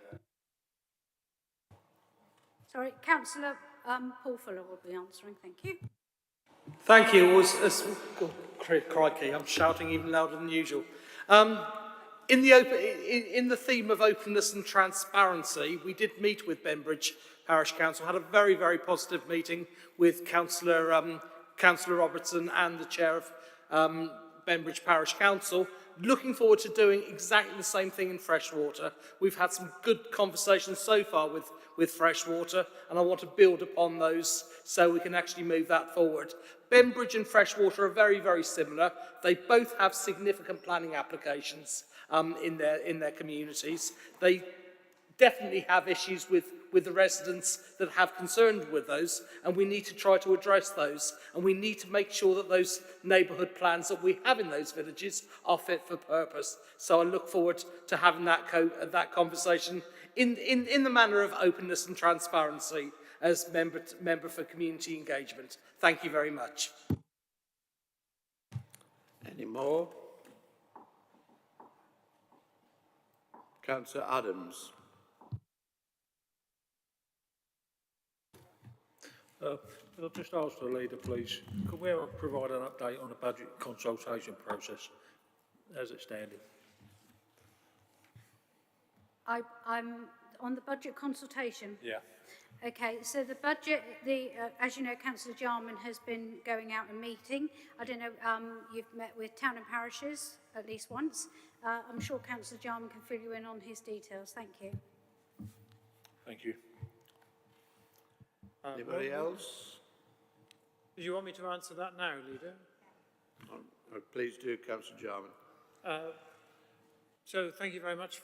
Sorry, Councillor Paul Fuller will be answering. Thank you. Thank you. Crikey, I'm shouting even louder than usual. In the theme of openness and transparency, we did meet with Bembridge Parish Council, had a very, very positive meeting with Councillor Robertson and the Chair of Bembridge Parish Council. Looking forward to doing exactly the same thing in Freshwater. We've had some good conversations so far with Freshwater, and I want to build upon those so we can actually move that forward. Bembridge and Freshwater are very, very similar. They both have significant planning applications in their communities. They definitely have issues with the residents that have concern with those, and we need to try to address those, and we need to make sure that those neighbourhood plans that we have in those villages are fit for purpose. So I look forward to having that conversation in the manner of openness and transparency as member for community engagement. Thank you very much. Any more? Councillor Adams. I'll just ask the Leader, please, could we provide an update on the budget consultation process as it's standing? I'm on the budget consultation. Yeah. Okay, so the budget, as you know, Councillor Jarman has been going out and meeting. I don't know, you've met with town and parishes at least once. I'm sure Councillor Jarman can fill you in on his details. Thank you. Thank you. Anybody else? Do you want me to answer that now, Leader? Please do, Councillor Jarman. So thank you very much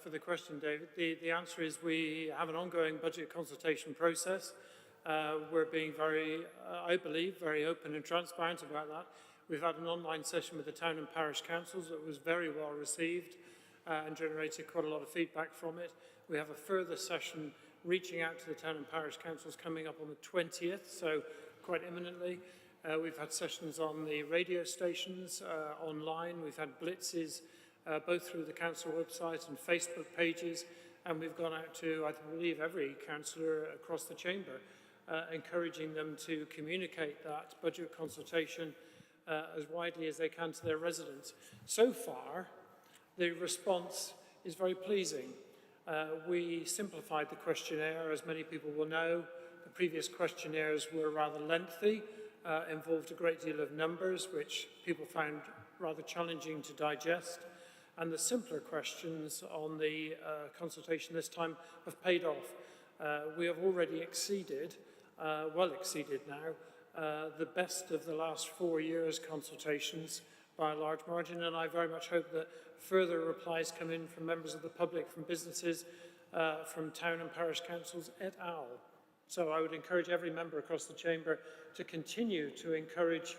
for the question, David. The answer is we have an ongoing budget consultation process. We're being very, I believe, very open and transparent about that. We've had an online session with the town and parish councils that was very well received and generated quite a lot of feedback from it. We have a further session reaching out to the town and parish councils coming up on the 20th, so quite imminently. We've had sessions on the radio stations, online. We've had blitzes both through the council website and Facebook pages, and we've gone out to, I believe, every councillor across the chamber, encouraging them to communicate that budget consultation as widely as they can to their residents. So far, the response is very pleasing. We simplified the questionnaire, as many people will know. The previous questionnaires were rather lengthy, involved a great deal of numbers, which people found rather challenging to digest. and the simpler questions on the consultation this time have paid off. We have already exceeded, well exceeded now, the best of the last 4 years' consultations by a large margin, and I very much hope that further replies come in from members of the public, from businesses, from town and parish councils et al. So I would encourage every member across the chamber to continue to encourage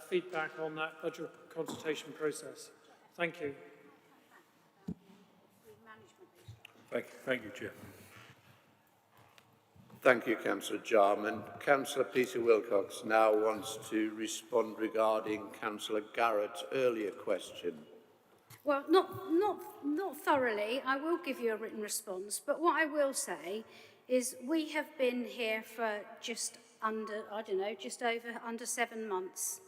feedback on that budget consultation process. Thank you. Thank you, Chair. Thank you, Councillor Jarman. Councillor Peter Wilcox now wants to respond regarding Councillor Garrett's earlier question. Well, not thoroughly. I will give you a written response, but what I will say is we have been here for just under, I don't know, just over under 7 months.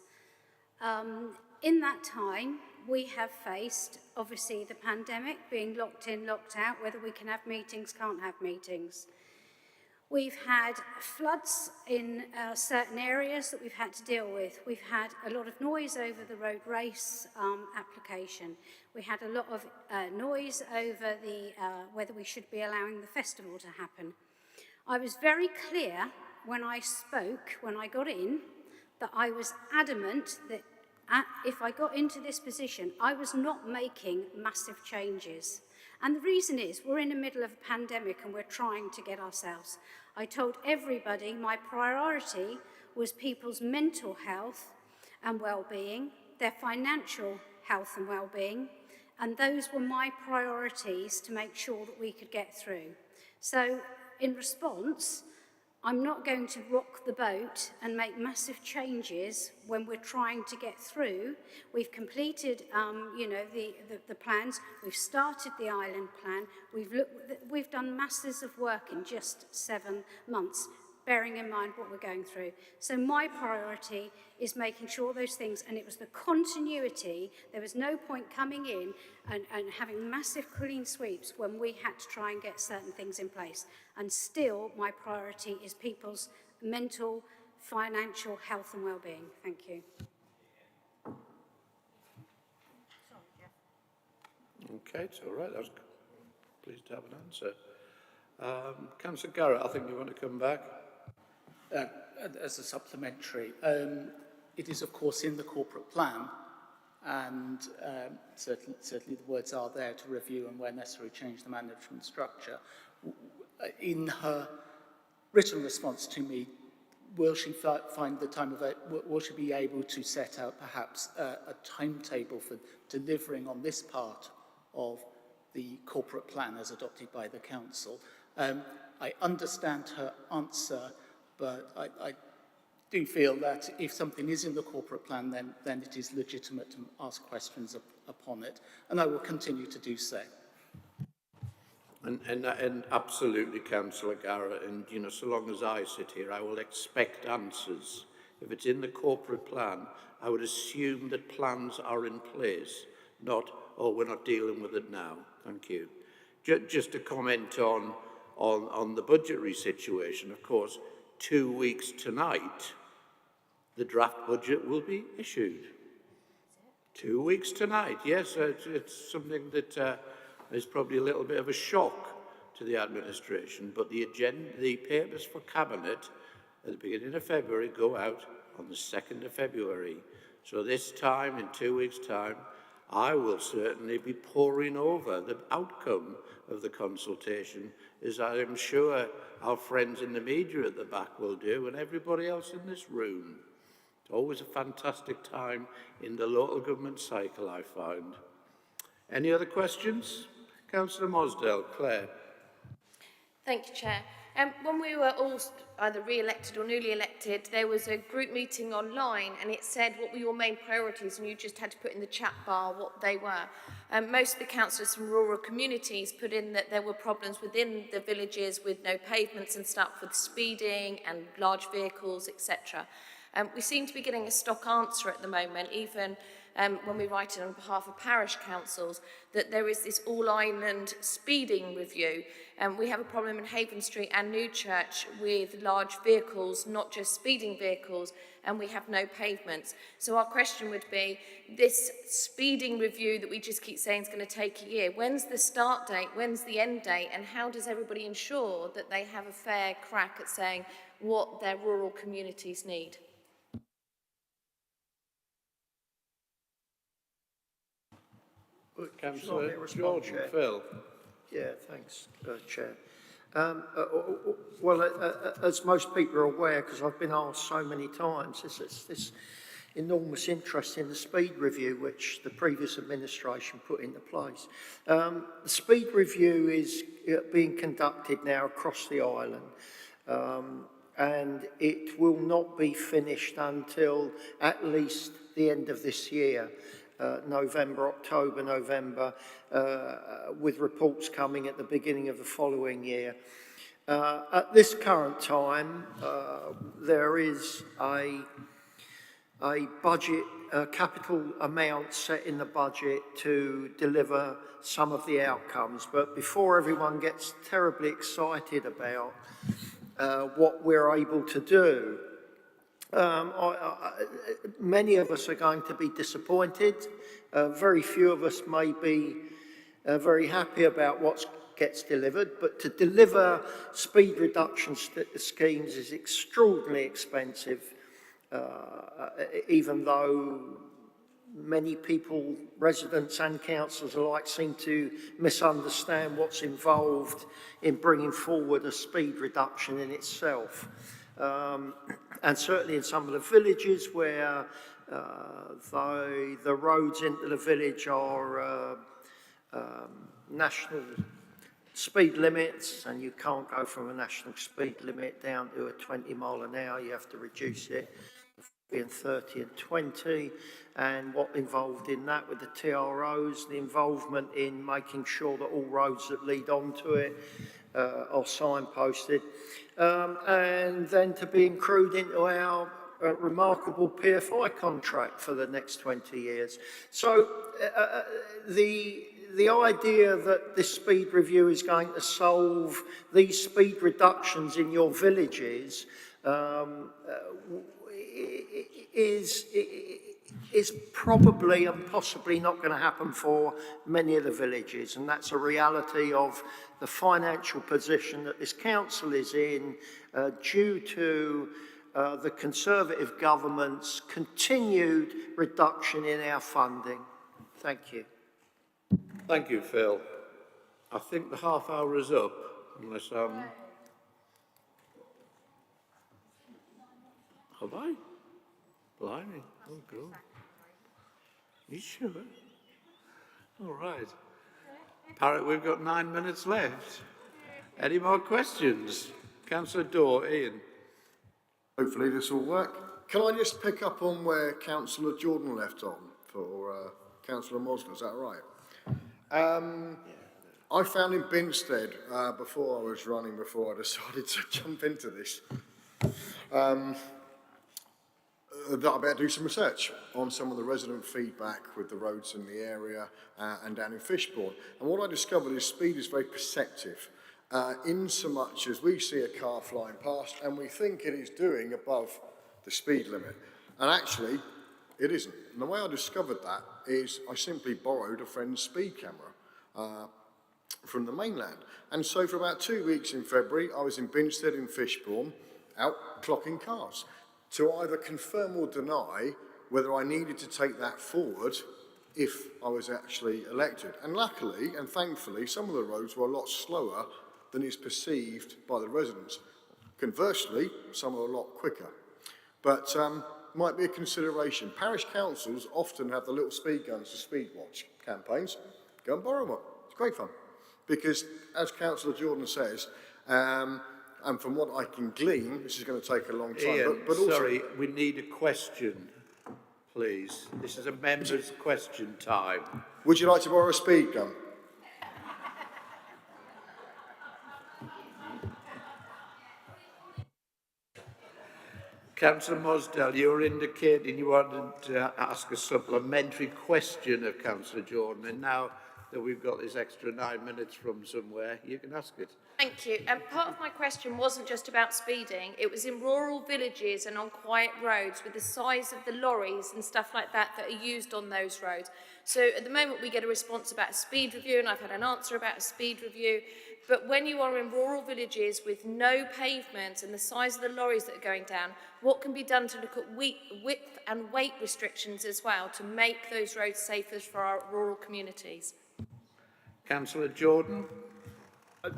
In that time, we have faced, obviously, the pandemic, being locked in, locked out, whether we can have meetings, can't have meetings. We've had floods in certain areas that we've had to deal with. We've had a lot of noise over the road race application. We had a lot of noise over the whether we should be allowing the festival to happen. I was very clear when I spoke, when I got in, that I was adamant that if I got into this position, I was not making massive changes. And the reason is, we're in the middle of a pandemic and we're trying to get ourselves. I told everybody my priority was people's mental health and well-being, their financial health and well-being, and those were my priorities to make sure that we could get through. So, in response, I'm not going to rock the boat and make massive changes when we're trying to get through. We've completed, the plans. We've started the island plan. We've done masses of work in just 7 months, bearing in mind what we're going through. So my priority is making sure those things, and it was the continuity. There was no point coming in and having massive clean sweeps when we had to try and get certain things in place. And still, my priority is people's mental, financial health and well-being. Thank you. Okay, it's all right. I was pleased to have an answer. Councillor Garrett, I think you want to come back. As a supplementary, it is of course in the corporate plan, and certainly the words are there to review and where necessary change the management structure. In her written response to me, will she find the time of it, will she be able to set out perhaps a timetable for delivering on this part of the corporate plan as adopted by the council? I understand her answer, but I do feel that if something is in the corporate plan, then it is legitimate to ask questions upon it, and I will continue to do so. And absolutely, Councillor Garrett, and so long as I sit here, I will expect answers. If it's in the corporate plan, I would assume that plans are in place, not, oh, we're not dealing with it now. Thank you. Just to comment on the budgetary situation, of course, 2 weeks tonight, the draft budget will be issued. 2 weeks tonight, yes, it's something that is probably a little bit of a shock to the administration, but the papers for Cabinet at the beginning of February go out on the 2nd of February. So this time, in 2 weeks' time, I will certainly be poring over the outcome of the consultation, as I am sure our friends in the media at the back will do, and everybody else in this room. It's always a fantastic time in the local government cycle, I find. Any other questions? Councillor Mosdale, Claire. Thank you, Chair. When we were all either re-elected or newly elected, there was a group meeting online and it said what were your main priorities, and you just had to put in the chat bar what they were. Most of the councillors from rural communities put in that there were problems within the villages with no pavements and stuff, with speeding and large vehicles, etc. We seem to be getting a stock answer at the moment. Even when we write it on behalf of parish councils, that there is this all-island speeding review. We have a problem in Haven Street and Newchurch with large vehicles, not just speeding vehicles, and we have no pavements. So our question would be, this speeding review that we just keep saying is going to take a year, when's the start date, when's the end date, and how does everybody ensure that they have a fair crack at saying what their rural communities need? Councillor George and Phil. Yeah, thanks, Chair. As most people are aware, because I've been asked so many times, there's this enormous interest in the speed review which the previous administration put into place. The speed review is being conducted now across the island, and it will not be finished until at least the end of this year. October, November, with reports coming at the beginning of the following year. At this current time, there is a budget, capital amount set in the budget to deliver some of the outcomes. But before everyone gets terribly excited about what we're able to do, many of us are going to be disappointed. Very few of us may be very happy about what gets delivered, but to deliver speed reduction schemes is extraordinarily expensive, even though many people, residents and councillors alike, seem to misunderstand what's involved in bringing forward a speed reduction in itself. And certainly in some of the villages where the roads into the village are national speed limits, and you can't go from a national speed limit down to a 20 mile an hour, you have to reduce it being 30 and 20, and what involved in that with the TROs, the involvement in making sure that all roads that lead onto it are signposted, and then to be accrued into our remarkable PFI contract for the next 20 years. So the idea that this speed review is going to solve these speed reductions in your villages is probably and possibly not going to happen for many of the villages, and that's a reality of the financial position that this council is in due to the Conservative government's continued reduction in our funding. Thank you. Thank you, Phil. I think the half hour is up, unless have I? Blimey, oh God. You sure? All right. Parrot, we've got 9 minutes left. Any more questions? Councillor Dorr, Ian. Hopefully this will work. Can I just pick up on where Councillor Jordan left on for Councillor Mosler, is that right? I found in Binstead, before I was running, before I decided to jump into this, that I better do some research on some of the resident feedback with the roads in the area and down in Fishbourne. And what I discovered is speed is very perceptive, in so much as we see a car flying past and we think it is doing above the speed limit. And actually, it isn't. And the way I discovered that is I simply borrowed a friend's speed camera from the mainland. And so for about 2 weeks in February, I was in Binstead in Fishbourne, out clocking cars, to either confirm or deny whether I needed to take that forward if I was actually elected. And luckily and thankfully, some of the roads were a lot slower than is perceived by the residents. Conversely, some are a lot quicker. But might be a consideration. Parish councils often have the little speed guns to speed watch campaigns. Go and borrow one. It's great fun. Because, as Councillor Jordan says, and from what I can glean, this is going to take a long time. Ian, but also, sorry, we need a question, please. This is a member's question time. Would you like to borrow a speed gun? Councillor Mosdell, you were indicating you wanted to ask a supplementary question of Councillor Jordan, and now that we've got this extra 9 minutes from somewhere, you can ask it. Thank you. Part of my question wasn't just about speeding. It was in rural villages and on quiet roads with the size of the lorries and stuff like that that are used on those roads. So at the moment we get a response about a speed review, and I've had an answer about a speed review. But when you are in rural villages with no pavement and the size of the lorries that are going down, what can be done to look at width and weight restrictions as well to make those roads safer for our rural communities? Councillor Jordan.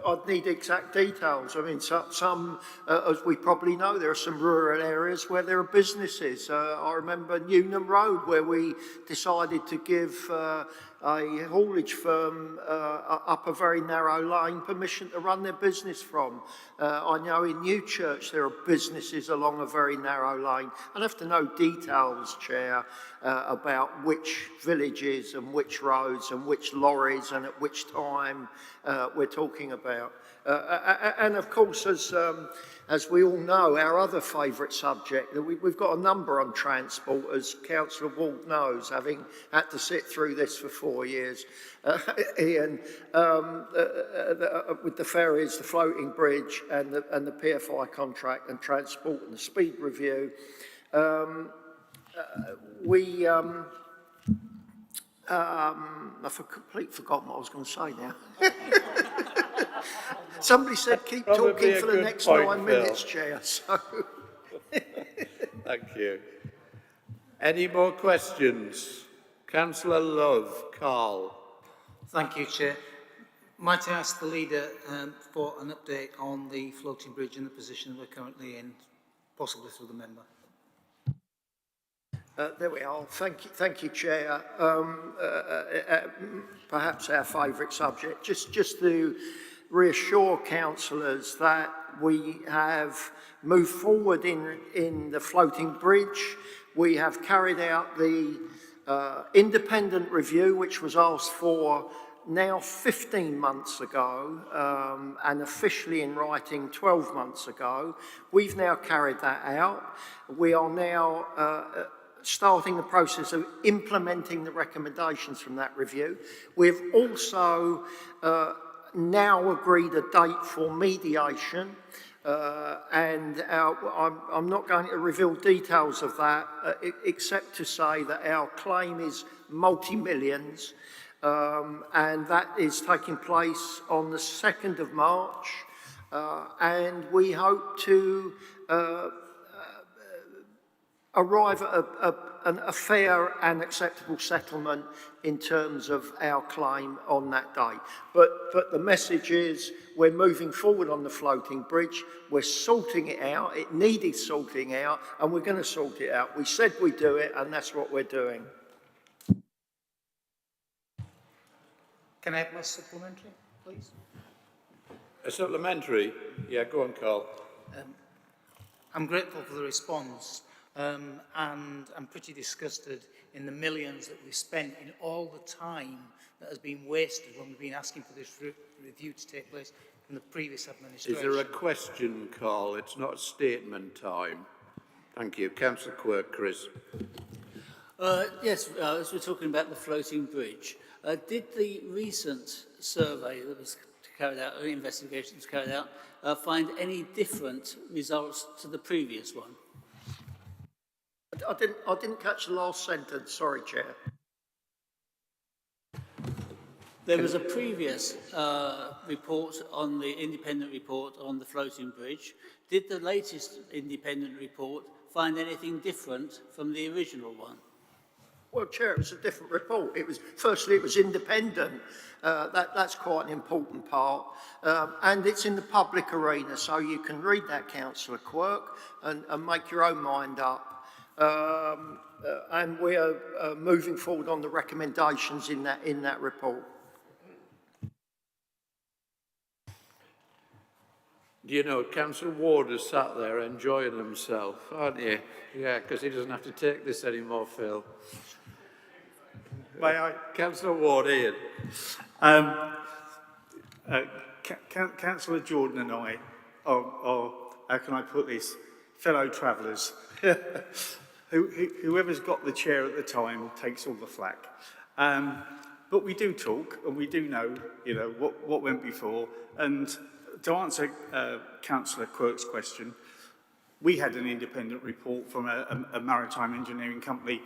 I'd need exact details. I mean, as we probably know, there are some rural areas where there are businesses. I remember Newnham Road, where we decided to give a haulage firm up a very narrow lane permission to run their business from. I know in Newchurch there are businesses along a very narrow lane. I'd have to know details, Chair, about which villages and which roads and which lorries and at which time we're talking about. And of course, as we all know, our other favourite subject, we've got a number on transport, as Councillor Ward knows, having had to sit through this for 4 years. Ian, with the ferries, the floating bridge and the PFI contract and transport and the speed review, I've completely forgotten what I was going to say now. Somebody said keep talking for the next 9 minutes, Chair. So. Thank you. Any more questions? Councillor Love, Carl. Thank you, Chair. Might I ask the leader for an update on the floating bridge and the position we're currently in, possibly through the member? There we are. Thank you, Chair. Perhaps our favourite subject. Just to reassure councillors that we have moved forward in the floating bridge. We have carried out the independent review, which was asked for now 15 months ago and officially in writing 12 months ago. We've now carried that out. We are now starting the process of implementing the recommendations from that review. We've also now agreed a date for mediation, and I'm not going to reveal details of that, except to say that our claim is multi-millions, and that is taking place on the 2nd of March, and we hope to arrive at a fair and acceptable settlement in terms of our claim on that day. But the message is we're moving forward on the floating bridge, we're sorting it out, it needed sorting out, and we're going to sort it out. We said we'd do it, and that's what we're doing. Can I have my supplementary, please? A supplementary? Yeah, go on, Carl. I'm grateful for the response. And I'm pretty disgusted in the millions that we've spent in all the time that has been wasted when we've been asking for this review to take place from the previous administration. Is there a question, Carl? It's not statement time. Thank you. Councillor Quirk, Chris. Yes, as we're talking about the floating bridge, did the recent survey that was carried out, or investigations carried out, find any different results to the previous one? I didn't catch the last sentence, sorry, Chair. There was a previous report on the independent report on the floating bridge. Did the latest independent report find anything different from the original one? Well, Chair, it was a different report. Firstly, it was independent. That's quite an important part. And it's in the public arena, so you can read that, Councillor Quirk, and make your own mind up. And we are moving forward on the recommendations in that report. Do you know, Councillor Ward has sat there enjoying himself, aren't you? Yeah, because he doesn't have to take this anymore, Phil. May I? Councillor Ward, Ian. Councillor Jordan and I are, how can I put this, fellow travellers, whoever's got the chair at the time takes all the flack. But we do talk, and we do know, what went before. And to answer Councillor Quirk's question, we had an independent report from a maritime engineering company,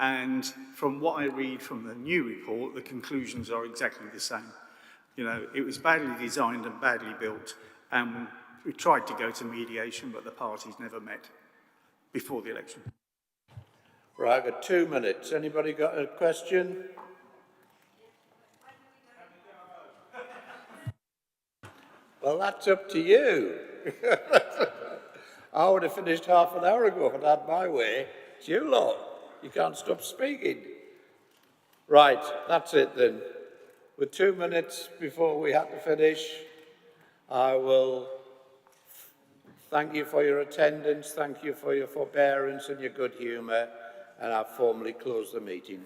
and from what I read from the new report, the conclusions are exactly the same. It was badly designed and badly built, and we tried to go to mediation, but the parties never met before the election. Right, I've got 2 minutes. Anybody got a question? Well, that's up to you. I would have finished half an hour ago if I'd had my way. It's you lot. You can't stop speaking. Right, that's it then. With 2 minutes before we have to finish, I will thank you for your attendance, thank you for your forbearance and your good humour, and I formally close the meeting.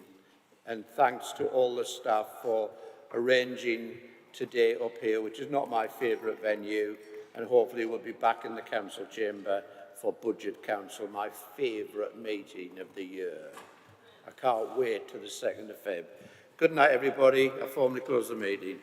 And thanks to all the staff for arranging today up here, which is not my favourite venue, and hopefully we'll be back in the council chamber for Budget Council, my favourite meeting of the year. I can't wait till the 2nd of Feb. Good night, everybody. I formally close the meeting.